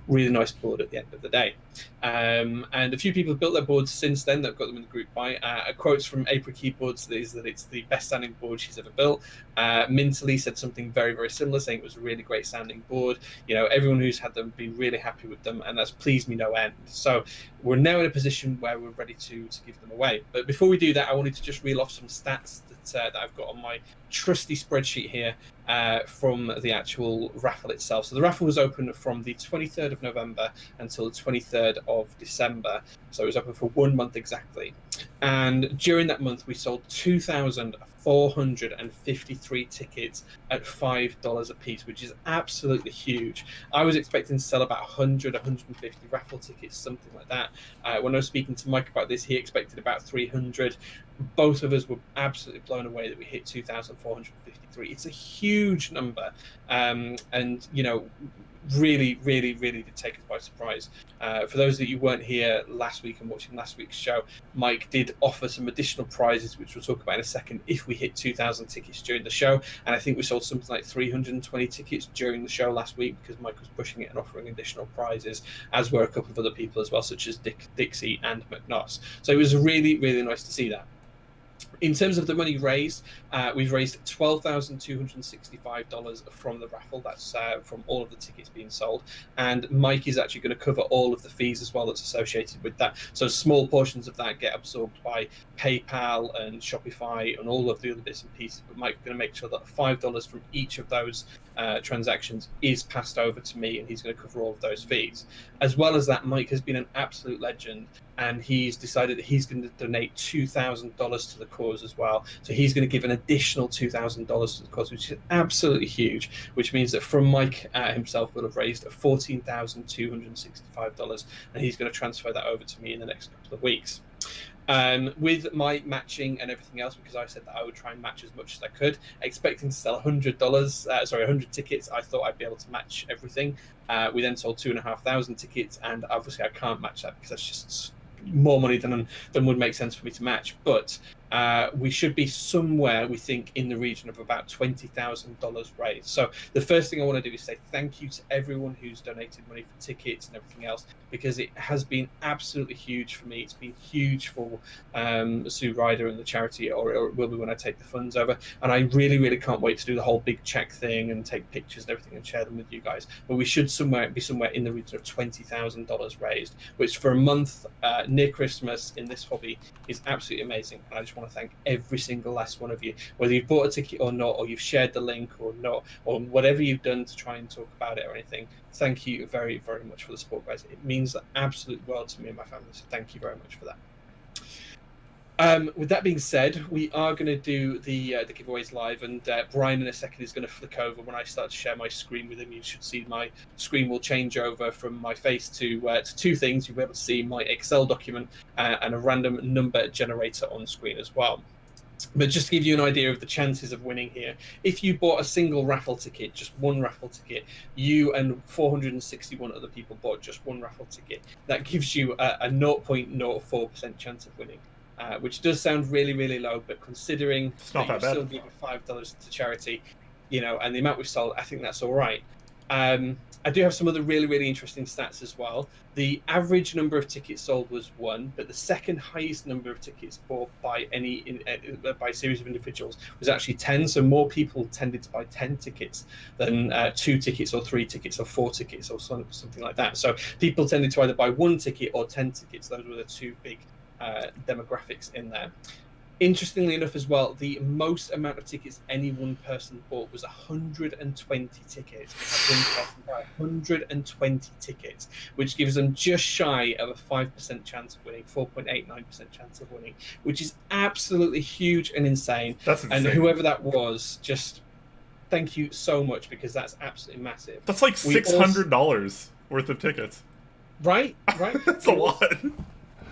really nice board at the end of the day. And a few people have built their boards since then that got them in the group buy. Quotes from April Keyboards is that it's the best sounding board she's ever built. Mintily said something very, very similar, saying it was a really great sounding board. Everyone who's had them been really happy with them, and that's pleased me no end. So we're now in a position where we're ready to give them away. But before we do that, I wanted to just reel off some stats that I've got on my trusty spreadsheet here from the actual raffle itself. So the raffle was open from the 23rd of November until the 23rd of December. So it was open for 1 month exactly. And during that month, we sold 2,453 tickets at $5 a piece, which is absolutely huge. I was expecting to sell about 100, 150 raffle tickets, something like that. When I was speaking to Mike about this, he expected about 300. Both of us were absolutely blown away that we hit 2,453. It's a huge number, and really, really, really did take us by surprise. For those that you weren't here last week and watching last week's show, Mike did offer some additional prizes, which we'll talk about in a second, if we hit 2,000 tickets during the show. And I think we sold something like 320 tickets during the show last week because Mike was pushing it and offering additional prizes, as were a couple of other people as well, such as Dixie and McNoss. So it was really, really nice to see that. In terms of the money raised, we've raised $12,265 from the raffle. That's from all of the tickets being sold. And Mike is actually going to cover all of the fees as well that's associated with that. So small portions of that get absorbed by PayPal and Shopify and all of the other bits and pieces. But Mike's going to make sure that $5 from each of those transactions is passed over to me, and he's going to cover all of those fees. As well as that, Mike has been an absolute legend, and he's decided that he's going to donate $2,000 to the cause as well. So he's going to give an additional $2,000 to the cause, which is absolutely huge, which means that from Mike himself will have raised $14,265, and he's going to transfer that over to me in the next couple of weeks. With my matching and everything else, because I said that I would try and match as much as I could, expecting to sell $100 tickets. I thought I'd be able to match everything. We then sold 2,500 tickets, and obviously I can't match that because that's just more money than would make sense for me to match. But we should be somewhere, we think, in the region of about $20,000 raised. So the first thing I want to do is say thank you to everyone who's donated money for tickets and everything else, because it has been absolutely huge for me. It's been huge for Sue Ryder and the charity, or it will be when I take the funds over. And I really, really can't wait to do the whole big check thing and take pictures and everything and share them with you guys. But we should be somewhere in the region of $20,000 raised, which for a month near Christmas in this hobby is absolutely amazing. And I just want to thank every single last one of you, whether you've bought a ticket or not, or you've shared the link or not, or whatever you've done to try and talk about it or anything. Thank you very, very much for the support, guys. It means the absolute world to me and my family. So thank you very much for that. With that being said, we are going to do the giveaways live, and Brian in a second is going to flick over when I start to share my screen with him. You should see my screen will change over from my face to two things. You'll be able to see my Excel document and a random number generator on screen as well. But just to give you an idea of the chances of winning here, if you bought a single raffle ticket, just one raffle ticket, you and 461 other people bought just one raffle ticket, that gives you a 0.04% chance of winning. Which does sound really, really low, but considering that you're still giving $5 to charity, and the amount we've sold, I think that's all right. I do have some other really, really interesting stats as well. The average number of tickets sold was 1, but the second highest number of tickets bought by by a series of individuals was actually 10. So more people tended to buy 10 tickets than 2 tickets or 3 tickets or 4 tickets or something like that. So people tended to either buy 1 ticket or 10 tickets. Those were the 2 big demographics in there. Interestingly enough as well, the most amount of tickets any one person bought was 120 tickets. We had one person buy 120 tickets, which gives them just shy of a 5% chance of winning, 4.89% chance of winning, which is absolutely huge and insane. That's insane. And whoever that was, just thank you so much, because that's absolutely massive. That's like $600 worth of tickets. Right? That's a lot.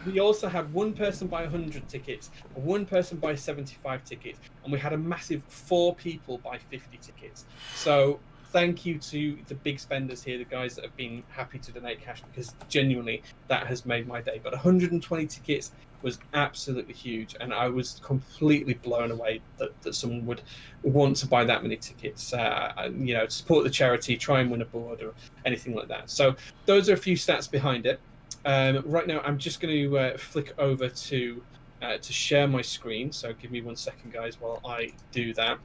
We also had one person buy 100 tickets, one person buy 75 tickets, and we had a massive 4 people buy 50 tickets. So thank you to the big spenders here, the guys that have been happy to donate cash, because genuinely that has made my day. But 120 tickets was absolutely huge, and I was completely blown away that someone would want to buy that many tickets, to support the charity, try and win a board or anything like that. So those are a few stats behind it. Right now, I'm just going to flick over to share my screen. So give me 1 second, guys, while I do that.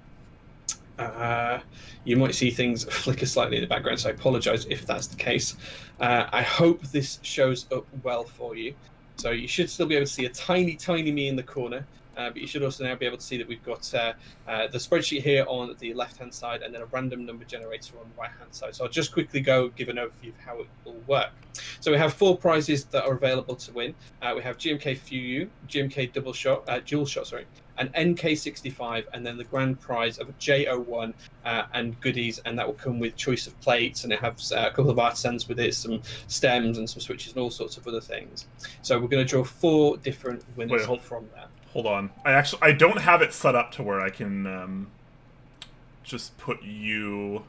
You might see things flicker slightly in the background, so I apologize if that's the case. I hope this shows up well for you. So you should still be able to see a tiny, tiny me in the corner. But you should also now be able to see that we've got the spreadsheet here on the left-hand side, and then a random number generator on the right-hand side. So I'll just quickly give an overview of how it will work. So we have 4 prizes that are available to win. We have GMK Fuyu, GMK Dualshot, an NK65, and then the grand prize of a J01 and goodies, and that will come with choice of plates, and it has a couple of artisans with it, some stems and some switches and all sorts of other things. So we're going to draw 4 different winners from that. Hold on. I don't have it set up to where I can just put you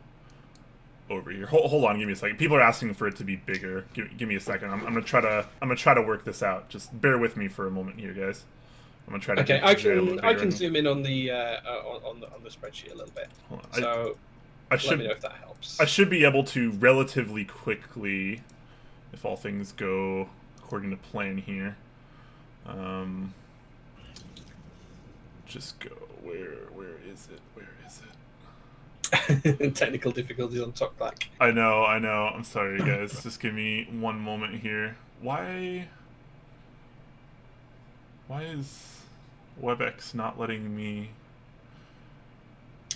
over here. Hold on, give me a second. People are asking for it to be bigger. Give me a second. I'm gonna try to work this out. Just bear with me for a moment here, guys. I'm gonna try to. Okay, I can zoom in on the spreadsheet a little bit. Hold on. So let me know if that helps. I should be able to relatively quickly, if all things go according to plan here. Just go. Where is it? Technical difficulties on top Clack. I know. I'm sorry, guys. Just give me 1 moment here. Why is WebEx not letting me?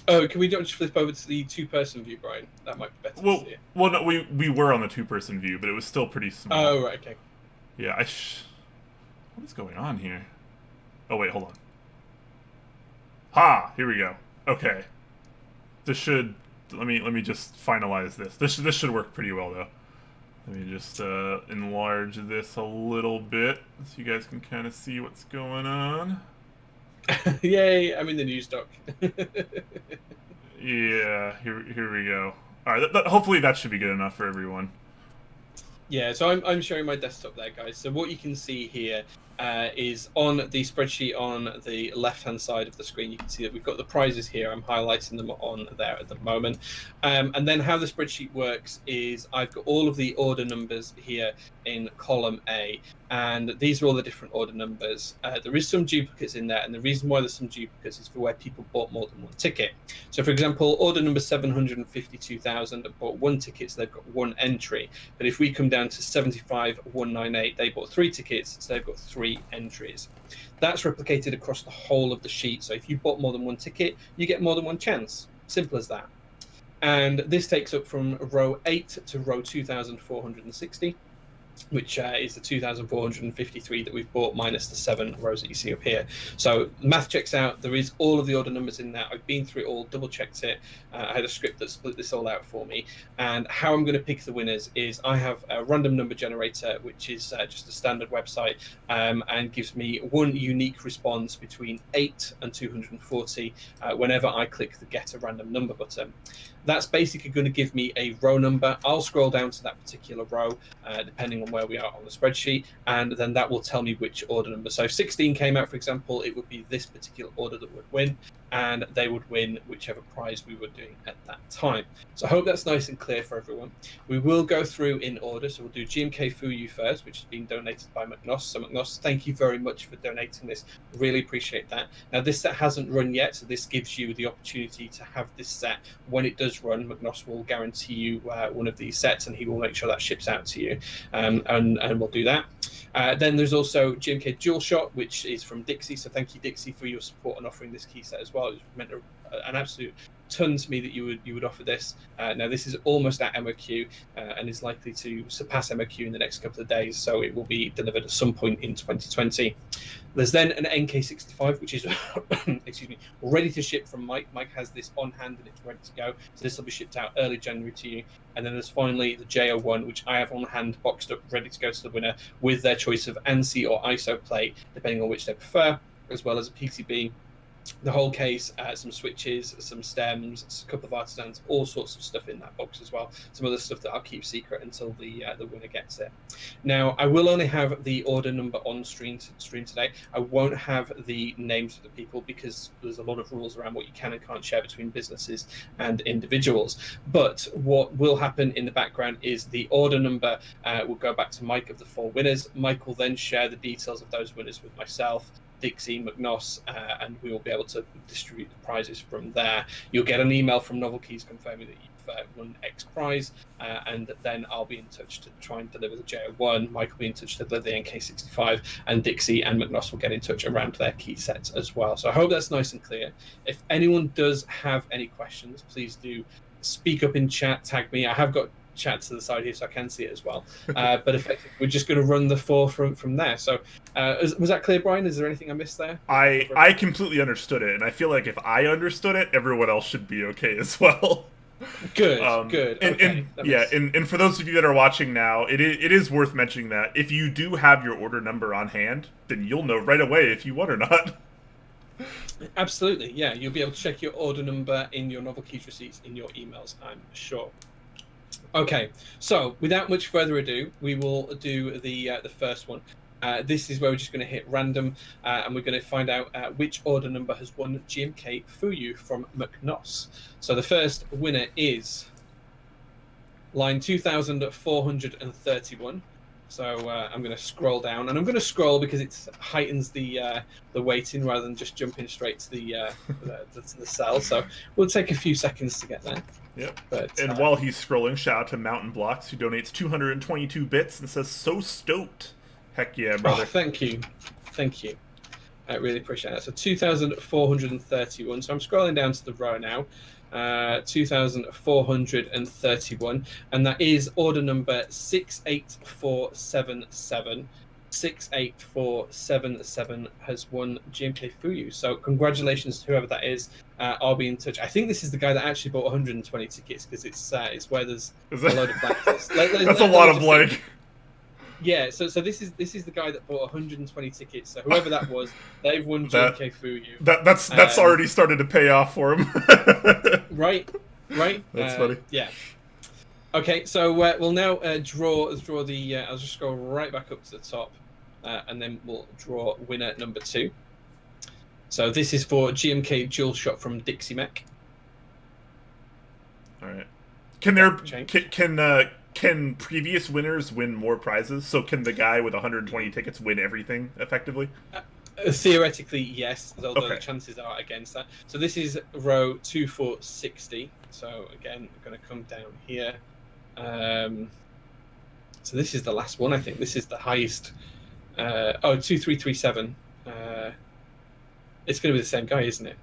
Oh, can we just flip over to the 2-person view, Brian? That might be better to see it. Well, no, we were on the 2-person view, but it was still pretty small. Oh, right, okay. Yeah, what is going on here? Oh, wait, hold on. Ha! Here we go. Okay. This should... Let me just finalize this. This should work pretty well, though. Let me just enlarge this a little bit so you guys can kind of see what's going on. Yay! I'm in the news doc. Yeah, here we go. All right, hopefully that should be good enough for everyone. Yeah, so I'm showing my desktop there, guys. So what you can see here is on the spreadsheet on the left-hand side of the screen, you can see that we've got the prizes here. I'm highlighting them on there at the moment. And then how the spreadsheet works is I've got all of the order numbers here in column A, and these are all the different order numbers. There is some duplicates in there, and the reason why there's some duplicates is for where people bought more than one ticket. So for example, order number 752,000 bought one ticket, so they've got one entry. But if we come down to 75,198, they bought 3 tickets, so they've got 3 entries. That's replicated across the whole of the sheet. So if you bought more than one ticket, you get more than one chance. Simple as that. And this takes up from row 8 to row 2,460. Which is the 2,453 that we've bought minus the 7 rows that you see up here. So math checks out. There is all of the order numbers in there. I've been through it all, double checked it. I had a script that split this all out for me. And how I'm going to pick the winners is I have a random number generator, which is just a standard website, and gives me one unique response between 8 and 240 whenever I click the get a random number button. That's basically going to give me a row number. I'll scroll down to that particular row, depending on where we are on the spreadsheet, and then that will tell me which order number. So if 16 came out, for example, it would be this particular order that would win, and they would win whichever prize we were doing at that time. So I hope that's nice and clear for everyone. We will go through in order. So we'll do GMK Fuyu first, which has been donated by McNoss. So McNoss, thank you very much for donating this. Really appreciate that. Now this set hasn't run yet, so this gives you the opportunity to have this set. When it does run, McNoss will guarantee you one of these sets, and he will make sure that ships out to you, and we'll do that. Then there's also GMK Dualshot, which is from Dixie. So thank you, Dixie, for your support and offering this key set as well. It meant an absolute ton to me that you would offer this. Now this is almost at MOQ and is likely to surpass MOQ in the next couple of days, so it will be delivered at some point in 2020. There's then an NK65, which is excuse me, ready to ship from Mike. Mike has this on hand and it's ready to go, so this will be shipped out early January to you. And then there's finally the JO1, which I have on hand, boxed up, ready to go to the winner with their choice of ANSI or ISO plate, depending on which they prefer, as well as a PCB, the whole case, some switches, some stems, a couple of artisans, all sorts of stuff in that box as well. Some other stuff that I'll keep secret until the winner gets it. Now, I will only have the order number on stream today. I won't have the names of the people because there's a lot of rules around what you can and can't share between businesses and individuals. But what will happen in the background is the order number will go back to Mike of the 4 winners. Mike will then share the details of those winners with myself, Dixie, McNoss, and we will be able to distribute the prizes from there. You'll get an email from Novel Keys confirming that you've won X prize, and then I'll be in touch to try and deliver the JO1. Mike will be in touch to deliver the NK65, and Dixie and McNoss will get in touch around their key sets as well. So I hope that's nice and clear. If anyone does have any questions, please do speak up in chat, tag me. I have got chat to the side here so I can see it as well, but effectively we're just going to run the 4 from there. So was that clear, Brian? Is there anything I missed there? I completely understood it, and I feel like if I understood it, everyone else should be okay as well. Good. And for those of you that are watching now, it is worth mentioning that if you do have your order number on hand, then you'll know right away if you won or not. Absolutely, yeah. You'll be able to check your order number in your Novel Keys receipts in your emails, I'm sure. Okay, so without much further ado, we will do the first one. This is where we're just going to hit random, and we're going to find out which order number has won GMK Fuyu from McNoss. So the first winner is line 2431. So I'm going to scroll down, and I'm going to scroll because it heightens the waiting rather than just jumping straight to the cell. So we'll take a few seconds to get there. Yep. But, and while he's scrolling, shout out to Mountain Blocks, who donates 222 bits and says, "So stoked." Heck yeah, brother. Oh, thank you. I really appreciate that. So 2,431. So I'm scrolling down to the row now. 2,431, and that is order number 68477. 68477 has won GMK Fuyu. So congratulations to whoever that is. I'll be in touch. I think this is the guy that actually bought 120 tickets because it's where there's a load of blanks. That's a lot of blank. Yeah, so this is the guy that bought 120 tickets. So whoever that was, they've won GMK Fuyu. That's already started to pay off for him. Right. That's funny. Yeah. Okay, so we'll now draw the. I'll just go right back up to the top, and then we'll draw winner number 2. So this is for GMK Dualshot from Dixie Mac. All right. Can previous winners win more prizes? So can the guy with 120 tickets win everything effectively? Theoretically, yes, although Okay. the chances are against that. So this is row 2460. So again, I'm going to come down here. So this is the last one, I think. This is the highest. 2337. It's going to be the same guy, isn't it?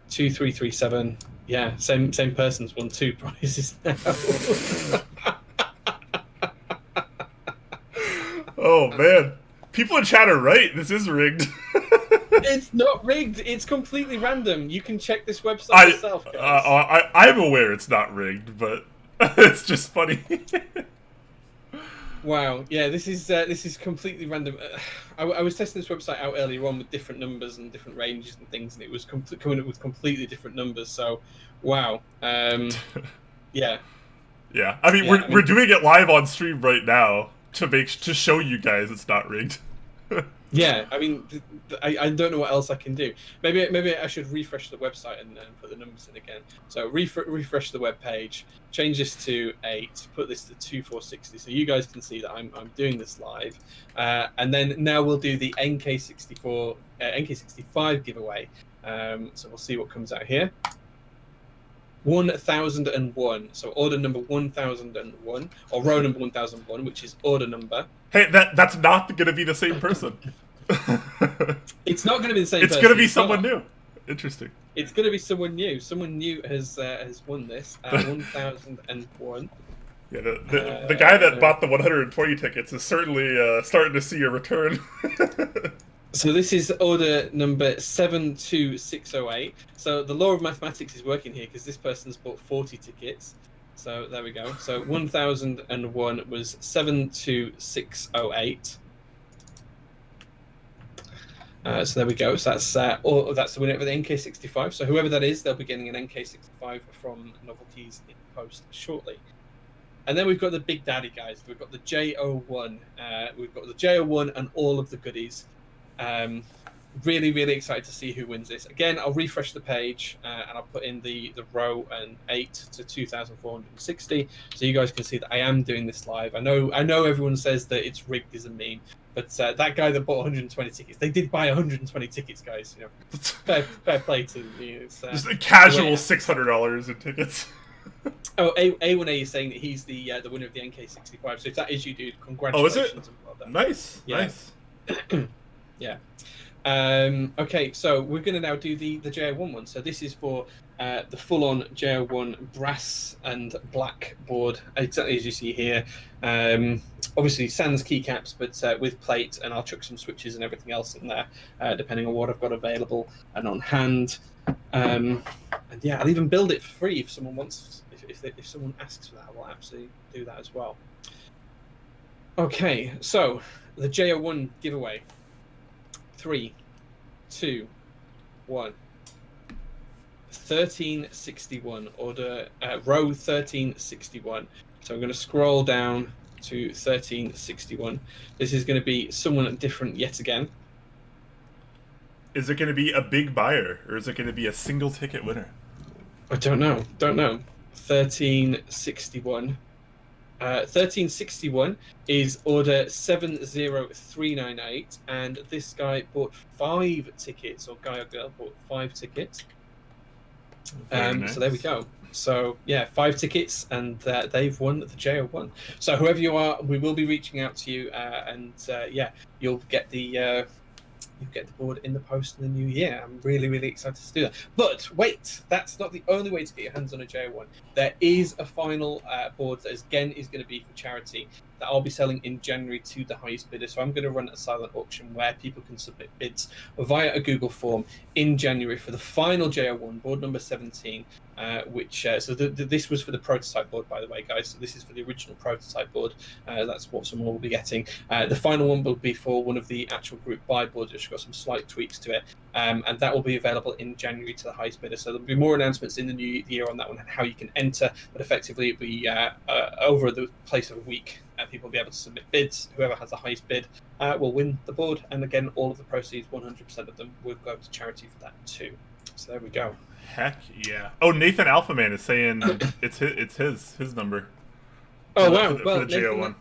2337. Yeah, same person's won 2 prizes now. Oh man, people in chat are right. This is rigged. It's not rigged. It's completely random. You can check this website yourself, guys. I'm aware it's not rigged, but it's just funny. Wow. Yeah, this is completely random. I was testing this website out earlier on with different numbers and different ranges and things, and it was coming up with completely different numbers. So, wow. Yeah. Yeah. I mean, we're doing it live on stream right now to show you guys it's not rigged. Yeah, I mean, I don't know what else I can do. Maybe I should refresh the website and put the numbers in again. So refresh the web page, change this to 8, put this to 2460, so you guys can see that I'm doing this live. And then now we'll do the NK65 giveaway. So we'll see what comes out here. 1001. So order number 1001, or row number 1001, which is order number. Hey, that's not going to be the same person. It's not going to be the same person. It's going to be someone new. Interesting. It's going to be someone new. Someone new has won this. 1001. Yeah, the guy that bought the 120 tickets is certainly starting to see a return. So this is order number 72608. So the law of mathematics is working here because this person's bought 40 tickets. So there we go. So 1001 was 72608. So there we go. So that's the winner of the NK65. So whoever that is, they'll be getting an NK65 from Novelties in post shortly. And then we've got the big daddy guys. We've got the J01. We've got the J01 and all of the goodies. Really, really excited to see who wins this. Again, I'll refresh the page and I'll put in the row and 8 to 2,460, so you guys can see that I am doing this live. I know everyone says that it's rigged as a meme, but that guy that bought 120 tickets, they did buy 120 tickets, guys. You know, fair play to you. It's, just a casual $600 in tickets. Oh, A1A is saying that he's the winner of the NK65. So if that is you, dude, congratulations. Oh, is it? And well done. Nice, Yeah. nice. Yeah. Okay, so we're going to now do the JO1 one. So this is for the full-on JO1 brass and black board, exactly as you see here. Obviously, sans keycaps, but with plate, and I'll chuck some switches and everything else in there, depending on what I've got available and on hand. And yeah, I'll even build it for free if someone wants. If someone asks for that, I will absolutely do that as well. Okay, so the JO1 giveaway. 3, 2, 1. 1361. Order row 1361. So I'm going to scroll down to 1361. This is going to be someone different yet again. Is it going to be a big buyer, or is it going to be a single ticket winner? I don't know. 1361. 1361 is order 70398, and this guy bought 5 tickets, or guy or girl bought 5 tickets. Nice. So there we go. So yeah, 5 tickets, and they've won the JO1. So whoever you are, we will be reaching out to you, and yeah, you'll get the you get the board in the post in the new year. I'm really, really excited to do that. But wait, that's not the only way to get your hands on a JO1. There is a final board that, again, is going to be for charity that I'll be selling in January to the highest bidder. So I'm going to run a silent auction where people can submit bids via a Google form in January for the final JO1, board number 17, this was for the prototype board, by the way, guys. So this is for the original prototype board. That's what someone will be getting. The final one will be for one of the actual group buy boards, which got some slight tweaks to it. And that will be available in January to the highest bidder. So there'll be more announcements in the new year on that one and how you can enter. But effectively, it'll be over the place of a week. People will be able to submit bids. Whoever has the highest bid will win the board. And again, all of the proceeds, 100% of them, will go to charity for that too. So there we go. Heck yeah! Oh, Nathan Alphaman is saying it's his number. Oh wow! For the JO1.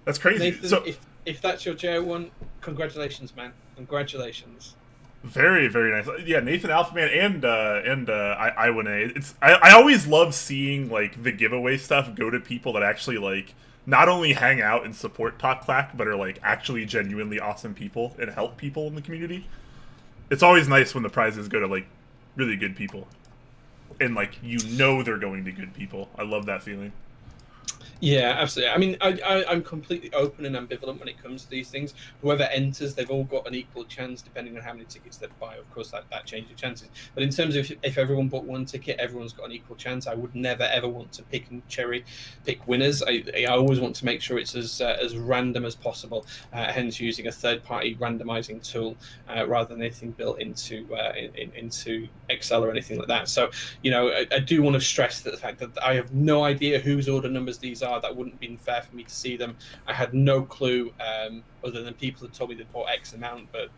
That's crazy. Nathan, so if that's your JO1, congratulations, man! Congratulations. Very, very nice. Yeah, Nathan Alphaman and Iwane. I always love seeing like the giveaway stuff go to people that actually like not only hang out and support Talk Clack, but are like actually genuinely awesome people and help people in the community. It's always nice when the prizes go to like really good people. And, like, they're going to good people. I love that feeling. Yeah, absolutely. I mean, I'm completely open and ambivalent when it comes to these things. Whoever enters, they've all got an equal chance, depending on how many tickets they buy. Of course, that changes chances. But in terms of if everyone bought one ticket, everyone's got an equal chance. I would never, ever want to pick winners. I always want to make sure it's as random as possible, hence using a third-party randomizing tool rather than anything built into Excel or anything like that. So, I do want to stress that the fact that I have no idea whose order numbers these are. That wouldn't have been fair for me to see them. I had no clue other than people had told me they bought X amount. But,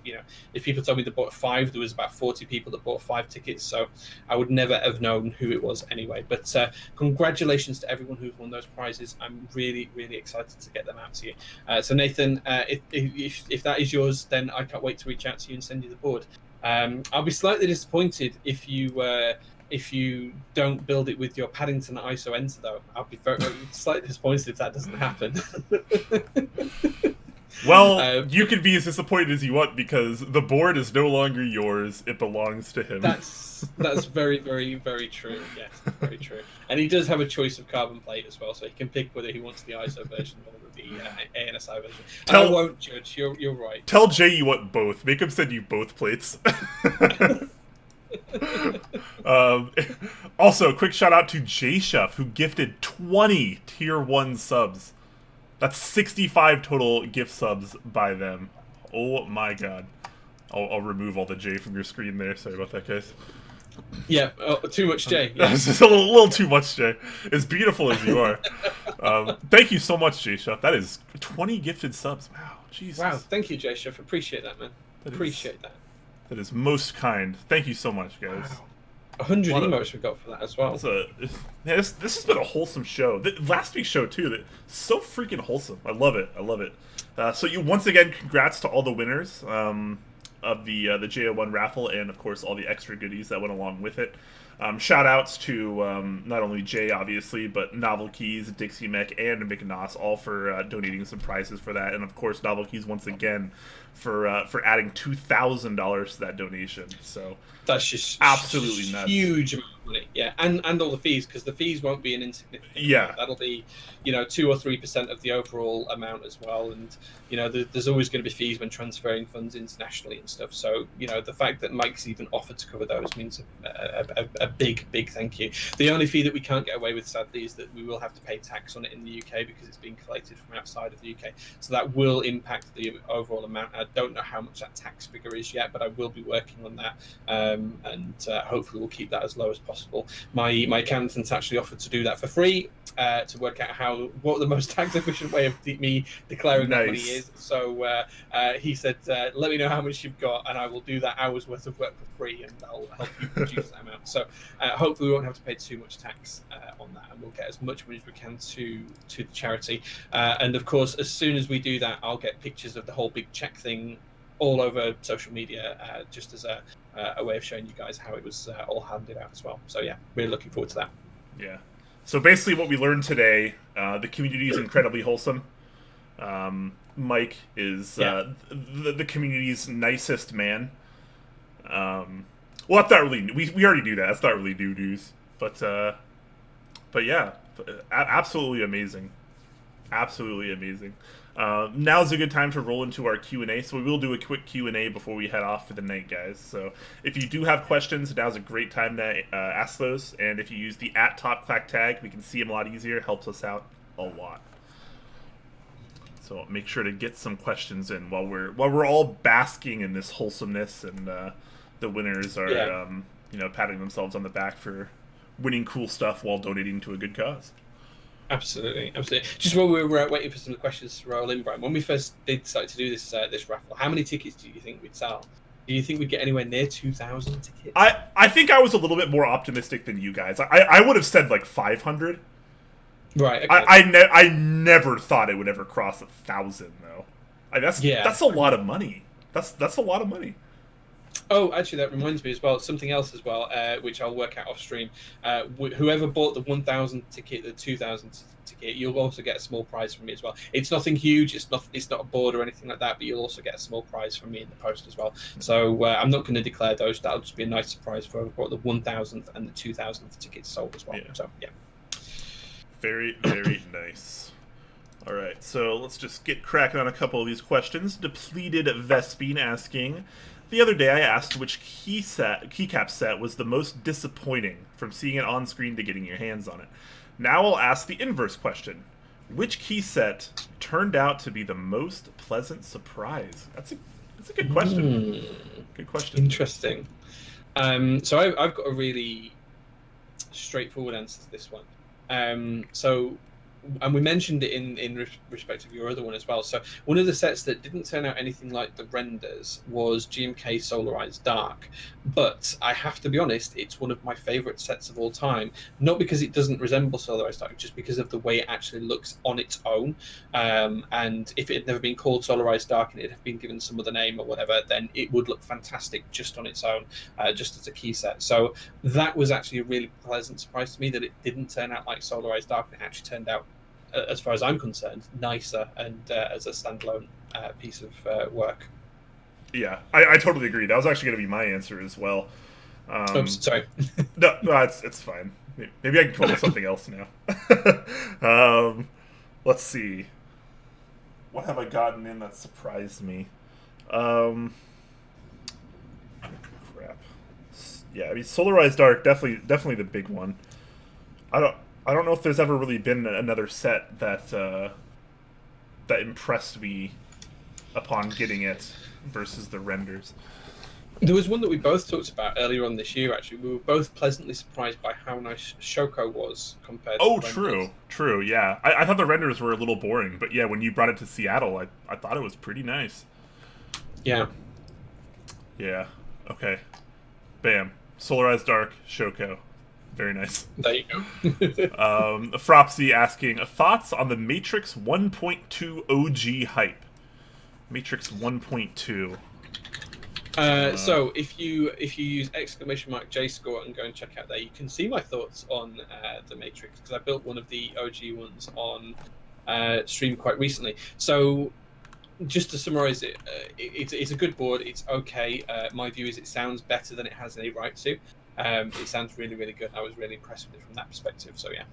if people told me they bought 5, there was about 40 people that bought 5 tickets. So I would never have known who it was anyway. But congratulations to everyone who's won those prizes. I'm really, really excited to get them out to you. So Nathan, if that is yours, then I can't wait to reach out to you and send you the board. I'll be slightly disappointed if you don't build it with your Paddington ISO enter, though. I'll be very slightly disappointed if that doesn't happen. Well, you can be as disappointed as you want because the board is no longer yours; it belongs to him. That's very, very, very true. Yes, very true. And he does have a choice of carbon plate as well, so he can pick whether he wants the ISO version or the ANSI version. I won't judge. You're right. Tell Jay you want both. Make him send you both plates. Also, quick shout out to Jay Shuff, who gifted 20 tier 1 subs. That's 65 total gift subs by them. Oh my god. I'll remove all the J from your screen there. Sorry about that, guys. Yeah, too much J. Yeah. It's just a little too much J. As beautiful as you are. Thank you so much, Jay Shuff. That is 20 gifted subs. Wow, Jesus. Wow, thank you, Jay Shuff. Appreciate that, man. Appreciate that. That is most kind. Thank you so much, guys. Wow. 100 emotes we got for that as well. This has been a wholesome show. Last week's show too. So freaking wholesome. I love it. I love it. So once again, congrats to all the winners of the JO1 raffle, and of course all the extra goodies that went along with it. Shout outs to not only Jay, obviously, but Novel Keys, Dixie Mech, and McNoss, all for donating some prizes for that. And of course, Novel Keys once again for adding $2,000 to that donation. So that's just absolutely nuts. Huge amount of money. Yeah, and all the fees, because the fees won't be an insignificant amount. That'll be 2 or 3% of the overall amount as well. And there's always going to be fees when transferring funds internationally and stuff. So the fact that Mike's even offered to cover those means a big thank you. The only fee that we can't get away with, sadly, is that we will have to pay tax on it in the UK because it's being collected from outside of the UK. So that will impact the overall amount. I don't know how much that tax figure is yet, but I will be working on that, and hopefully we'll keep that as low as possible. My accountant actually offered to do that for free to work out what the most tax efficient way of me declaring that money is. So he said, let me know how much you've got and I will do that hour's worth of work for free, and I'll help you produce that amount. So hopefully we won't have to pay too much tax on that, and we'll get as much money as we can to the charity. And of course, as soon as we do that, I'll get pictures of the whole big check thing all over social media, just as a way of showing you guys how it was all handed out as well. So yeah, really looking forward to that. Yeah. So basically what we learned today, the community is incredibly wholesome. Mike is the community's nicest man. Well, that's not really we already knew that. That's not really new news, but yeah, absolutely amazing, absolutely amazing. Now's a good time to roll into our Q&A, so we will do a quick Q&A before we head off for the night, guys. So if you do have questions, now's a great time to ask those, and if you use the @TopClack tag, we can see them a lot easier. Helps us out a lot. So make sure to get some questions in while we're all basking in this wholesomeness, and the winners are patting themselves on the back for winning cool stuff while donating to a good cause. Absolutely. Just while we were waiting for some of the questions to roll in, Brian, when we first decided to do this raffle, how many tickets do you think we'd sell? Do you think we'd get anywhere near 2,000 tickets? I think I was a little bit more optimistic than you guys. I would have said like 500. Right. Okay. I never thought it would ever cross 1,000 though. That's a lot of money. That's a lot of money. Oh, actually, that reminds me as well. Something else as well, which I'll work out off stream. Whoever bought the 1,000 ticket, the 2,000 ticket, you'll also get a small prize from me as well. It's nothing huge. It's not a board or anything like that. But you'll also get a small prize from me in the post as well. So I'm not going to declare those. That'll just be a nice surprise for whoever bought the 1,000th and the 2,000th tickets sold as well. Yeah. So yeah. Very, very nice. All right, so let's just get cracking on a couple of these questions. Depleted Vespine asking, the other day I asked which keycap set was the most disappointing, from seeing it on screen to getting your hands on it. Now I'll ask the inverse question. Which key set turned out to be the most pleasant surprise? That's a good question. Good question. Interesting. So I've got a really straightforward answer to this one. And we mentioned it in respect of your other one as well. So one of the sets that didn't turn out anything like the renders was GMK Solarized Dark. But I have to be honest, it's one of my favourite sets of all time. Not because it doesn't resemble Solarized Dark, just because of the way it actually looks on its own. And if it had never been called Solarized Dark and it had been given some other name or whatever, then it would look fantastic just on its own, just as a key set. So that was actually a really pleasant surprise to me, that it didn't turn out like Solarized Dark, and it actually turned out, as far as I'm concerned, nicer and as a standalone piece of work. Yeah, I totally agree. That was actually going to be my answer as well. Oops, sorry. no, it's fine. Maybe I can come up with something else now. Let's see. What have I gotten in that surprised me? Crap. Yeah, I mean, Solarized Dark, definitely the big one. I don't know if there's ever really been another set that impressed me upon getting it versus the renders. There was one that we both talked about earlier on this year, actually. We were both pleasantly surprised by how nice Shoko was compared to the renders. True, yeah. I thought the renders were a little boring, but yeah, when you brought it to Seattle, I thought it was pretty nice. Yeah. Yeah, okay. Bam. Solarized Dark, Shoko. Very nice. There you go. Fropsy asking, thoughts on the Matrix 1.2 OG hype? Matrix 1.2. So if you use !JScore and go and check out there, you can see my thoughts on the Matrix, because I built one of the OG ones on stream quite recently. So just to summarize it, it's a good board. It's okay. My view is it sounds better than it has any right to. It sounds really, really good. I was really impressed with it from that perspective. So yeah.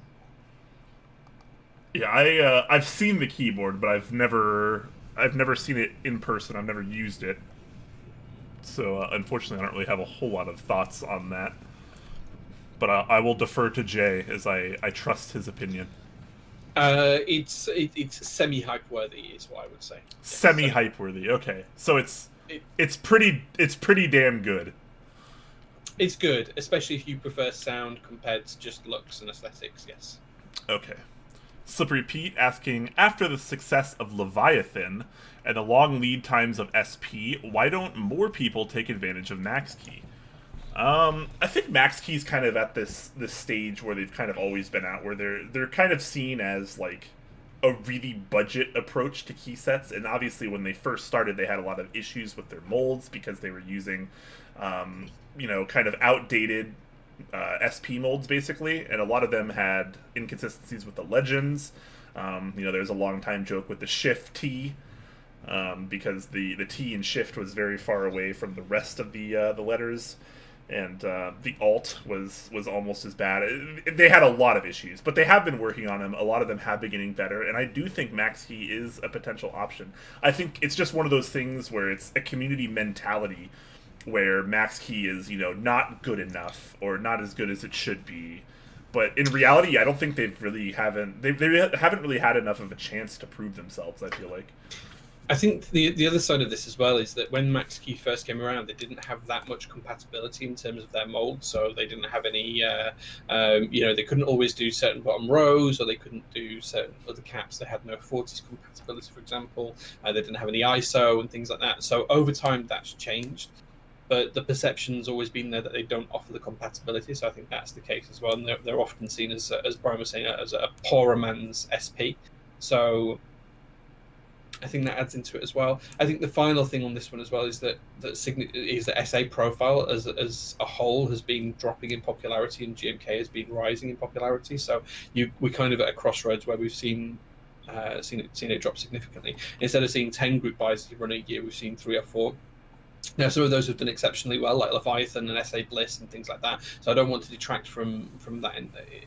Yeah, I've seen the keyboard, but I've never seen it in person. I've never used it. So unfortunately, I don't really have a whole lot of thoughts on that. But I will defer to Jay, as I trust his opinion. It's semi-hype worthy, is what I would say. Semi-hype worthy. Okay, so it's pretty damn good. It's good, especially if you prefer sound compared to just looks and aesthetics. Yes. Okay. Slippery Pete asking, after the success of Leviathan and the long lead times of SP, why don't more people take advantage of Max Key? I think Max Key's kind of at this stage where they've kind of always been at, where they're kind of seen as like a really budget approach to key sets. And obviously when they first started, they had a lot of issues with their molds because they were using kind of outdated SP molds, basically, and a lot of them had inconsistencies with the legends. There's a long time joke with the shift T, because the T in shift was very far away from the rest of the letters, and the alt was almost as bad. They had a lot of issues, but they have been working on them. A lot of them have been getting better, and I do think max key is a potential option. I think it's just one of those things where it's a community mentality where max key is, not good enough or not as good as it should be. But in reality, I don't think they haven't really had enough of a chance to prove themselves, I feel like. I think the other side of this as well is that when max key first came around, they didn't have that much compatibility in terms of their mold, so they didn't have any, they couldn't always do certain bottom rows, or they couldn't do certain other caps. They had no 40s compatibility, for example. They didn't have any ISO and things like that. So over time, that's changed. But the perception's always been there that they don't offer the compatibility, so I think that's the case as well. And they're often seen as Brian was saying, as a poorer man's SP. So I think that adds into it as well. I think the final thing on this one as well is that SA profile as a whole has been dropping in popularity, and GMK has been rising in popularity. So we're kind of at a crossroads where we've seen it drop significantly. Instead of seeing 10 group buys run a year, we've seen 3 or 4. Now, some of those have done exceptionally well, like Leviathan and SA Bliss and things like that. So I don't want to detract from that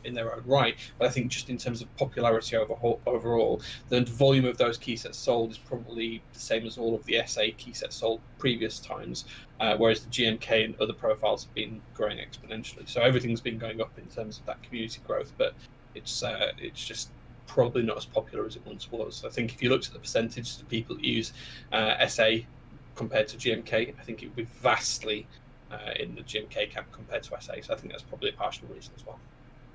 in their own right. But I think just in terms of popularity overall, the volume of those key sets sold is probably the same as all of the SA key sets sold previous times, whereas the GMK and other profiles have been growing exponentially. So everything's been going up in terms of that community growth, but it's just probably not as popular as it once was. I think if you looked at the percentage of people that use SA compared to GMK, I think it would be vastly in the GMK camp compared to SA. So I think that's probably a partial reason as well.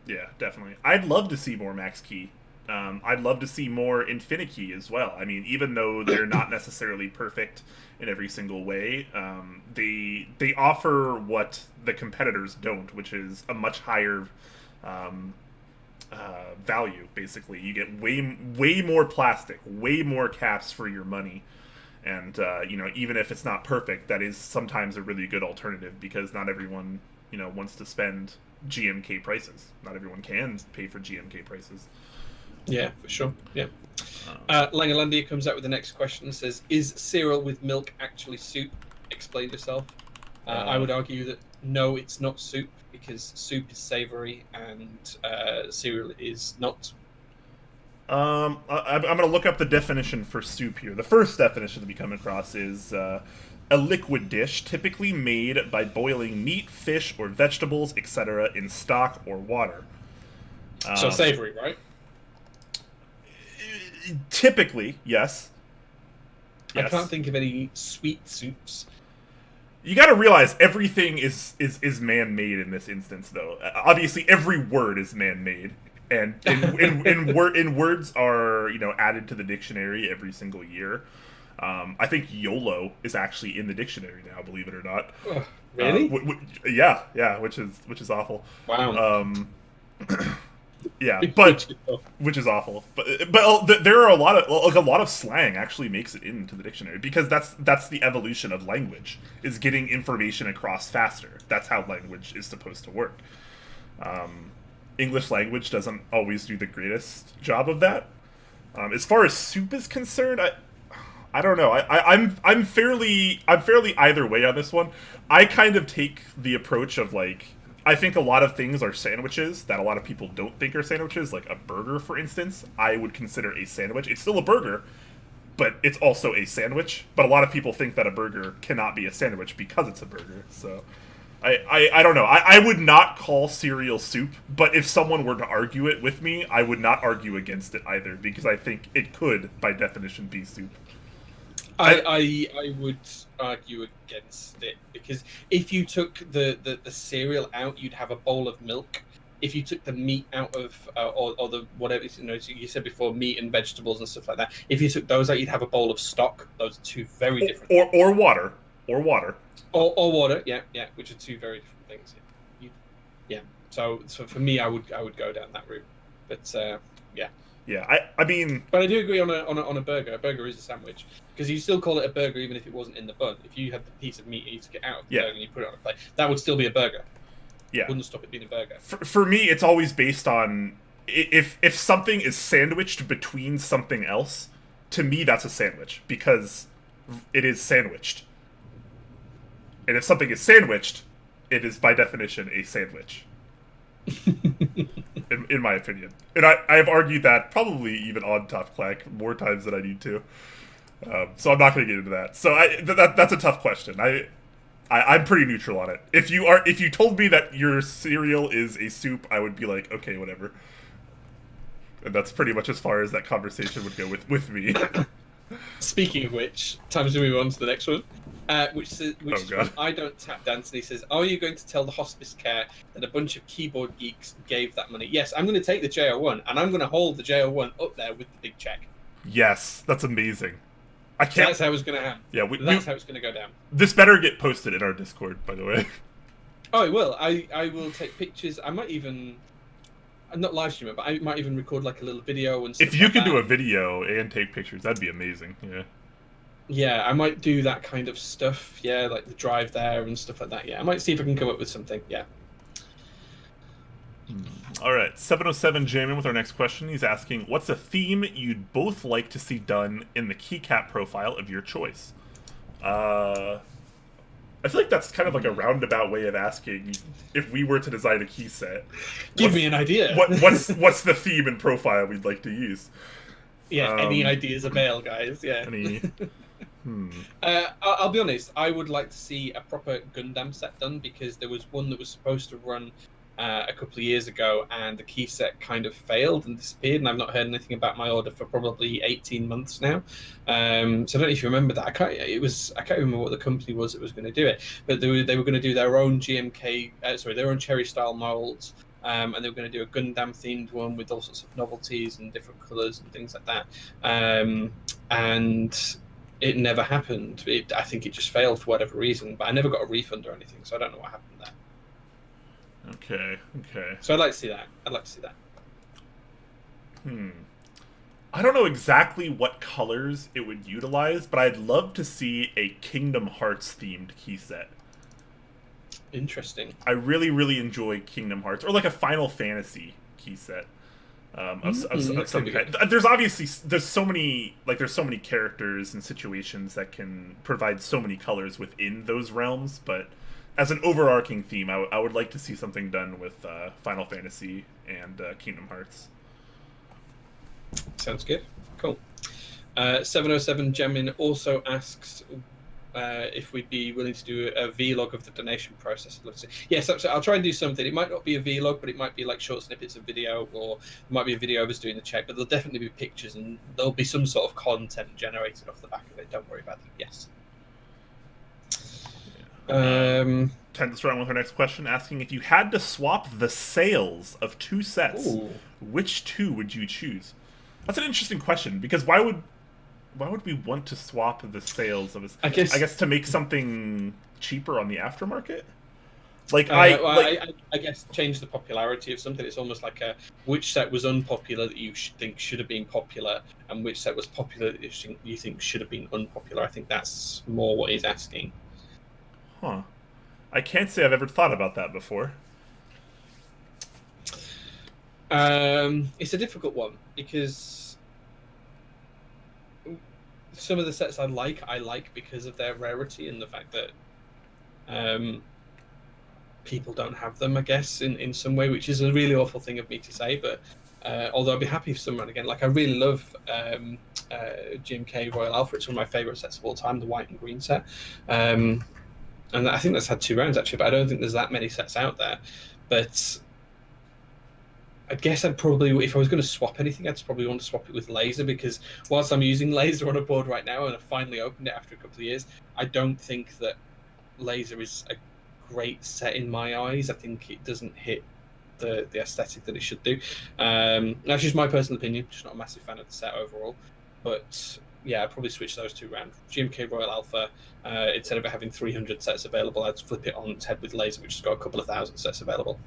Yeah, definitely. I'd love to see more max key. I'd love to see more Infinikey as well. I mean, even though they're not necessarily perfect in every single way, they offer what the competitors don't, which is a much higher value. Basically, you get way more plastic, way more caps for your money. And, even if it's not perfect, that is sometimes a really good alternative, because not everyone, wants to spend GMK prices. Not everyone can pay for GMK prices. Yeah, for sure. Yeah. Langalandia comes out with the next question and says, is cereal with milk actually soup? Explain yourself. I would argue that no, it's not soup, because soup is savory and cereal is not. I'm going to look up the definition for soup here. The first definition that we come across is a liquid dish typically made by boiling meat, fish, or vegetables, etc. in stock or water. So savory, right? Typically, yes. I can't think of any sweet soups. You got to realize everything is man-made in this instance, though. Obviously, every word is man-made. And in words are added to the dictionary every single year. I think YOLO is actually in the dictionary now, believe it or not. Really? Yeah, which is awful. Wow. Yeah, but which is awful. But there are a lot of slang actually makes it into the dictionary, because that's the evolution of language, is getting information across faster. That's how language is supposed to work. English language doesn't always do the greatest job of that. As far as soup is concerned, I don't know. I'm fairly either way on this one. I kind of take the approach of I think a lot of things are sandwiches that a lot of people don't think are sandwiches. Like a burger, for instance, I would consider a sandwich. It's still a burger, but it's also a sandwich. But a lot of people think that a burger cannot be a sandwich because it's a burger. So I don't know. I would not call cereal soup, but if someone were to argue it with me, I would not argue against it either, because I think it could, by definition, be soup. I would argue against it, because if you took the cereal out, you'd have a bowl of milk. If you took the meat out of, or the whatever, you said before, meat and vegetables and stuff like that, if you took those out, you'd have a bowl of stock. Those are two very different things. Or water. Or water, yeah, which are two very different things. Yeah. So for me, I would go down that route. But yeah. Yeah, I mean. But I do agree on a burger. A burger is a sandwich, because you still call it a burger even if it wasn't in the bun. If you had the piece of meat and you took it out of the burger and you put it on a plate, that would still be a burger. Yeah. Wouldn't stop it being a burger. For me, it's always based on if something is sandwiched between something else, to me that's a sandwich because it is sandwiched. And if something is sandwiched, it is by definition a sandwich. in my opinion. And I have argued that probably even on Top Clack more times than I need to. So I'm not going to get into that. So that's a tough question. I'm pretty neutral on it. If you told me that your cereal is a soup, I would be like, okay, whatever. And that's pretty much as far as that conversation would go with me. Speaking of which, time to move on to the next one. Which is from I Don't Tap Dance, and he says, "Are you going to tell the hospice care that a bunch of keyboard geeks gave that money?" Yes, I'm going to take the JO1, and I'm going to hold the JO1 up there with the big check. Yes, that's amazing. I can't. So that's how it's going to happen. Yeah, that's how it's going to go down. This better get posted in our Discord, by the way. Oh, it will. I will take pictures. I might even. I'm not live streaming, but I might even record like a little video and stuff. If you could do a video and take pictures, that'd be amazing. Yeah. Yeah, I might do that kind of stuff. Yeah, like the drive there and stuff like that. Yeah, I might see if I can come up with something. Yeah. All right, 707 jamming with our next question. He's asking, what's a theme you'd both like to see done in the Keycap profile of your choice? I feel like that's kind of like a roundabout way of asking if we were to design a key set. Give me an idea. What's the theme and profile we'd like to use? Yeah, any ideas avail, guys. Yeah. Any... I'll be honest, I would like to see a proper Gundam set done because there was one that was supposed to run a couple of years ago and the key set kind of failed and disappeared, and I've not heard anything about my order for probably 18 months now. So I don't know if you remember that. I can't remember what the company was that was going to do it, but they were going to do their own their own cherry style molds. And they were going to do a Gundam themed one with all sorts of novelties and different colours and things like that. And it never happened. I think it just failed for whatever reason, but I never got a refund or anything, so I don't know what happened there. Okay. So I'd like to see that. I don't know exactly what colors it would utilize, but I'd love to see a Kingdom Hearts themed key set. Interesting. I really, really enjoy Kingdom Hearts, or like a Final Fantasy key set of some kind. There's so many characters and situations that can provide so many colors within those realms, but as an overarching theme, I would like to see something done with Final Fantasy and Kingdom Hearts. Sounds good. Cool. 707 Gemin also asks if we'd be willing to do a vlog of the donation process. Yes, I'll try and do something. It might not be a vlog, but it might be like short snippets of video, or it might be a video of us doing the check, but there'll definitely be pictures and there'll be some sort of content generated off the back of it. Don't worry about that. Yes. 10 strong with our next question, asking if you had to swap the sales of two sets, which two would you choose? That's an interesting question, because why would we want to swap the sales of this? I guess to make something cheaper on the aftermarket. I guess change the popularity of something. It's almost like which set was unpopular that you think should have been popular, and which set was popular that you think should have been unpopular. I think that's more what he's asking. Huh. I can't say I've ever thought about that before. It's a difficult one because some of the sets I like because of their rarity and the fact that people don't have them, I guess, in some way, which is a really awful thing of me to say, but although I'd be happy if someone again, like I really love GMK Royal Alpha. It's one of my favourite sets of all time, the white and green set. And I think that's had 2 rounds actually, but I don't think there's that many sets out there. But I guess I'd probably, if I was going to swap anything, I'd probably want to swap it with Laser, because whilst I'm using Laser on a board right now and I've finally opened it after a couple of years, I don't think that Laser is a great set in my eyes. I think it doesn't hit the aesthetic that it should do. That's just my personal opinion. Just not a massive fan of the set overall. But yeah, I'd probably switch those 2 around. GMK Royal Alpha, instead of having 300 sets available, I'd flip it on its head with Laser, which has got a couple of thousand sets available.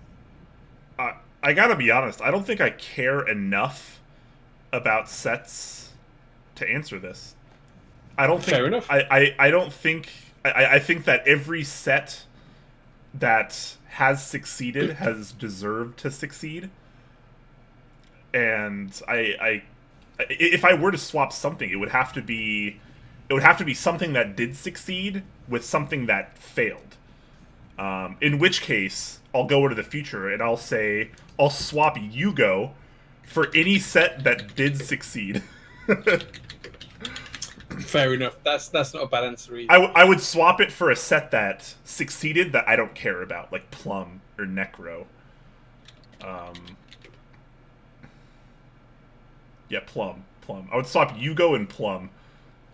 I gotta be honest, I don't think I care enough about sets to answer this. I don't think... Fair enough. I don't think... I think that every set that has succeeded has deserved to succeed. and if I were to swap something, it would have to be something that did succeed with something that failed. In which case, I'll go into the future and I'll say I'll swap Yugo for any set that did succeed. Fair enough. That's not a bad answer either. I would swap it for a set that succeeded that I don't care about, like Plum or Necro. Yeah, Plum. I would swap Yugo and Plum,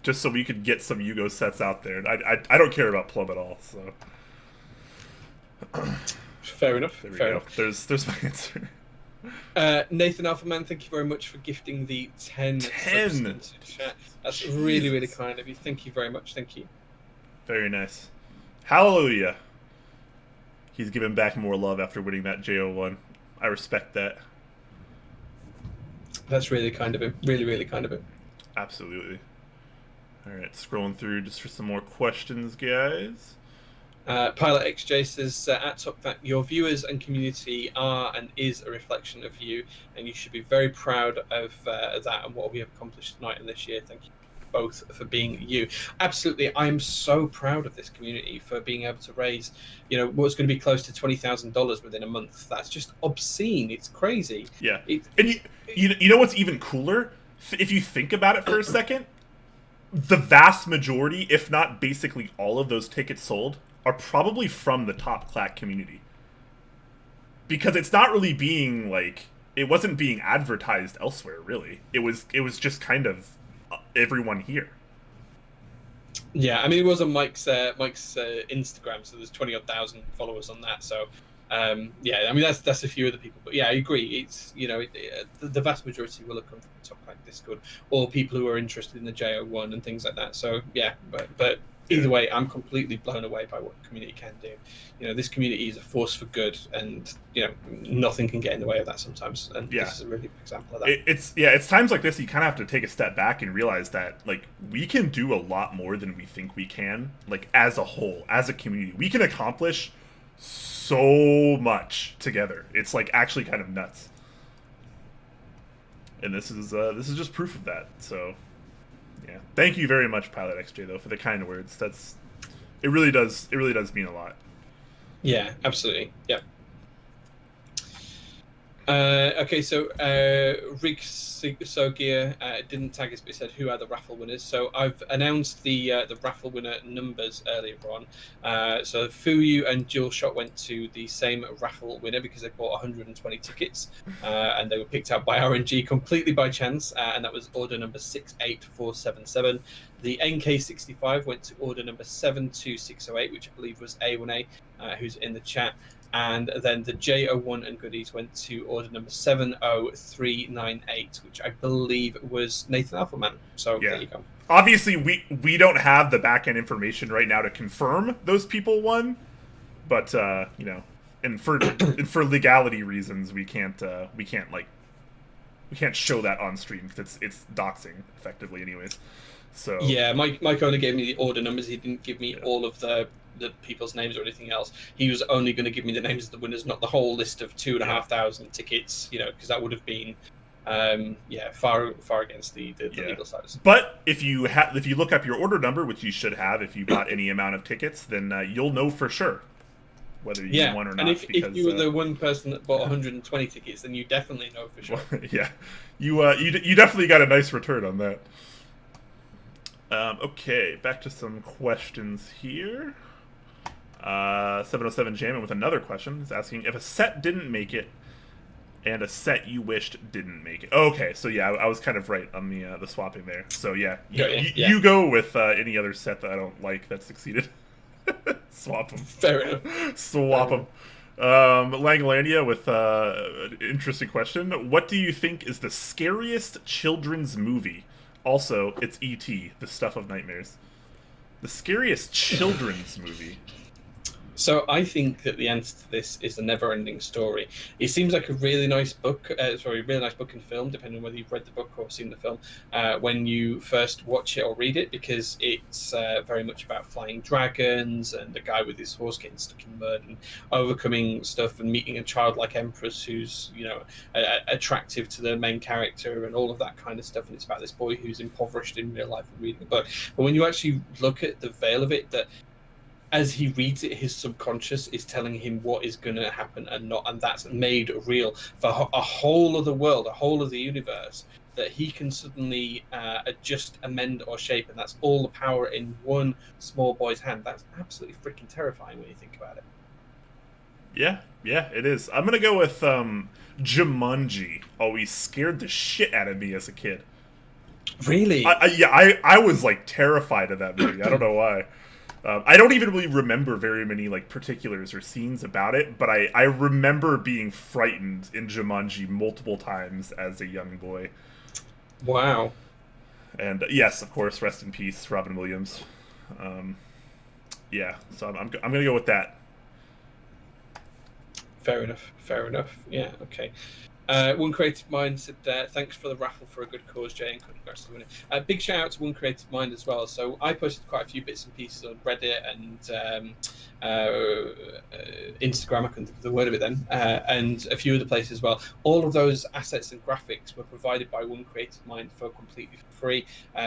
just so we could get some Yugo sets out there. And I don't care about Plum at all, so... Fair enough. There we Fair go. enough. There's my answer. Nathan Alphaman, thank you very much for gifting the 10 subs into chat. That's Jesus. really, really kind of you. Thank you very much. Thank you. Very nice. Hallelujah. He's given back more love after winning that JO1. I respect that. That's really kind of him. Really, really kind of him. Absolutely. Alright, scrolling through just for some more questions, guys. Pilot XJ says, at top that your viewers and community are and is a reflection of you, and you should be very proud of that and what we have accomplished tonight and this year. Thank you both for being you. Absolutely, I am so proud of this community for being able to raise, what's going to be close to $20,000 within a month. That's just obscene. It's crazy. Yeah. And you know what's even cooler? If you think about it for a second, the vast majority, if not basically all of those tickets sold, are probably from the top Clack community. Because it's not really being, it wasn't being advertised elsewhere, really. It was just kind of everyone here. Yeah, I mean, it was on Mike's Instagram, so there's 20,000 odd followers on that, so... yeah, I mean that's a few other people, but yeah, I agree. It's the vast majority will have come from the top Clack Discord, or people who are interested in the JO1 and things like that. So yeah, but either way, I'm completely blown away by what the community can do. This community is a force for good, and nothing can get in the way of that sometimes. And this is a really good example of that. It's times like this you kind of have to take a step back and realize that we can do a lot more than we think we can. As a whole, as a community, we can accomplish so much together. It's actually kind of nuts, and this is just proof of that. So yeah, thank you very much, Pilot XJ, though, for the kind words. It really does mean a lot. Yeah, absolutely. Yeah. Okay, so Rig Sogia didn't tag us, but he said, who are the raffle winners? So I've announced the raffle winner numbers earlier on. So Fuyu and Dualshot went to the same raffle winner because they bought 120 tickets, and they were picked out by RNG completely by chance, and that was order number 68477. The NK65 went to order number 72608, which I believe was A1A, who's in the chat. And then the JO1 and goodies went to order number 70398, which I believe was Nathan Alphaman. So yeah. There you go. Obviously, we don't have the back-end information right now to confirm those people won, but and for legality reasons, we can't show that on stream because it's doxing effectively, anyways. So yeah, Mike only gave me the order numbers. He didn't give me all of the people's names or anything else. He was only going to give me the names of the winners, not the whole list of 2,500 tickets. Because that would have been, far against the legal side. But if you look up your order number, which you should have if you bought any amount of tickets, then you'll know for sure whether you won or not. And if you were the one person that bought 120 tickets, then you definitely know for sure. Yeah, you definitely got a nice return on that. Okay, back to some questions here. 707 Jammin with another question. He's asking if a set didn't make it and a set you wished didn't make it. Okay, so yeah, I was kind of right on the swapping there. So yeah, you go with any other set that I don't like that succeeded. Swap them. Fair enough. Swap them. Langlandia with an interesting question. What do you think is the scariest children's movie? Also, it's E.T., The Stuff of Nightmares. The scariest children's movie. So I think that the answer to this is a never-ending story. It seems like a really nice book, really nice book and film, depending on whether you've read the book or seen the film, when you first watch it or read it, because it's very much about flying dragons and a guy with his horse getting stuck in mud and overcoming stuff and meeting a childlike empress who's, attractive to the main character and all of that kind of stuff. And it's about this boy who's impoverished in real life and reading the book. But when you actually look at the veil of it, that as he reads it, his subconscious is telling him what is going to happen and not, and that's made real for a whole other world, a whole other universe, that he can suddenly adjust, amend, or shape, and that's all the power in one small boy's hand. That's absolutely freaking terrifying when you think about it. Yeah, it is. I'm gonna go with Jumanji. Always scared the shit out of me as a kid. Really? I was like terrified of that movie. I don't know why. I don't even really remember very many like particulars or scenes about it, but I remember being frightened in Jumanji multiple times as a young boy. Wow. And yes, of course, rest in peace, Robin Williams. Yeah, so I'm gonna go with that. Fair enough. Yeah, okay. One Creative Mind said, thanks for the raffle for a good cause, Jay, and congrats on winning. Big shout out to One Creative Mind as well. So I posted quite a few bits and pieces on Reddit and Instagram, I couldn't think of the word of it then, and a few other places as well. All of those assets and graphics were provided by One Creative Mind for completely free.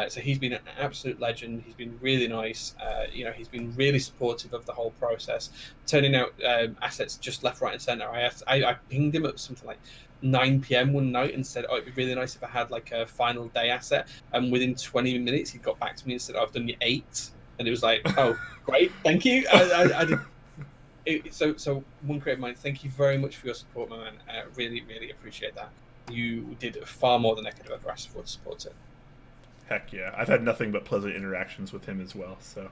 So he's been an absolute legend. He's been really nice. He's been really supportive of the whole process, turning out assets just left, right, and center. I pinged him at something like 9 p.m. one night and said, it'd be really nice if I had like a final day asset. And within 20 minutes, he got back to me and said, I've done you 8. And it was like, oh, great, thank you. I did. So One Creative Mind, thank you very much for your support, my man. Really, really appreciate that. You did far more than I could have ever asked for to support it. Heck yeah. I've had nothing but pleasant interactions with him as well. So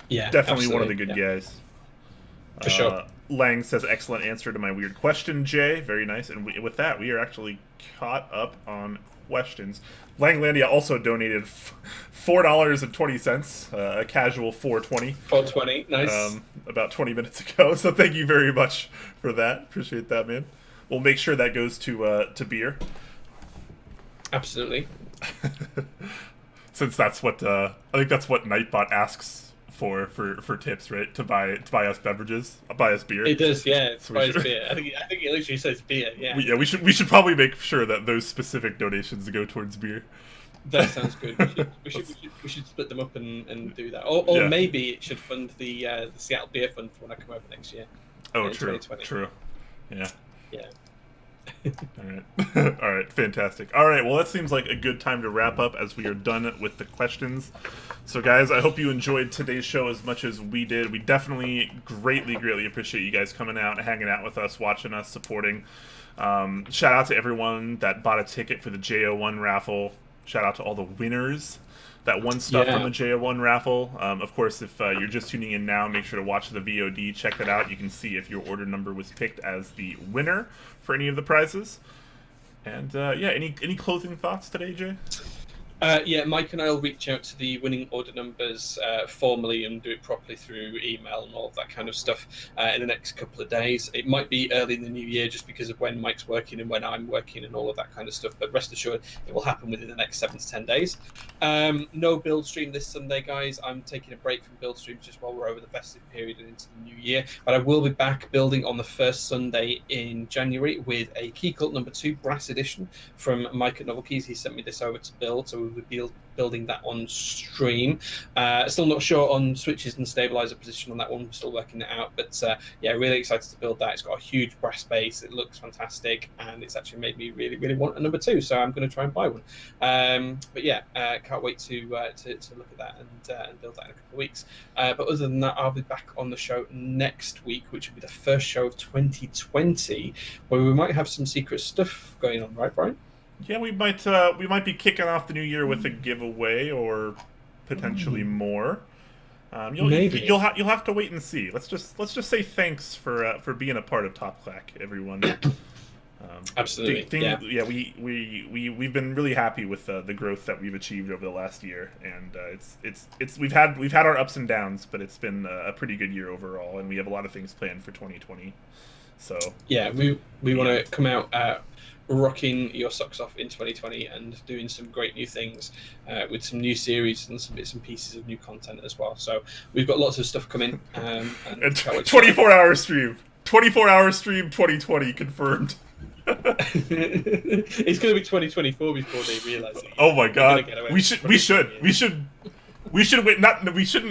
yeah, definitely one of the good guys. For sure. Lang says, excellent answer to my weird question, Jay. Very nice. And with that, we are actually caught up on questions. Langlandia also donated $4.20, a casual $4.20. $4.20, nice. About 20 minutes ago. So thank you very much for that. Appreciate that, man. We'll make sure that goes to beer. Absolutely. Since that's what I think that's what Nightbot asks for tips, right? To buy us beverages, buy us beer. It does, yeah. So buy us beer. I think it literally says beer. Yeah. We should probably make sure that those specific donations go towards beer. That sounds good. We should split them up and do that, or maybe it should fund the Seattle Beer Fund for when I come over next year. Oh, true. Yeah. Yeah. All right, fantastic. All right, well, that seems like a good time to wrap up as we are done with the questions. So, guys, I hope you enjoyed today's show as much as we did. We definitely greatly appreciate you guys coming out and hanging out with us, watching us, supporting. Shout out to everyone that bought a ticket for the JO1 raffle. Shout out to all the winners that won stuff from the JO1 raffle. Of course, if you're just tuning in now, make sure to watch the VOD. Check that out. You can see if your order number was picked as the winner for any of the prizes. And any closing thoughts today, Jay? Mike and I will reach out to the winning order numbers formally and do it properly through email and all of that kind of stuff in the next couple of days. It might be early in the new year just because of when Mike's working and when I'm working and all of that kind of stuff, but rest assured it will happen within the next 7 to 10 days. No build stream this Sunday, guys. I'm taking a break from build streams just while we're over the festive period and into the new year, but I will be back building on the first Sunday in January with a Key Cult number 2 brass edition from Mike at Novel Keys. He sent me this over to build, so we'll be building that on stream. Still not sure on switches and stabilizer position on that one. We're still working it out, but really excited to build that. It's got a huge brass base. It looks fantastic, and it's actually made me really want a number 2. So I'm going to try and buy one. Can't wait to look at that and build that in a couple of weeks. But other than that, I'll be back on the show next week, which will be the first show of 2020, where we might have some secret stuff going on, right, Brian? Yeah, we might be kicking off the new year with a giveaway or potentially more. Maybe you'll have to wait and see. Let's just say thanks for being a part of Top Clack, everyone. Absolutely. Yeah, we've been really happy with the growth that we've achieved over the last year, and we've had our ups and downs, but it's been a pretty good year overall, and we have a lot of things planned for 2020. So yeah, we want to come out rocking your socks off in 2020 and doing some great new things with some new series and some bits and pieces of new content as well. So we've got lots of stuff coming. And 24-hour stream. 24-hour stream 2020 confirmed. It's going to be 2024 before they realize it. Oh my god. We shouldn't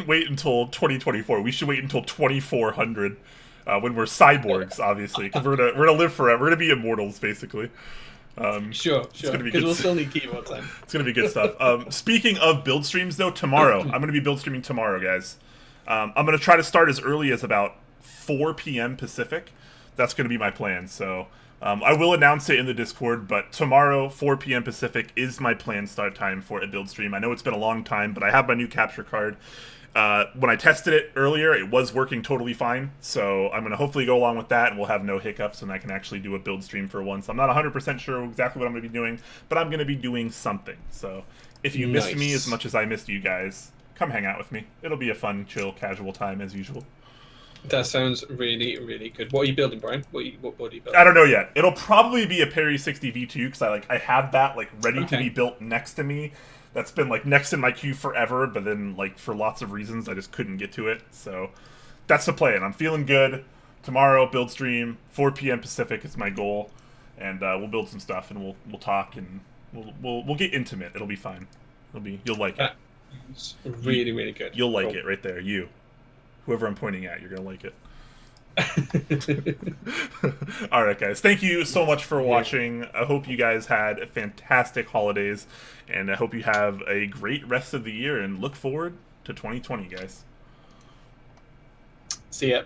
wait until 2024. We should wait until 2400 when we're cyborgs, obviously, because we're gonna live forever. We're gonna be immortals, basically. Sure. Because we'll still need keyboard time. It's gonna be good stuff. Speaking of build streams, though, tomorrow I'm gonna be build streaming tomorrow, guys. I'm gonna try to start as early as about 4 p.m. Pacific. That's gonna be my plan. So I will announce it in the Discord, but tomorrow 4 p.m. Pacific is my planned start time for a build stream. I know it's been a long time, but I have my new capture card. When I tested it earlier, it was working totally fine, so I'm going to hopefully go along with that, and we'll have no hiccups, and I can actually do a build stream for once. I'm not 100% sure exactly what I'm going to be doing, but I'm going to be doing something. So if you missed me as much as I missed you guys, come hang out with me. It'll be a fun, chill, casual time as usual. That sounds really, really good. What are you building, Brian? What board are you building? I don't know yet. It'll probably be a Perry 60 V2, because I have that ready to be built next to me. That's been next in my queue forever, but then for lots of reasons I just couldn't get to it. So that's the plan. I'm feeling good. Tomorrow build stream 4 p.m. Pacific is my goal, and we'll build some stuff and we'll talk and we'll get intimate. It'll be fine. You'll like it. It's really, really good. You'll like it right there. Whoever I'm pointing at, you're gonna like it. Alright guys, thank you so much for watching. I hope you guys had fantastic holidays, and I hope you have a great rest of the year, and look forward to 2020, guys. See ya.